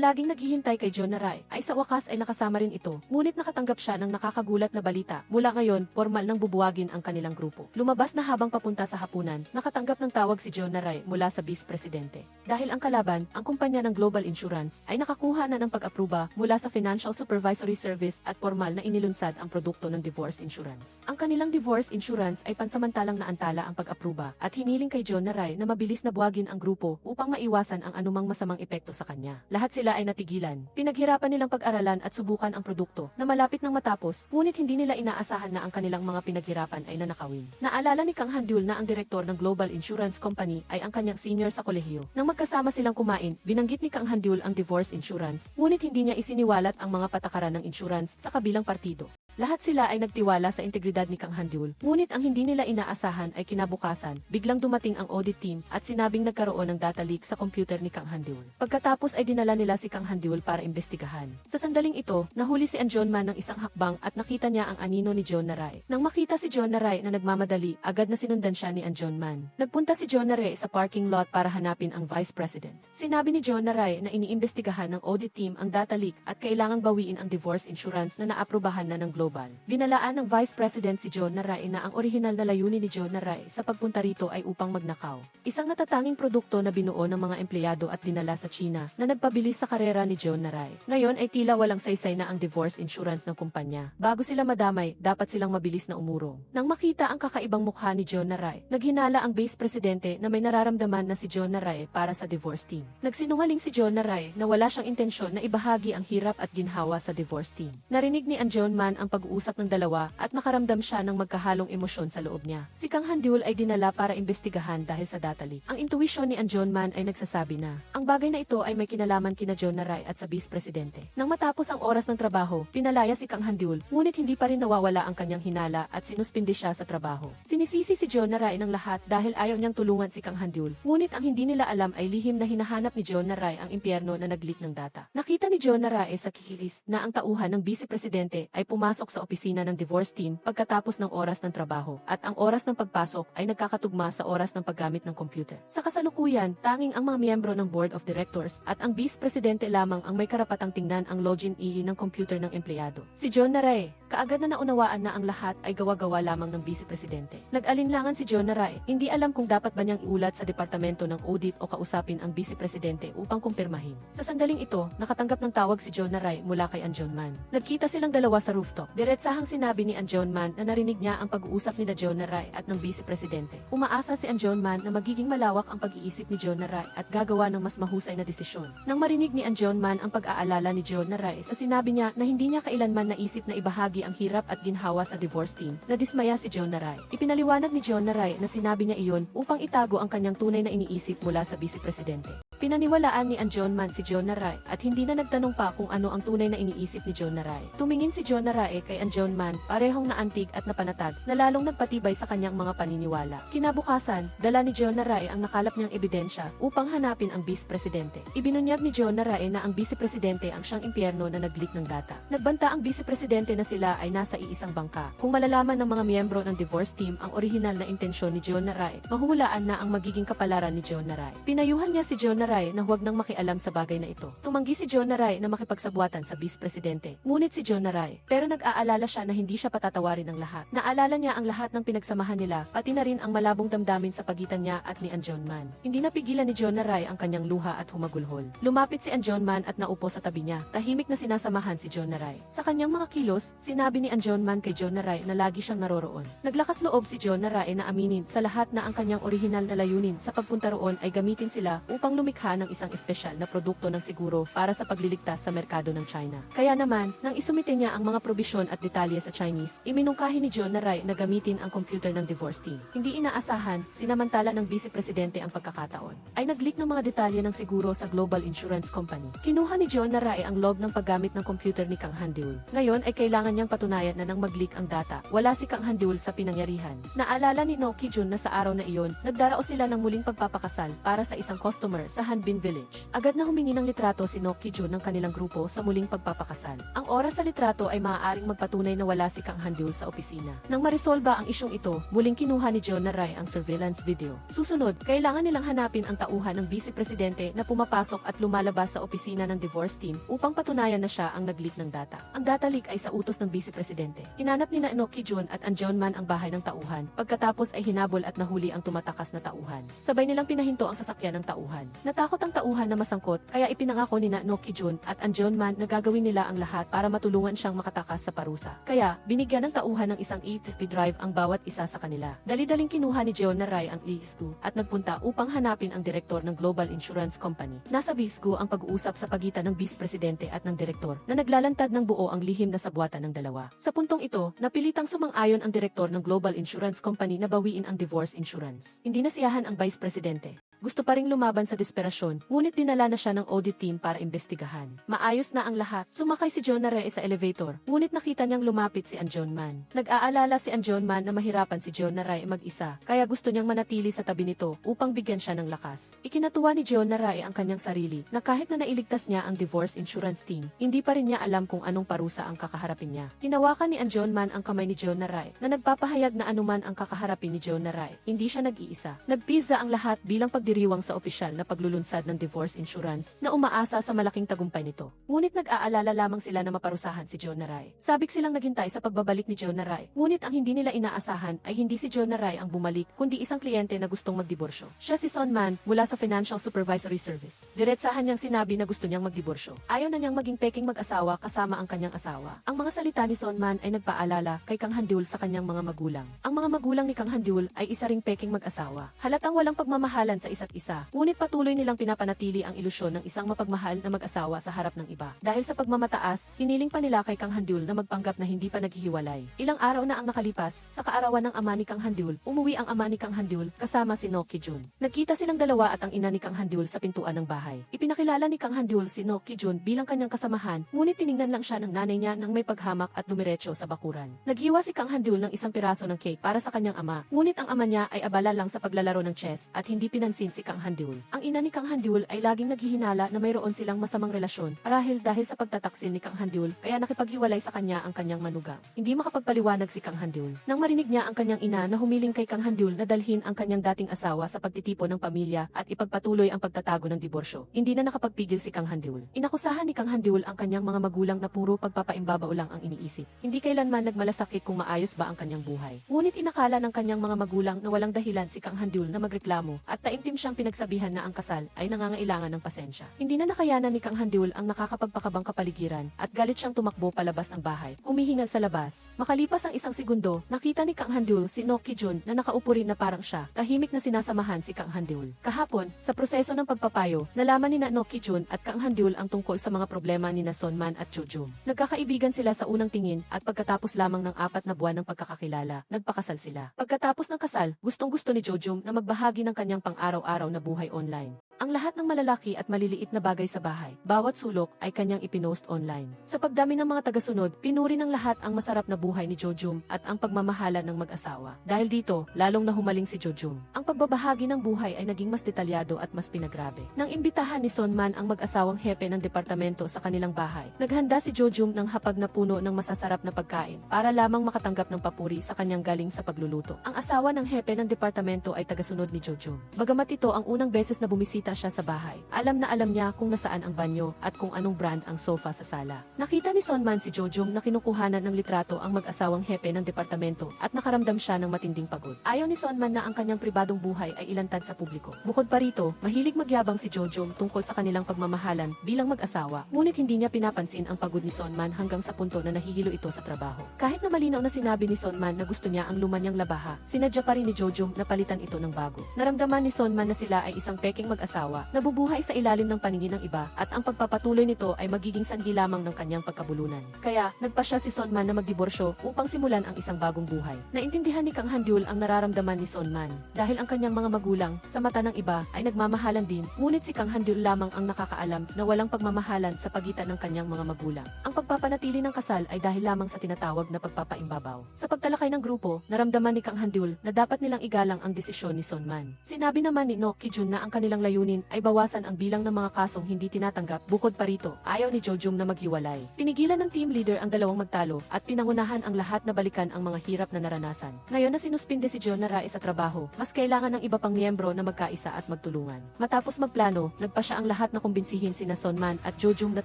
laging naghihintay kay John Narai, ay sa wakas ay nakasama rin ito. Ngunit nakatanggap siya ng nakakagulat na balita. Mula ngayon, formal nang bubuwagin ang kanilang grupo. Lumabas na habang papunta sa hapunan, nakatanggap ng tawag si John Narai mula sa Vice Presidente. Dahil ang kalaban, ang kumpanya ng Global Insurance, ay nakakuha na ng pag-apruba mula sa Financial Supervisory Service at formal na inilunsad ang produkto ng divorce insurance. Ang kanilang divorce insurance ay pansamantalang naantala ang pag-apruba at hiniling kay John Narai na mabilis na buwagin ang grupo upang maiwasan ang anumang masamang epekto sa kanya. Lahat sila ay natigilan. Pinaghirapan nilang pag-aralan at subukan ang produkto na malapit nang matapos, ngunit hindi nila inaasahan na ang kanilang mga pinaghirapan ay nanakawin. Naalala ni Kang Han-dyul na ang direktor ng Global Insurance Company ay ang kanyang senior sa kolehiyo. Nang magkasama silang kumain, binanggit ni Kang Han-dyul ang divorce insurance, ngunit hindi niya isiniwalat ang mga patakaran ng insurance sa kabilang partido. Lahat sila ay nagtiwala sa integridad ni Kang Han-dyul, ngunit ang hindi nila inaasahan ay kinabukasan, biglang dumating ang audit team at sinabing nagkaroon ng data leak sa computer ni Kang Han-dyul. Pagkatapos ay dinala nila si Kang Han-dyul para imbestigahan. Sa sandaling ito, nahuli si An Jong-man ng isang hakbang at nakita niya ang anino ni John Narai. Nang makita si John Narai na nagmamadali, agad na sinundan siya ni An Jong-man. Nagpunta si John Narai sa parking lot para hanapin ang Vice President. Sinabi ni John Narai na iniimbestigahan ng audit team ang data leak at kailangang bawiin ang divorce insurance na naaprubahan na ng global. Binalaan ng Vice President si John Narai na ang orihinal na layunin ni John Narai sa pagpunta rito ay upang magnakaw. Isang natatanging produkto na binuo ng mga empleyado at dinala sa China na nagpabilis sa karera ni John Narai. Ngayon ay tila walang saysay na ang divorce insurance ng kumpanya. Bago sila madamay, dapat silang mabilis na umurong. Nang makita ang kakaibang mukha ni John Narai, naghinala ang Vice Presidente na may nararamdaman na si John Narai para sa divorce team. Nagsinungaling si John Narai na wala siyang intensyon na ibahagi ang hirap at ginhawa sa divorce team. Narinig ni An Jong-man ang pag-uusap ng dalawa at nakaramdam siya ng magkahalong emosyon sa loob niya. Si Kang Handyul ay dinala para imbestigahan dahil sa data leak. Ang intuwisyon ni An Jonman ay nagsasabi na ang bagay na ito ay may kinalaman kina Jonah Rai at sa Vice Presidente. Nang matapos ang oras ng trabaho, pinalaya si Kang Handyul, ngunit hindi pa rin nawawala ang kanyang hinala at sinuspindi siya sa trabaho. Sinisisi si Jonah Rai ng lahat dahil ayaw niyang tulungan si Kang Handyul, ngunit ang hindi nila alam ay lihim na hinahanap ni Jonah Rai ang impyerno na nag-leak ng data. Nakita ni Jonah Rai sa kikilis na ang tauhan ng Vice Presidente ay pumasok sa opisina ng divorce team pagkatapos ng oras ng trabaho at ang oras ng pagpasok ay nagkakatugma sa oras ng paggamit ng computer. Sa kasalukuyan, tanging ang mga miyembro ng Board of Directors at ang Vice Presidente lamang ang may karapatang tingnan ang login ng computer ng empleyado. Si Jonah Rai, kaagad na naunawaan na ang lahat ay gawa-gawa lamang ng Vice Presidente. Nag-alinlangan si Jonah Rai, hindi alam kung dapat ba niyang iulat sa departamento ng audit o kausapin ang Vice Presidente upang kumpirmahin. Sa sandaling ito, nakatanggap ng tawag si Jonah Rai mula kay An Jonman. Nagkita silang dalawa sa rooftop. Diretsahang sinabi ni An Jonman na narinig niya ang pag-uusap ni Jonah Rai at ng Vice Presidente. Umaasa si An Jonman na magiging malawak ang pag-iisip ni Jonah Rai at gagawa ng mas mahusay na desisyon. Nang marinig ni An Jonman ang pag-aalala ni Jonah Rai sa sinabi niya na hindi niya kailanman naisip na ibahagi ang hirap at ginhawa sa divorce team, nadismaya si Jonah Rai. Ipinaliwanag ni Jonah Rai na sinabi niya iyon upang itago ang kanyang tunay na iniisip mula sa Vice Presidente. Pinaniwalaan ni An Jonman si Jonah Rai at hindi na nagtanong pa kung ano ang tunay na iniisip ni Jonah Rai. Tumingin si Jonah Rai kay An Jonman, parehong naantig at napanatag, na lalong nagpatibay sa kanyang mga paniniwala. Kinabukasan, dala ni Jonah Rai ang nakalap niyang ebidensya upang hanapin ang Vice Presidente. Ibinunyag ni Jonah Rai na ang Vice Presidente ang siyang impyerno na nag-leak ng data. Nagbanta ang Vice Presidente na sila ay nasa iisang bangka. Kung malalaman ng mga miyembro ng divorce team ang orihinal na intensyon ni Jonah Rai, mahuhulaan na ang magiging kapalaran ni Jonah Rai. Pinayuhan niya si Jonah Rai na huwag nang makialam sa bagay na ito. Tumanggi si Jonah Rai na makipagsabwatan sa Vice Presidente. Ngunit si Jonah Rai, pero nag-aalala siya na hindi siya patatawarin ng lahat. Naalala niya ang lahat ng pinagsamahan nila, pati na rin ang malabong damdamin sa pagitan niya at ni An Jonman. Hindi napigilan ni Jonah Rai ang kanyang luha at humagulhol. Lumapit si An Jonman at naupo sa tabi niya, tahimik na sinasamahan si Jonah Rai. Sa kanyang mga kilos, sinabi ni An Jonman kay Jonah Rai na lagi siyang naroroon. Naglakas loob si Jonah Rai na aminin sa lahat na ang kanyang orihinal na layunin sa pagpunta roon ay gamitin sila upang lumikha ng isang espesyal na produkto ng siguro para sa pagliligtas sa merkado ng China. Kaya naman, nang isumite niya ang mga probisyon at detalye sa Chinese, iminungkahi ni Jonah Rai na gamitin ang computer ng divorce team. Hindi inaasahan, sinamantala ng Vice Presidente ang pagkakataon, ay nag-leak ng mga detalye ng siguro sa Global Insurance Company. Kinuha ni Jonah Rai ang log ng paggamit ng computer ni Kang Handyul. Ngayon ay kailangan niyang patunayan na nang mag-leak ang data, wala si Kang Handyul sa pinangyarihan. Naalala ni No Ki-jun na sa araw na iyon, nagdarao sila ng muling pagpapakasal para sa isang customer sa Hanbin Village. Agad na humingi ng litrato si No Ki-jun ng kanilang grupo sa muling pagpapakasal. Ang oras sa litrato ay maaaring magpatunay na wala si Kang Handyul sa opisina. Nang marisolba ang isyong ito, muling kinuha ni Jonah Rai ang surveillance video. Susunod, kailangan nilang hanapin ang tauhan ng Vice Presidente na pumapasok at lumalabas sa opisina ng divorce team upang patunayan na siya ang nag-leak ng data. Ang data leak ay sa utos ng Vice Presidente. Hinanap ni No Ki-jun at An Jonman ang bahay ng tauhan, pagkatapos ay hinabol at nahuli ang tumatakas na tauhan. Sabay nilang pinahinto ang sasakyan ng tauhan. Natakot ang tauhan na masangkot, kaya ipinangako ni No Ki-jun at An Jonman na gagawin nila ang lahat para matulungan siyang makatakas sa parusa. Kaya, binigyan ng tauhan ng isang ETP drive ang bawat isa sa kanila. Dali-daling kinuha ni Jonah Rai ang ESQ at nagpunta upang hanapin ang direktor ng Global Insurance Company. Nasa ESQ ang pag-uusap sa pagitan ng Vice Presidente at ng direktor na naglalantad ng buo ang lihim na sabwatan ng dalawa. Sa puntong ito, napilitang sumang-ayon ang direktor ng Global Insurance Company na bawiin ang divorce insurance. Hindi nasiyahan ang Vice Presidente. Gusto pa ring lumaban sa desperasyon, ngunit dinala na siya ng audit team para imbestigahan. Maayos na ang lahat. Sumakay si Jonah Rai sa elevator, ngunit nakita niyang lumapit si An Jonman. Nag-aalala si An Jonman na mahirapan si Jonah Rai mag-isa, kaya gusto niyang manatili sa tabi nito upang bigyan siya ng lakas. Ikinatuwa ni Jonah Rai ang kanyang sarili na kahit na nailigtas niya ang divorce insurance team, hindi pa rin niya alam kung anong parusa ang kakaharapin niya. Hinawakan ni An Jonman ang kamay ni Jonah Rai na nagpapahayag na anuman ang kakaharapin ni Jonah Rai, hindi siya nag-iisa. Nagpizza ang lahat bilang pagdiriwang sa opisyal na paglulunsad ng divorce insurance na umaasa sa malaking tagumpay nito. Ngunit nag-aalala lamang sila na maparusahan si Jonah Rai. Sabik silang naghintay sa pagbabalik ni Jonah Rai, ngunit ang hindi nila inaasahan ay hindi si Jonah Rai ang bumalik, kundi isang kliyente na gustong magdiborsyo. Siya si Son Man mula sa Financial Supervisory Service. Diretsahan niyang sinabi na gusto niyang magdiborsyo. Ayaw na niyang maging peking mag-asawa kasama ang kanyang asawa. Ang mga salita ni Son Man ay nagpaalala kay Kang Handyul sa kanyang mga magulang. Ang mga magulang ni Kang Handyul ay isa ring peking mag-asawa. Halatang walang pagmamahalan sa isa't isa't isa. Ngunit patuloy nilang pinapanatili ang ilusyon ng isang mapagmahal na mag-asawa sa harap ng iba. Dahil sa pagmamataas, hiniling pa nila kay Kang Handul na magpanggap na hindi pa naghihiwalay. Ilang araw na ang nakalipas, sa kaarawan ng ama ni Kang Handul, umuwi ang ama ni Kang Handul kasama si No Ki-jun. Nagkita silang dalawa at ang ina ni Kang Handul sa pintuan ng bahay. Ipinakilala ni Kang Handul si No Ki-jun bilang kanyang kasamahan, ngunit tiningnan lang siya ng nanay niya nang may paghamak at dumiretso sa bakuran. Naghiwa si Kang Handul ng isang piraso ng cake para sa kanyang ama, ngunit ang ama niya ay abala lang sa paglalaro ng chess at hindi pinansin si Kang Handul. Ang ina ni Kang Handul ay laging naghihinala na mayroon silang masamang relasyon dahil sa pagtataksil ni Kang Handul kaya nakipaghiwalay sa kanya ang kanyang manugang. Hindi makapagpaliwanag si Kang Handul. Nang marinig niya ang kanyang ina na humiling kay Kang Handul na dalhin ang kanyang dating asawa sa pagtitipon ng pamilya at ipagpatuloy ang pagtatago ng diborsyo, hindi na nakapagpigil si Kang Handul. Inakusahan ni Kang Handul ang kanyang mga magulang na puro pagpapaimbabaw lang ang iniisip. Hindi kailanman nagmalasakit kung maayos ba ang kanyang buhay. Ngunit inakala ng kanyang mga magulang na walang dahilan si Kang Handul na magreklamo at taimtim siyang pinagsabihan na ang kasal ay nangangailangan ng pasensya. Hindi na nakayanan ni Kang Handul ang nakakapagpakabang kapaligiran at galit siyang tumakbo palabas ng bahay, humihingal sa labas. Makalipas ang isang segundo, nakita ni Kang Handul si No Ki-jun na nakaupo rin na parang siya, tahimik na sinasamahan si Kang Handul. Kahapon, sa proseso ng pagpapayo, nalaman ni No Ki-jun at Kang Handul ang tungkol sa mga problema ni Sonman at Jo-jung. Nagkakaibigan sila sa unang tingin at pagkatapos lamang ng 4 na buwan ng pagkakakilala, nagpakasal sila. Pagkatapos ng kasal, gustong-gusto ni Jo-jung na magbahagi ng kanyang pang-araw-araw na buhay online. Ang lahat ng malalaki at maliliit na bagay sa bahay, bawat sulok ay kanyang ipinost online. Sa pagdami ng mga tagasunod, pinuri ng lahat ang masarap na buhay ni Jo-jung at ang pagmamahala ng mag-asawa. Dahil dito, lalong nahumaling si Jo-jung. Ang pagbabahagi ng buhay ay naging mas detalyado at mas pinagrabe. Nang imbitahan ni Sonman ang mag-asawang hepe ng departamento sa kanilang bahay, naghanda si Jo-jung ng hapag na puno ng masasarap na pagkain para lamang makatanggap ng papuri sa kanyang galing sa pagluluto. Ang asawa ng hepe ng departamento ay tagasunod ni Jo-jung. Bagamat ito ang unang beses na bumisita siya sa bahay, alam na alam niya kung nasaan ang banyo at kung anong brand ang sofa sa sala. Nakita ni Sonman si Jo-jung na kinukuhanan ng litrato ang mag-asawang hepe ng departamento at nakaramdam siya ng matinding pagod. Ayaw ni Sonman na ang kanyang pribadong buhay ay ilantad sa publiko. Bukod pa rito, mahilig magyabang si Jo-jung tungkol sa kanilang pagmamahalan bilang mag-asawa, ngunit hindi niya pinapansin ang pagod ni Sonman hanggang sa punto na nahihilo ito sa trabaho. Kahit na malinaw na sinabi ni Sonman na gusto niya ang luma niyang labaha, sinadya pa rin ni Jo-jung na palitan ito ng bago. Naramdaman ni Sonman na sila ay isang peking mag-asawa na nabubuhay sa ilalim ng paningin ng iba at ang pagpapatuloy nito ay magiging sanhi lamang ng kanyang pagkabulunan. Kaya, nagpasya si Sonman na magdiborsyo upang simulan ang isang bagong buhay. Naintindihan ni Kang Handul ang nararamdaman ni Sonman dahil ang kanyang mga magulang sa mata ng iba ay nagmamahalan din, ngunit si Kang Handul lamang ang nakakaalam na walang pagmamahalan sa pagitan ng kanyang mga magulang. Ang pagpapanatili ng kasal ay dahil lamang sa tinatawag na pagpapaimbabaw. Sa pagtalakay ng grupo, naramdaman ni Kang Handul na dapat nilang igalang ang desisyon ni Sonman. Sinabi naman ni No Ki-jun na ang kanilang layunin ay bawasan ang bilang ng mga kasong hindi tinatanggap. Bukod pa rito, ayaw ni Jo-jung na maghiwalay. Pinigilan ng team leader ang dalawang magtalo at pinangunahan ang lahat na balikan ang mga hirap na naranasan. Ngayon na sinuspinde si John na Rae sa trabaho, mas kailangan ng iba pang miyembro na magkaisa at magtulungan. Matapos magplano, nagpa siya ang lahat na kumbinsihin sina Sonman at Jo-jung na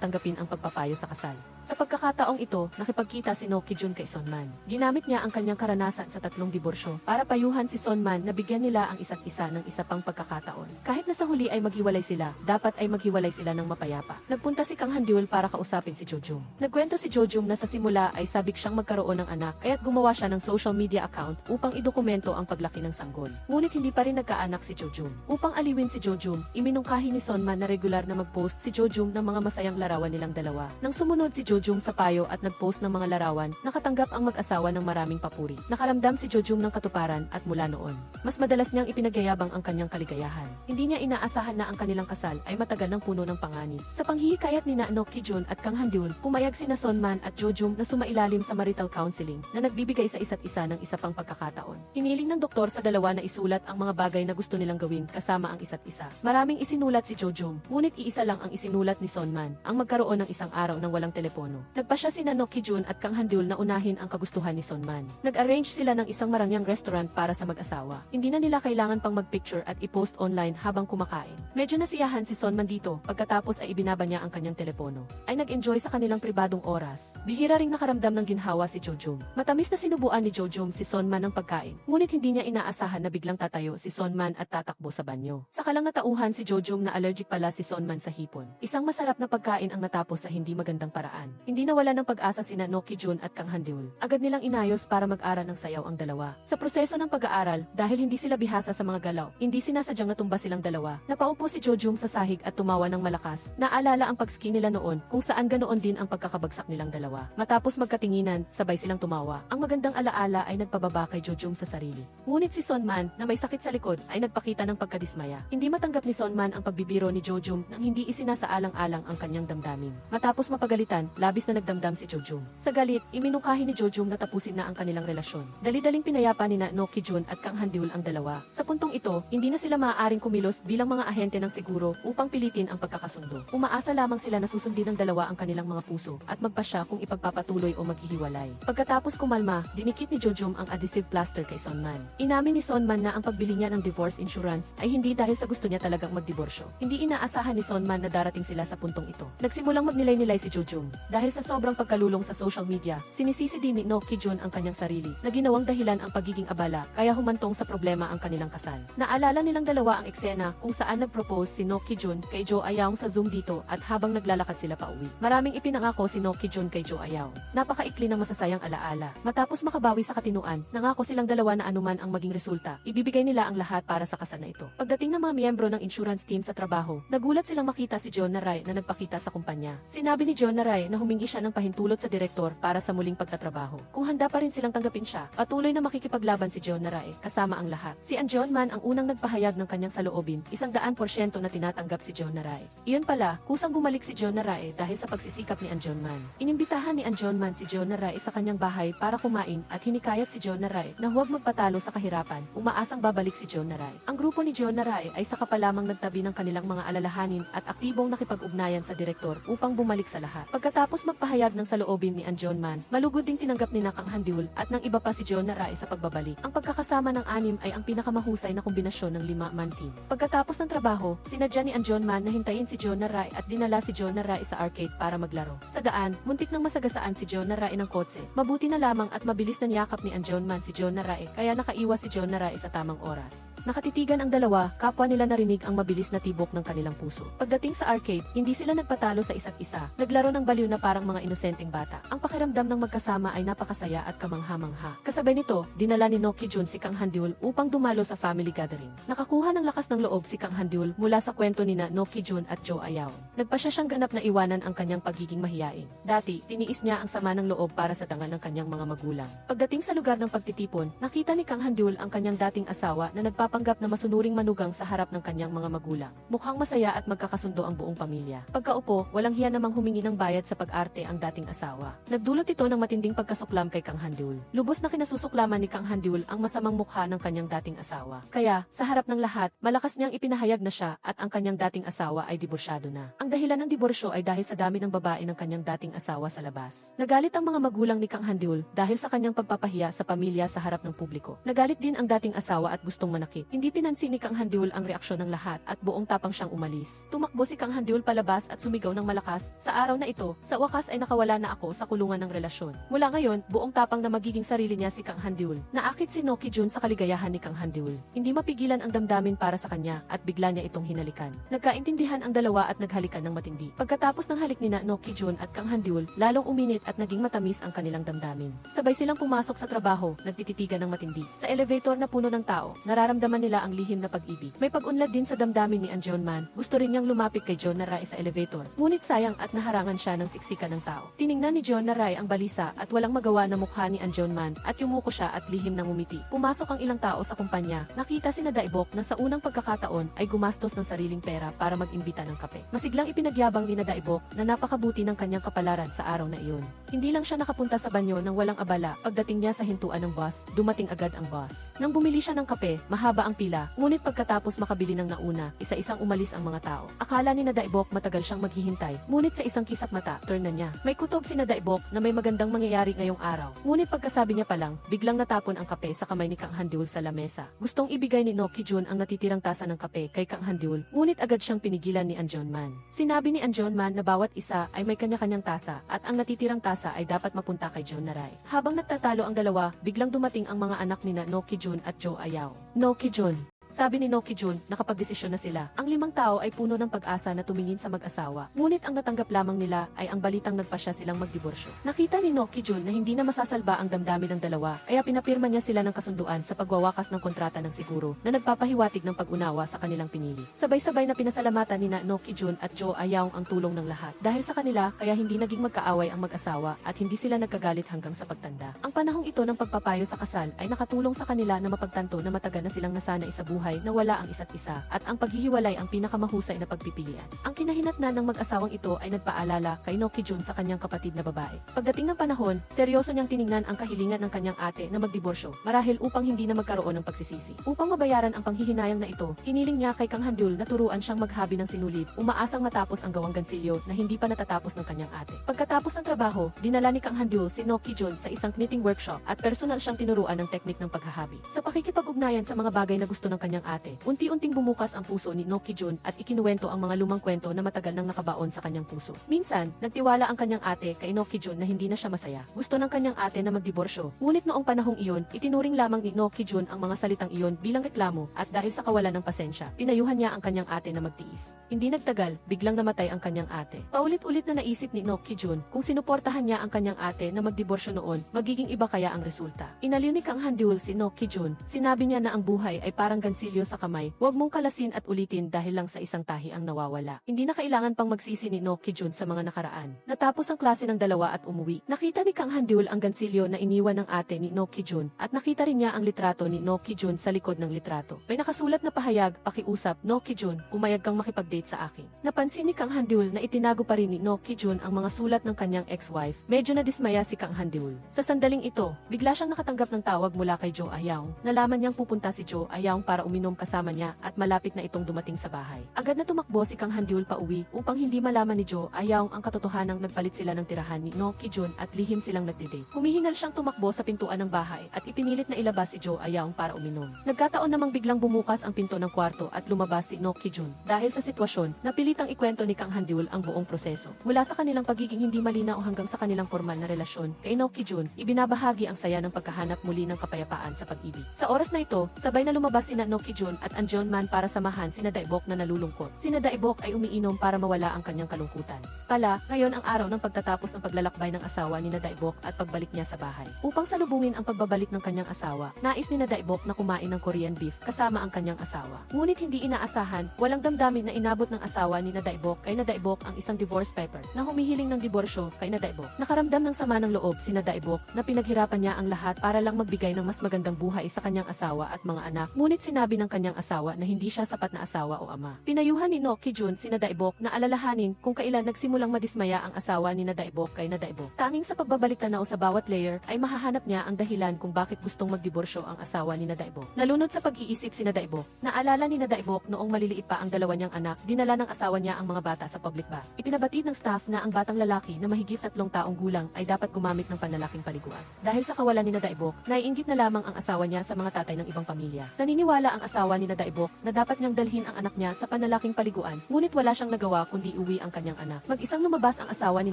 tanggapin ang pagpapayo sa kasal. Sa pagkakataong ito, nakipagkita si No Ki-jun kay Sonman. Ginamit niya ang kanyang karanasan sa 3 diborsyo para payuhan si Sonman na bigyan nila ang isa't isa ng isa pang pagkakataon. Kahit na sa huli ay maghiwalay sila, dapat ay maghiwalay sila ng mapayapa. Nagpunta si Kang Handul para kausapin si Jo-jung. Nagkwento si Jo-jung na sa simula ay sabik siyang magkaroon ng anak kaya't gumawa siya ng social media account upang idokumento ang paglaki ng sanggol. Ngunit hindi pa rin nagkaanak si Jo-jung. Upang aliwin si Jo-jung, iminungkahi ni Sonman na regular na mag-post si Jo-jung ng mga masayang larawan nilang dalawa. Nang sumunod si Jo-jung sa payo at nag-post ng mga larawan, nakatanggap ang mag-asawa ng maraming papuri. Nakaramdam si Jo-jung ng katuparan at mula noon, mas madalas niyang ipinagyayabang ang kanyang kaligayahan. Hindi niya inaasahan na ang kanilang kasal ay matagal ng puno ng panganib. Sa panghihikayat ni No Ki-jun at Kang Handul, pumayag sina Sonman at Jo-jung na sumailalim sa marital counseling na nagbibigay sa isa't isa ng isa pang pagkakataon. Hiniling ng doktor sa dalawa na isulat ang mga bagay na gusto nilang gawin kasama ang isa't isa. Maraming isinulat si Jo-jung, ngunit iisa lang ang isinulat ni Sonman, ang magkaroon ng isang araw ng walang telepono. Nagpasya sina No Ki-jun at Kang Handul na unahin ang kagustuhan ni Sonman. Nag-arrange sila ng isang marangyang restaurant para sa mag-asawa. Hindi na nila kailangan pang mag-picture at i-post online habang kumakain. pagkain. Medyo nasiyahan si Sonman dito, pagkatapos ay ibinaba niya ang kanyang telepono. Ay nag-enjoy sa kanilang pribadong oras. Bihira ring nakaramdam ng ginhawa si Jojum. Matamis na sinubuan ni Jojum si Sonman ng pagkain, ngunit hindi niya inaasahan na biglang tatayo si Sonman at tatakbo sa banyo. Sa kalang natauhan si Jojum na allergic pala si Sonman sa hipon. Isang masarap na pagkain ang natapos sa hindi magandang paraan. Hindi nawala ng pag-asa sina No Ki-jun at Kang Han-deul. Agad nilang inayos para mag-aral ng sayaw ang dalawa. Sa proseso ng pag-aaral, dahil hindi sila bihasa sa mga galaw, hindi sinasadyang natumba silang dalawa. Napaupo si Jojum sa sahig at tumawa ng malakas. Naalala ang pag-ski nila noon, kung saan ganoon din ang pagkakabagsak nilang dalawa. Matapos magkatinginan, sabay silang tumawa. Ang magandang alaala ay nagpababa kay Jojum sa sarili. Ngunit si Sonman, na may sakit sa likod, ay nagpakita ng pagkadismaya. Hindi matanggap ni Sonman ang pagbibiro ni Jojum nang hindi isinasaalang-alang ang kanyang damdamin. Matapos mapagalitan, labis na nagdamdam si Jojum. Sa galit, iminungkahi ni Jojum na tapusin na ang kanilang relasyon. Dali-daling pinayapa ni No Ki-jun at Kang Han-deul ang dalawa. Sa puntong ito, hindi na sila maaaring kumilos bilang mga ahente ng siguro upang pilitin ang pagkakasundo. Umaasa lamang sila na susundin ng dalawa ang kanilang mga puso at magpasya kung ipagpapatuloy o maghihiwalay. Pagkatapos kumalma, dinikit ni Jojum ang adhesive plaster kay Sonman. Inamin ni Sonman na ang pagbili niya ng divorce insurance ay hindi dahil sa gusto niya talagang magdiborsyo. Hindi inaasahan ni Sonman na darating sila sa puntong ito. Nagsimulang magnilay-nilay si Jojum. Dahil sa sobrang pagkalulong sa social media, sinisisi din ni No Ki-jun ang kanyang sarili na ginawang dahilan ang pagiging abala kaya humantong sa problema ang kanilang kasal. Naalala nilang dalawa ang eksena kung saan nag-propose si No Ki-jun kay Jo Ayaw sa Zoom dito at habang naglalakad sila pauwi. Maraming ipinangako si No Ki-jun kay Jo Ayaw. Napakaikli ng masasayang alaala. Matapos makabawi sa katinuan, nangako silang dalawa na anuman ang maging resulta, ibibigay nila ang lahat para sa kasal na ito. Pagdating ng mga miyembro ng insurance team sa trabaho, nagulat silang makita si John Narai na nagpakita sa kumpanya. Sinabi ni John Narai na humingi siya ng pahintulot sa direktor para sa muling pagtatrabaho. Kung handa pa rin silang tanggapin siya, patuloy na makikipaglaban si John Narai kasama ang lahat. Si Anjon Man ang unang nagpahayag ng kanyang saloobin, 100% na tinatanggap si John Narai. Iyon pala, kusang bumalik si John Narai dahil sa pagsisikap ni Anjon Man. Inimbitahan ni Anjon Man si John Narai sa kanyang bahay para kumain at hinikayat si John Narai na huwag magpatalo sa kahirapan, umaasang babalik si John Narai. Ang grupo ni John Narai ay saka pa lamang nagtabi ng kanilang mga alalahanin at aktibong nakipag-ugnayan sa direktor upang bumalik sa lahat. Pagkatapos magpahayag ng saloobin ni Anjon Man, malugod ding tinanggap ni Kang Han-deul at ng iba pa si John Narai sa pagbabalik. Ang pagkakasama ng anim ay ang pinakamahusay na kombinasyon ng 5-man team. Pagkatapos ng trabaho, sinadya ni Anjon Man na hintayin si John Narai at dinala si John Narai sa arcade para maglaro. Sa daan, muntik nang masagasaan si John Narai ng kotse. Mabuti na lamang at mabilis na niyakap ni Anjon Man si John Narai kaya nakaiwas si John Narai sa tamang oras. Nakatitigan ang dalawa, kapwa nila narinig ang mabilis na tibok ng kanilang puso. Pagdating sa arcade, hindi sila nagpatalo sa isa't isa. Naglaro ng baliw na parang mga inosenteng bata. Ang pakiramdam ng magkasama ay napakasaya at kamangha-mangha. Kasabay nito, dinala ni No Ki-jun si Kang Han-deul upang dumalo sa family gathering. Nakakuha ng lakas ng loob si Kang Han-deul mula sa kwento ni No Ki-jun at Jo Ayaw. Nagpasya siyang ganap na iwanan ang kanyang pagiging mahiyain. Dati, tiniis niya ang sama ng loob para sa dangal ng kanyang mga magulang. Pagdating sa lugar ng pagtitipon, nakita ni Kang Han-deul ang kanyang dating asawa na nagpapanggap na masunuring manugang sa harap ng kanyang mga magulang. Mukhang masaya at magkakasundo ang buong pamilya. Pagkaupo, walang hiya namang humingi ng bayad sa pag-arte ang dating asawa. Nagdulot ito ng matinding pagkasuklam kay Kang Han-deul. Lubos na kinasusuklaman ni Kang Han-deul ang masamang mukha ng kanyang dating asawa. Kaya, sa harap ng lahat, malakas niyang ipinahayag na siya at ang kanyang dating asawa ay diborsyado na. Ang dahilan ng diborsyo ay dahil sa dami ng babae ng kanyang dating asawa sa labas. Nagalit ang mga magulang ni Kang Han-deul dahil sa kanyang pagpapahiya sa pamilya sa harap ng publiko. Nagalit din ang dating asawa at gustong manakit. Hindi pinansin ni Kang Han-deul ang reaksyon ng lahat at buong tapang siyang umalis. Tumakbo si Kang Han-deul palabas at sumigaw ng malakas, "Sa araw na ito, sa wakas ay nakawala na ako sa kulungan ng relasyon." Mula ngayon, buong tapang na magiging sarili niya si Kang Han-deul. Naakit si No Ki-jun sa kaligayahan ni Kang Han-deul. Hindi mapigilan ang damdamin para sa kanya at bigla niya itong hinalikan. Nagkaintindihan ang dalawa at naghalikan ng matindi. Pagkatapos ng halik ni No Ki-jun at Kang Han-deul, lalong uminit at naging matamis ang kanilang damdamin. Sabay silang pumasok sa trabaho, nagtititigan ng matindi. Sa elevator na puno ng tao, nararamdaman nila ang lihim na pag-ibig. May pag-unlad din sa damdamin ni Anjon Man. Gusto rin niyang lumapit kay John Narai sa elevator. Ngunit sayang at naharangan siya ng siksikan ng tao. Tiningnan ni John Narai ang balisa at walang magawa na mukha ni Anjon Man at yumuko siya at lihim ng umiti. Pumasok ang ilang tao sa kumpanya. Nakita si Daibok na sa unang pagkakataon ay gumastos ng sariling pera para mag-imbita ng kape. Masiglang ipinagyabang ni Daibok na napakabuti ng kanyang kapalaran sa araw na iyon. Hindi lang siya nakapunta sa banyo nang walang abala. Pagdating niya sa hintuan ng boss, dumating agad ang boss. Nang bumili siya ng kape, mahaba ang pila, ngunit pagkatapos makabili ng nauna, isa-isang umalis ang mga tao. Akala ni Daibok matagal siyang maghihintay, ngunit sa isang kisap mata, turn na niya. May kutob si Daibok na may magandang mangyayari ngayong araw. Ngunit pagkasabi niya pa lang, biglang natapon ang kape sa kamay ni Kang Han-deul sa lamesa. Gustong ibigay ni No Ki-jun ang natitirang tasa ng kape kay Kang Handul, ngunit agad siyang pinigilan ni Anjonman. Sinabi ni Anjonman na bawat isa ay may kanya-kanyang tasa at ang natitirang tasa ay dapat mapunta kay John Naray. Habang nagtatalo ang dalawa, biglang dumating ang mga anak nina No Ki-jun at Jo Ayaw. No Ki-jun, sabi ni No Ki-jun, nakapagdesisyon na sila. Ang 5 tao ay puno ng pag-asa na tumingin sa mag-asawa. Ngunit ang natanggap lamang nila ay ang balitang nagpasya silang magdiborsyo. Nakita ni No Ki-jun na hindi na masasalba ang damdamin ng dalawa, kaya pinapirma niya sila ng kasunduan sa pagwawakas ng kontrata ng siguro na nagpapahiwatig ng pag-unawa sa kanilang pinili. Sabay-sabay na pinasalamatan ni No Ki-jun at Jo Ayaw ang tulong ng lahat. Dahil sa kanila, kaya hindi naging magkaaway ang mag-asawa at hindi sila nagkagalit hanggang sa pagtanda. Ang panahong ito ng pagpapayo sa kasal ay nakatulong sa kanila na mapagtanto na matagal na silang nasanay sa buhay na wala ang isa't isa at ang paghihiwalay ang pinakamahusay na pagpipilian. Ang kinahinatnan ng mag-asawang ito ay nagpaalala kay No Ki-jun sa kanyang kapatid na babae. Pagdating ng panahon, seryoso niyang tiningnan ang kahilingan ng kanyang ate na magdiborsyo marahil upang hindi na magkaroon ng pagsisisi. Upang mabayaran ang panghihinayang na ito, hiniling niya kay Kang Handul na turuan siyang maghabi ng sinulid, umaasang matapos ang gawang gansilyo na hindi pa natatapos ng kanyang ate. Pagkatapos ng trabaho, dinala ni Kang Handul si No Ki-jun sa isang knitting workshop at personal siyang tinuruan ng teknik ng paghahabi. Sa pakikipag-ugnayan sa mga bagay na gusto ng kanyang ate, unti-unting bumukas ang puso ni No Ki-jun at ikinuwento ang mga lumang kwento na matagal nang nakabaon sa kanyang puso. Minsan, nagtiwala ang kanyang ate kay No Ki-jun na hindi na siya masaya. Gusto ng kanyang ate na magdiborsyo, ngunit noong panahong iyon, itinuring lamang ni No Ki-jun ang mga salitang iyon bilang reklamo at dahil sa kawalan ng pasensya, pinayuhan niya ang kanyang ate na magtiis. Hindi nagtagal, biglang namatay ang kanyang ate. Paulit-ulit na naisip ni No Ki-jun kung sinuportahan niya ang kanyang ate na magdiborsyo noon, magiging iba kaya ang resulta. Inaliw ni Kang Handul si No Ki-jun, sinabi niya na ang buhay ay parang gansilyo sa kamay, huwag mong kalasin at ulitin dahil lang sa isang tahi ang nawawala. Hindi na kailangan pang magsisi ni No Ki-jun sa mga nakaraan. Natapos ang klase ng dalawa at umuwi. Nakita ni Kang Handul ang gansilyo na iniwan ng ate ni No Ki-jun at nakita rin niya ang litrato ni No Ki-jun sa likod ng litrato. May nakasulat na pahayag, pakiusap, No Ki-jun, pumayag kang makipag-date sa akin. Napansin ni Kang Handul na itinago pa rin ni No Ki-jun ang mga sulat ng kanyang ex-wife. Medyo nadismaya si Kang Handul. Sa sandaling ito, bigla siyang nakatanggap ng tawag mula kay Jo Ayaw. Nalaman niyang pupunta si Jo Ayaw para uminom kasama niya at malapit na itong dumating sa bahay. Agad na tumakbo si Kang Handul pauwi upang hindi malaman ni Jo Ayaw ang katotohanang nagpalit sila ng tirahan ni No Ki-jun at lihim silang nagde-date. Humihingal siyang tumakbo sa pintuan ng bahay at ipinilit na ilabas si Jo Ayaw para uminom. Nagkataon namang biglang bumukas ang pinto ng kwarto at lumabas si No Ki-jun. Dahil sa sitwasyon, napilitang ikwento ni Kang Handul ang buong proseso. Mula sa kanilang pagiging hindi malinaw hanggang sa kanilang formal na relasyon, kay No Ki-jun, ibinabahagi ang saya ng pagkahanap muli ng kapayapaan sa pag-ibig. Sa oras na ito, sabay na lumabas sina No Ki-jun at Anjonman para samahan sina Daibok na nalulungkot. Sina Daibok ay umiinom para mawala ang kanyang kalungkutan. Pala, ngayon ang araw ng pagtatapos ng paglalakbay ng asawa ni Daibok at pagbalik niya sa bahay. Upang salubungin ang pagbabalik ng kanyang asawa, nais ni Daibok na kumain ng Korean beef kasama ang kanyang asawa. Ngunit hindi inaasahan, walang damdamin na inabot ng asawa ni Daibok kay Daibok ang isang divorce paper na humihiling ng diborsyo kay Daibok. Nakaramdam ng sama ng loob si Daibok na pinaghirapan niya ang lahat para lang magbigay ng mas magandang buhay sa kanyang asawa at mga anak. Ngunit sinabi ng kanyang asawa na hindi siya sapat na asawa o ama. Pinayuhan ni No Ki-jun si Daibok na alalahanin kung kailan nagsimulang madismaya ang asawa ni Daibok kay Daibok. Tanging sa pagbabalik tanaw sa bawat layer ay mahahanap niya ang dahilan kung bakit gustong magdiborsyo ang asawa ni Daibok. Nalunod sa pag-iisip si Daibok. Naalala ni Daibok noong maliliit pa ang dalawa niyang anak, dinala ng asawa niya ang mga bata sa public bath. Ipinabatid ng staff na ang batang lalaki na mahigit 3 taong gulang ay dapat gumamit ng panlalaking paliguan. Dahil sa kawalan ni Daibok, naiinggit na lamang ang asawa niya sa mga tatay ng ibang pamilya. Naniniwala ang asawa ni Daibok na dapat niyang dalhin ang anak niya sa panlalaking paliguan, ngunit wala siyang nagawa kundi uwi ang kanyang anak. Mag-isang lumabas ang asawa ni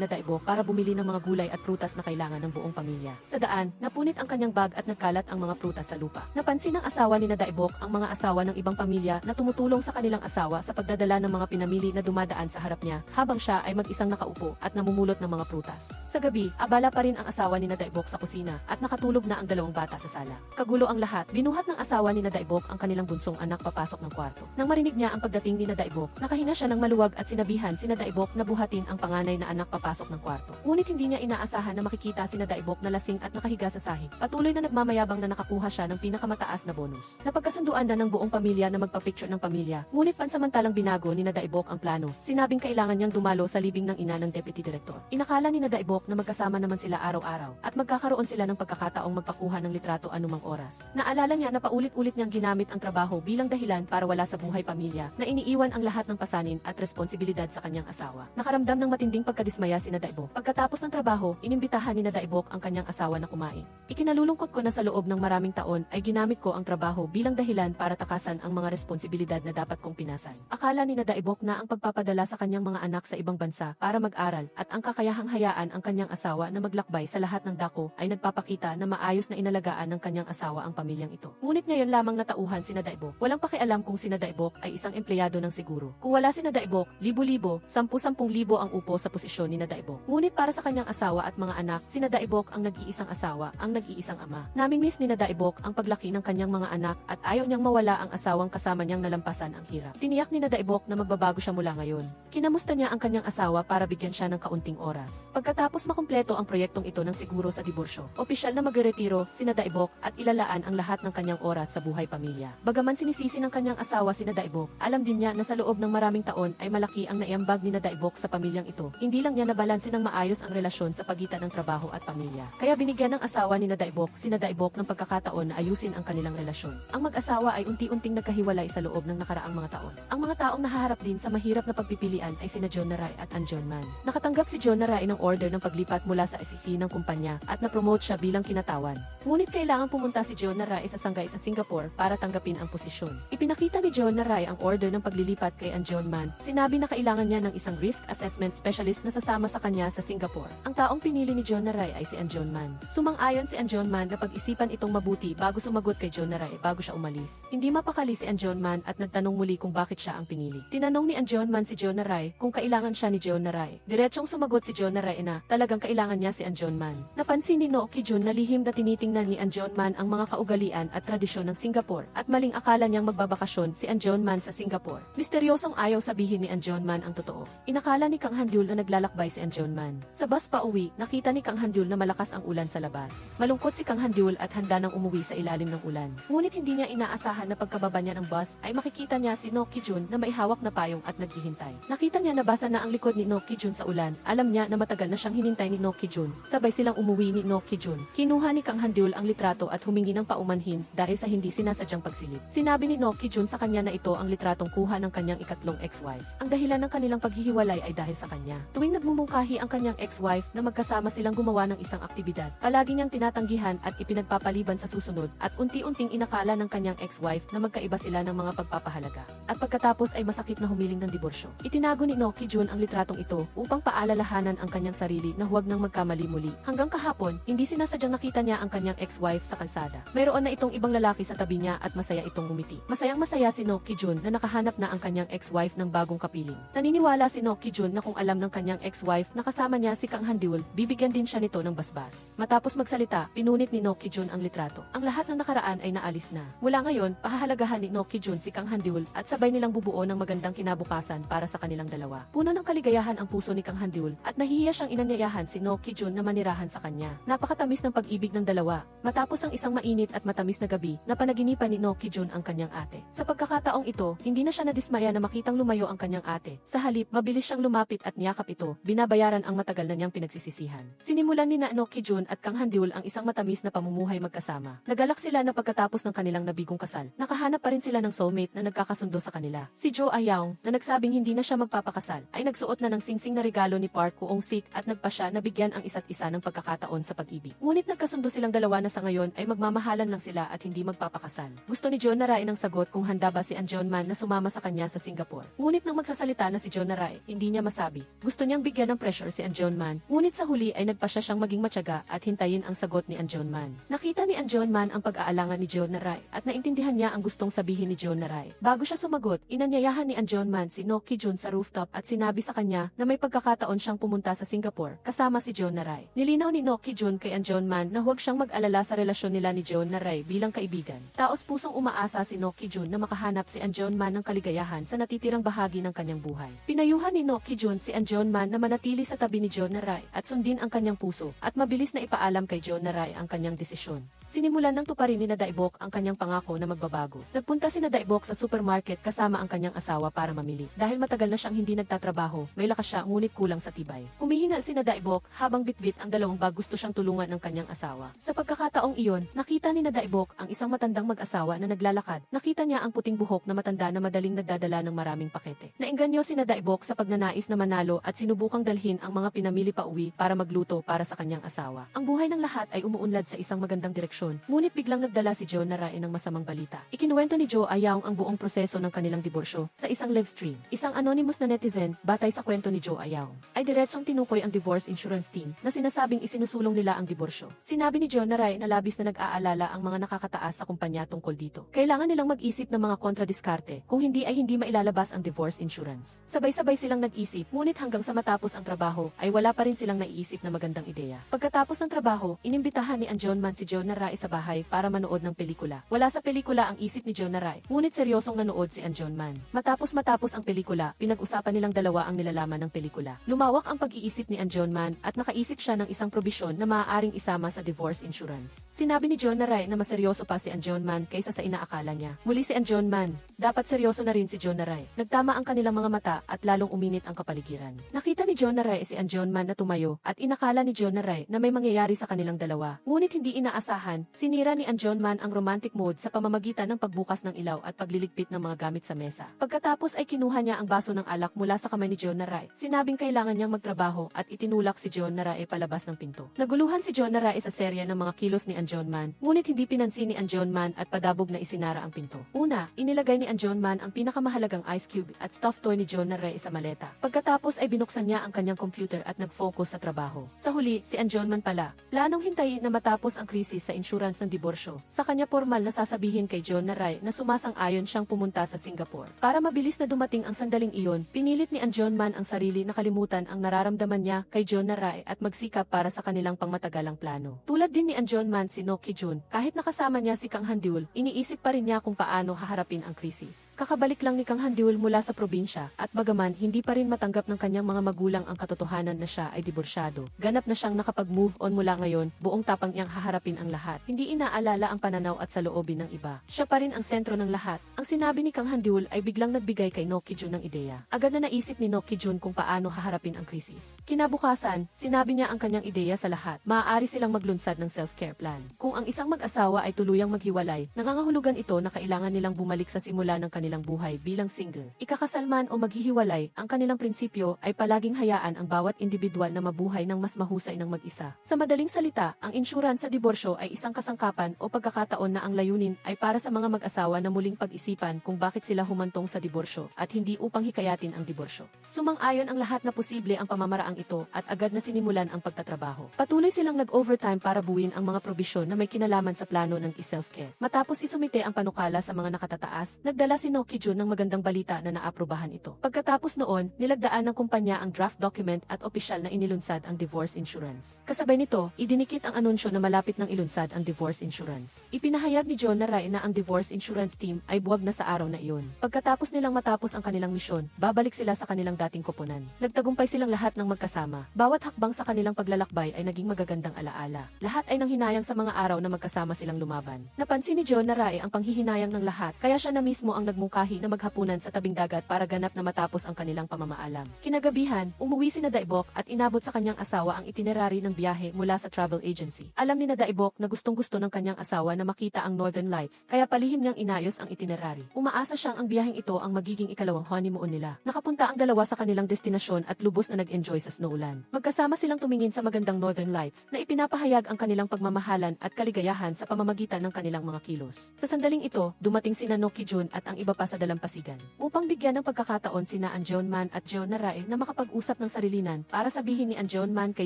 Daibok para bumili ng mga gulay at prutas na kailangan ng buong pamilya. Sa daan, napunit ang kanyang bag at nagkalat ang mga prutas sa lupa. Napansin ng asawa ni Daibok ang mga asawa ng ibang pamilya na tumutulong sa kanilang asawa sa pagdadala ng mga pinamili na dumadaan sa harap niya, habang siya ay mag-isang nakaupo at namumulot ng mga prutas. Sa gabi, abala pa rin ang asawa ni Daibok sa kusina at nakatulog na ang 2 bata sa sala. Kagulo ang lahat, binuhat ng asawa ni Daibok ang kanilang bunsong anak papasok ng kwarto. Nang marinig niya ang pagdating ni Daibok, nakahinga siya ng maluwag at sinabihan si Daibok na buhatin ang panganay na anak papasok ng kwarto. Ngunit hindi niya inaasahan na makikita si Daibok na lasing at nakahiga sa sahig. Patuloy na nagmamayabang na nakakuha siya ng pinakamataas na bonus. Napagkasunduan na ng buong pamilya na magpa-picture ng pamilya, ngunit pansamantalang binago ni Daibok ang plano. Sinabing kailangan niyang dumalo sa libing ng ina ng deputy director. Inakala ni Daibok na magkasama naman sila araw-araw at magkakaroon sila ng pagkakataong magpakuha ng litrato anumang oras. Naalala niya na paulit-ulit niyang ginamit ang trabaho bilang dahilan para wala sa buhay pamilya na iniiwan ang lahat ng pasanin at responsibilidad sa kanyang asawa. Nakaramdam ng matinding pagkadismaya si Daibok. Pagkatapos ng trabaho, inimbitahan ni Daibok ang kanyang asawa na kumain. Ikinalulungkot ko na sa loob ng maraming taon ay ginamit ko ang trabaho bilang dahilan para takasan ang mga responsibilidad na dapat kong pinasan. Akala ni Daibok na ang pagpapadala sa kanyang mga anak sa ibang bansa para mag-aral at ang kakayahang hayaan ang kanyang asawa na maglakbay sa lahat ng dako ay nagpapakita na maayos na inalagaan ng kanyang asawa ang pamilyang ito. Ngunit ngayon lamang natauhan si Daibok. Walang pakialam kung si Daibok ay isang empleyado ng siguro. Kung wala si Daibok, libo-libo, 10,000 ang upo sa posisyon ni Daibok. Ngunit para sa kanyang asawa at mga anak, si Daibok ang nag-iisang asawa, ang nag-iisang ama. Namimiss ni Daibok ang paglaki ng kanyang mga anak at ayaw niyang mawala ang asawang kasama niyang nalampasan ang hirap. Tiniyak ni Daibok na magbabago siya mula ngayon. Kinamusta niya ang kanyang asawa para bigyan siya ng kaunting oras. Pagkatapos makumpleto ang proyektong ito ng siguro sa diborsyo, opisyal na magre-retiro si Daibok at ilalaan ang lahat ng kanyang oras sa buhay pamilya. Bagaman sinisisi ng kanyang asawa si Daibok, alam din niya na sa loob ng maraming taon ay malaki ang naiambag ni Daibok sa pamilyang ito. Hindi lang niya nabalanse ng maayos ang relasyon sa pagitan ng trabaho at pamilya. Kaya binigyan ng asawa ni Daibok si Daibok ng pagkakataon na ayusin ang kanilang relasyon. Ang mag-asawa ay unti-unting nagkahiwalay sa loob ng nakaraang mga taon. Ang mga taong nahaharap din sa mahirap na pagpipilian ay sina John Naray at Ann John Mann. Nakatanggap si John Naray ng order ng paglipat mula sa SEC ng kumpanya at na-promote siya bilang kinatawan. Ngunit kailangan pumunta si John Naray sa Shanghai sa Singapore para tanggapin ang posisyon. Ipinakita ni John Naray ang order ng paglilipat kay Ann John Mann. Sinabi na kailangan niya ng isang risk assessment specialist na sasama sa kanya sa Singapore. Ang taong pinili ni John Naray ay si Ann John Mann. Sumang-ayon si Ann John Mann na pag-isipan itong mabuti bago sumagot kay John Naray bago siya umalis. Hindi mapakali si Ann John Mann at nagtanong muli kung bakit siya ang pinili. Tinanong ni Ann John Mann si John Naray kung kailangan siya ni John Naray. Diretsong sumagot si John Naray na talagang kailangan niya si Ann John Mann. Napansin ni Noh Ki-jun na lihim na tinitingnan ni Ann John Mann ang mga kaugalian at tradisyon ng Singapore at maling akala niyang magbabakasyon si Ann John Mann sa Singapore. Misteryosong ayaw sabihin ni Ann John Mann ang totoo. Inakala ni Kang Han-dyul na naglalakbay si Ann John Mann. Sa bus pa uwi, nakita ni Kang Han-dyul na malakas ang ulan sa labas. Malungkot si Kang Han-dyul at handa nang umuwi sa ilalim ng ulan. Ngunit hindi niya inaasahan na pagkababa niya ng bus ay makikita niya si Noh Ki-jun na may hawak na payong at naghihintay. Nakita niya na basa na ang likod ni Noh Ki-jun sa ulan. Alam niya na matagal na siyang hinintay ni Noh Ki-jun. Sabay silang umuwi ni Noh Ki-jun. Kinuha ni Kang Han-dyul ang litrato at humingi ng paumanhin dahil sa hindi sinasadyang pagsilip. Sinabi ni Noh Ki-jun sa kanya na ito ang litratong kuha ng kanyang ikatlong ex-wife. Ang dahilan ng kanilang paghihiwalay ay dahil sa kanya. Tuwing nagmumungkahi ang kanyang ex-wife na magkasama silang gumawa ng isang aktibidad, palagi niyang tinatanggihan at ipinagpapaliban sa susunod at unti-unting inakala ng kanyang ex-wife na magkaiba sila ng mga pagpapahalaga. At pagkatapos ay masakit na humiling ng diborsyo. Itinago ni Noh Ki-jun ang litratong ito upang paalalahanan ang kanyang sarili na huwag nang magkamali muli. Hanggang kahapon, hindi sinasadyang nakita niya ang kanyang ex-wife sa kalsada. Mayroon na itong ibang lalaki sa tabi niya at masaya itong ngumiti. Masayang-masaya si Noh Ki-jun na nakahanap na ang kanyang ex-wife ng bagong kapiling. Naniniwala si Noh Ki-jun na kung alam ng kanyang ex-wife na kasama niya si Kang Han-dyul, bibigyan din siya nito ng basbas. Matapos magsalita, pinunit ni Noh Ki-jun ang litrato. Ang lahat ng nakaraan ay naalis na. Mula ngayon, pahahalagahan ni Noh Ki-jun si Kang Han-dyul at sabay nilang bubuo ng magandang kinabukasan para sa kanilang dalawa. Puno ng kaligayahan ang puso ni Kang Han-dyul at nahihiya siyang inanyayahan si Noh Ki-jun na manirahan sa kanya. Napakatamis ng pag-ibig ng dalawa. Matapos ang isang mainit at matamis na gabi, napanaginipan ni Noh Ki-jun ang kanyang ate. Sa pagkakataong ito, hindi na siya nadismaya na makitang lumayo ang kanyang ate. Sa halip, mabilis siyang lumapit at niyakap ito, binabayaran ang matagal na niyang pinagsisisihan. Sinimulan ni Noh Ki-jun at Kang Han-dyul ang isang matamis na pamumuhay magkasama. Nagalak sila na pagkatapos ng kanilang nabigong kasal. Nakahanap pa rin sila ng soulmate na nagkakasundo sa kanila. Si Jo Ah-young, na nagsabing hindi na siya magpapakasal, ay nagsuot na ng singsing na regalo ni Park Kwon-sik at nagpasya na bigyan ang isa't isa ng pagkakataon sa pag-ibig. Ngunit nagkasundo silang dalawa na sa ngayon ay magmamahalan lang sila at hindi magpapakasal. Gusto ni John Naray ng sagot kung handa ba si Ann John Mann na sumama sa kanya sa Singapore. Ngunit nang magsasalita na si John Naray, hindi niya masabi. Gusto niyang bigyan ng pressure si Ann John Mann. Ngunit sa huli ay nagpasya siyang maging matyaga at hintayin ang sagot ni Ann John Mann. Nakita ni Ann John Mann ang pag-aalangan ni John Naray at naintindihan niya ang gustong sabihin ni John Naray. Bago siya sumagot, inanyayahan ni Ann John Mann si Noh Ki-jun sa rooftop at sinabi sa kanya na may pagkakataon siyang pumunta sa Singapore kasama si John Naray. Nilinaw ni Noh Ki-jun kay Ann John Mann na huwag siyang mag-alala sa relasyon nila ni John Naray bilang kaibigan. Taos pusong umaasa si Noh Ki-jun na makahanap si Ann John Mann ng kaligayahan sa natitirang bahagi ng kanyang buhay. Pinayuhan ni Noh Ki-jun si Ann John Mann na manatili sa tabi ni John Naray at sundin ang kanyang puso at mabilis na ipaalam kay John Naray ang kanyang desisyon. Sinimulan ng tuparin ni Daibok ang kanyang pangako na magbabago. Nagpunta si Daibok sa supermarket kasama ang kanyang asawa para mamili. Dahil matagal na siyang hindi nagtatrabaho, may lakas siya ngunit kulang sa tibay. Humihinga si Daibok habang bitbit ang dalawang bag, gusto siyang tulungan ng kanyang asawa. Sa pagkakataong iyon, nakita ni Daibok ang isang matandang mag-asawa na naglalakad. Nakita niya ang puting buhok na matanda na madaling nagdadala ng maraming pakete. Naengganyo si Daibok sa pagnanais na manalo at sinubukang dalhin ang mga pinamili pa uwi para magluto para sa kanyang asawa. Ang buhay ng lahat ay umuunlad sa isang magandang direksyon, ngunit biglang nagdala si Joe Narai ng masamang balita. Ikinuwento ni Joe Ayaong ang buong proseso ng kanilang diborsyo sa isang live stream. Isang anonymous na netizen, batay sa kwento ni Joe Ayaong, ay diretsong tinukoy ang divorce insurance team na sinasabing isinusulong nila ang diborsyo. Sinabi ni Joe Narai na labis na nag-aalala ang mga nakakataas sa kumpanya tungkol dito. Kailangan nilang mag-isip ng mga kontradiskarte, kung hindi ay hindi mailalabas ang divorce insurance. Sabay-sabay silang nag-isip, ngunit hanggang sa matapos ang trabaho ay wala pa rin silang naiisip na magandang ideya. Pagkatapos ng trabaho, inimbitahan ni John Man si Joe Narai sa bahay para manood ng pelikula. Wala sa pelikula ang isip ni Joe Narai, ngunit seryosong nanood si John Man. Matapos ang pelikula, pinag-usapan nilang dalawa ang nilalaman ng pelikula. Lumawak ang pag-iisip ni John Man at nakaisip siya ng isang probisyon na maaaring isama sa divorce insurance. Sinabi ni Joe Narai na maseryoso pa si John Man kaysa sa inaakala niya. Muli si John Man, dapat seryoso na rin si Joe Narai. Nagtama ang kanilang mga mata at lalong uminit ang kapaligiran. Nakita ni Joe Narai si John Man na tumayo at inakala ni Joe Narai na may mangyayari sa kanilang dalawa. Ngunit hindi inaasahan, sinira ni John Man ang romantic mode sa pamamagitan ng pagbukas ng ilaw at pagliligpit ng mga gamit sa mesa. Pagkatapos ay kinuha niya ang baso ng alak mula sa kamay ni Joe Narai. Sinabing kailangan niyang magtrabaho at itinulak si Joe Narai palabas ng pinto. Naguluhan si Joe Narai sa serya ng mga kilos ni John Man, ngunit hindi pinansin ni John Man at padabog na isinara ang pinto. Una, inilagay ni John Man ang pinakamahalagang ice cube at stuffed toy ni Joe Narai sa maleta. Pagkatapos ay binuksan niya ang kanyang computer at nag-focus sa trabaho. Sa huli, si John Man pala. Planong hintayin na matapos ang krisis sa insurance ng diborsyo. Sa kanya formal na sasabihin kay Joe Narai na sumasang-ayon siyang pumunta sa Singapore. Para mabilis na dumating ang sandaling iyon, pinilit ni John Man ang sarili na kalimutan ang nararamdaman niya kay Joe Narai at magsikap para sa kanilang pangmatagalang plano. Tulad din ni John Man si No Ki-jun, kahit nakasama niya si Kang Han-deul, iniisip pa rin niya kung paano haharapin ang krisis. Kakabalik lang ni Kang Han-deul mula sa probinsya at bagaman hindi pa rin matanggap ng kanyang mga magulang ang katotohanan na siya ay diborsyado, ganap na siyang nakapag-move on mula ngayon, buong tapang niyang haharapin ang lahat. Hindi inaalala ang pananaw at saloobin ng iba. Siya pa rin ang sentro ng lahat. Ang sinabi ni Kang Han-deul ay biglang nagbigay kay No Ki-jun ng ideya. Agad na naisip ni No Ki-jun kung paano haharapin ang krisis. Kinabukasan, sinabi niya ang kanyang ideya sa lahat. Maaari silang maglunsad ng self-care plan. Kung ang isang mag-asawa ay tuluyang maghiwalay, nangangahulugan ito na kailangan nilang bumalik sa simula ng kanilang buhay bilang single. Ikakasal man o maghihiwalay, ang kanilang prinsipyo ay palaging hayaan ang bawat individual na mabuhay ng mas mahusay ng mag-isa. Sa madaling salita, ang insurance sa diborsyo ay isang kasangkapan o pagkakataon na ang layunin ay para sa mga mag-asawa na muling pag-isipan kung bakit sila humantong sa diborsyo at hindi upang hikayatin ang diborsyo. Sumang-ayon ang lahat na posible ang pamamaraang ito at agad na sinimulan ang pagtatrabaho. Patuloy silang nag-overtime para buuin ang mga probisyon na may kinalaman sa plano ng self-care. Matapos isumite ang panukala sa mga nakatataas, nagdala si No Ki-jun ng magandang balita na naaprubahan ito. Pagkatapos noon, nilagdaan ng kumpanya ang draft document at opisyal na inilunsad ang divorce insurance. Kasabay nito, idinikit ang anunsyo na malapit ng ilunsad ang divorce insurance. Ipinahayag ni Joe Narai na ang divorce insurance team ay buwag na sa araw na iyon. Pagkatapos nilang matapos ang kanilang misyon, babalik sila sa kanilang dating koponan. Nagtagumpay silang lahat ng magkasama. Bawat hakbang sa kanilang paglalakbay ay naging magagandang alaala. Lahat ay nanghinayang sa mga araw na magkasama silang lumaban. Napansin ni Joe Narai ang panghihinayang ng lahat, kaya siya na mismo ang nagmungkahi na maghapunan sa tabing dagat para ganap na matapos ang kanilang pamamaalam. Kinagabihan, umuwi si Daibok at inabot sa kanyang asawa ang itinerary ng biyahe mula sa travel agency. Alam ni Daibok na gustong-gusto ng kanyang asawa na makita ang Northern Lights, kaya palihim niyang inayos ang itinerary. Umaasa siyang ang biyaheng ito ang magiging ikalawang honeymoon nila. Nakapunta ang dalawa sa kanilang destinasyon at lubos na nag-enjoy sa snowland. Magkasama silang tumingin sa magandang Northern Lights na ipinapahayag ang kanilang pagmamahalan at kaligayahan sa pamamagitan ng kanilang mga kilos. Sa sandaling ito, dumating sina No Ki-jun at ang iba pa sa dalampasigan. Upang bigyan ng pagkakataon sina John Man at Joe Narai na makapag-usap ng sarilinan para sabihin ni John Man kay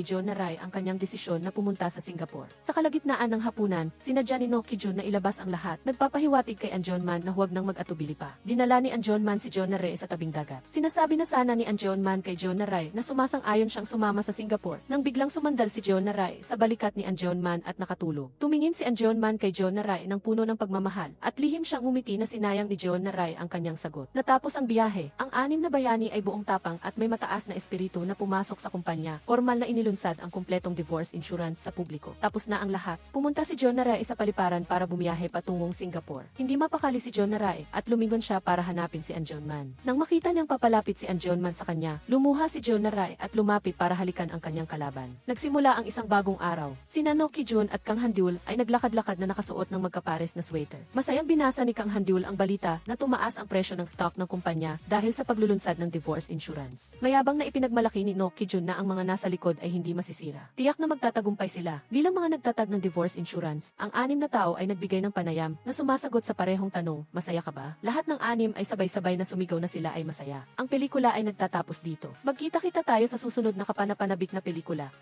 Joe Narai ang kanyang desisyon na pumunta sa Singapore. Sa kalagitnaan ng hapunan, sinadya ni No Ki-jun na ilabas ang lahat. Nagpapahiwatig kay John Man na huwag nang mag-atubili pa. Dinala ni John Man si Joe Narai sa tabing dagat. Sinasabi na sana ni John Man kay Joe Narai na sumasang-ayon siyang sumama sa Singapore nang biglang sumandal si Joe Narai sa balikat ni John Man at nakatulog. Tumingin si John Man kay Joe Narai ng puno ng pagmamahal at lihim siyang umiti na sinayang ni Joe Narai ang kanyang sagot. Natapos ang biyahe, ang anim na bayani ay buong tapang at may mataas na espiritu na pumasok sa kumpanya. Formal na inilunsad ang kumpletong divorce insurance sa publiko. Tapos na ang lahat. Pumunta Pumunta si John Narai sa paliparan para bumiyahe patungong Singapore. Hindi mapakali si John Narai at lumingon siya para hanapin si Anjonman. Nang makita niyang papalapit si Anjonman sa kanya, lumuha si John Narai at lumapit para halikan ang kanyang kalaban. Nagsimula ang isang bagong araw. Sina No Ki-jun at Kang Han-dyul ay naglakad-lakad na nakasuot ng magkapares na sweater. Masayang binasa ni Kang Han-dyul ang balita na tumaas ang presyo ng stock ng kumpanya dahil sa paglulunsad ng divorce insurance. Mayabang na ipinagmalaki ni No Ki-jun na ang mga nasa likod ay hindi masisira. Tiyak na magtatagumpay sila. Bilang mga nagtatag ng divorce insurance, ang 6 na tao ay nagbigay ng panayam na sumasagot sa parehong tanong, masaya ka ba? Lahat ng 6 ay sabay-sabay na sumigaw na sila ay masaya. Ang pelikula ay nagtatapos dito. Magkita-kita tayo sa susunod na kapanapanabik na pelikula.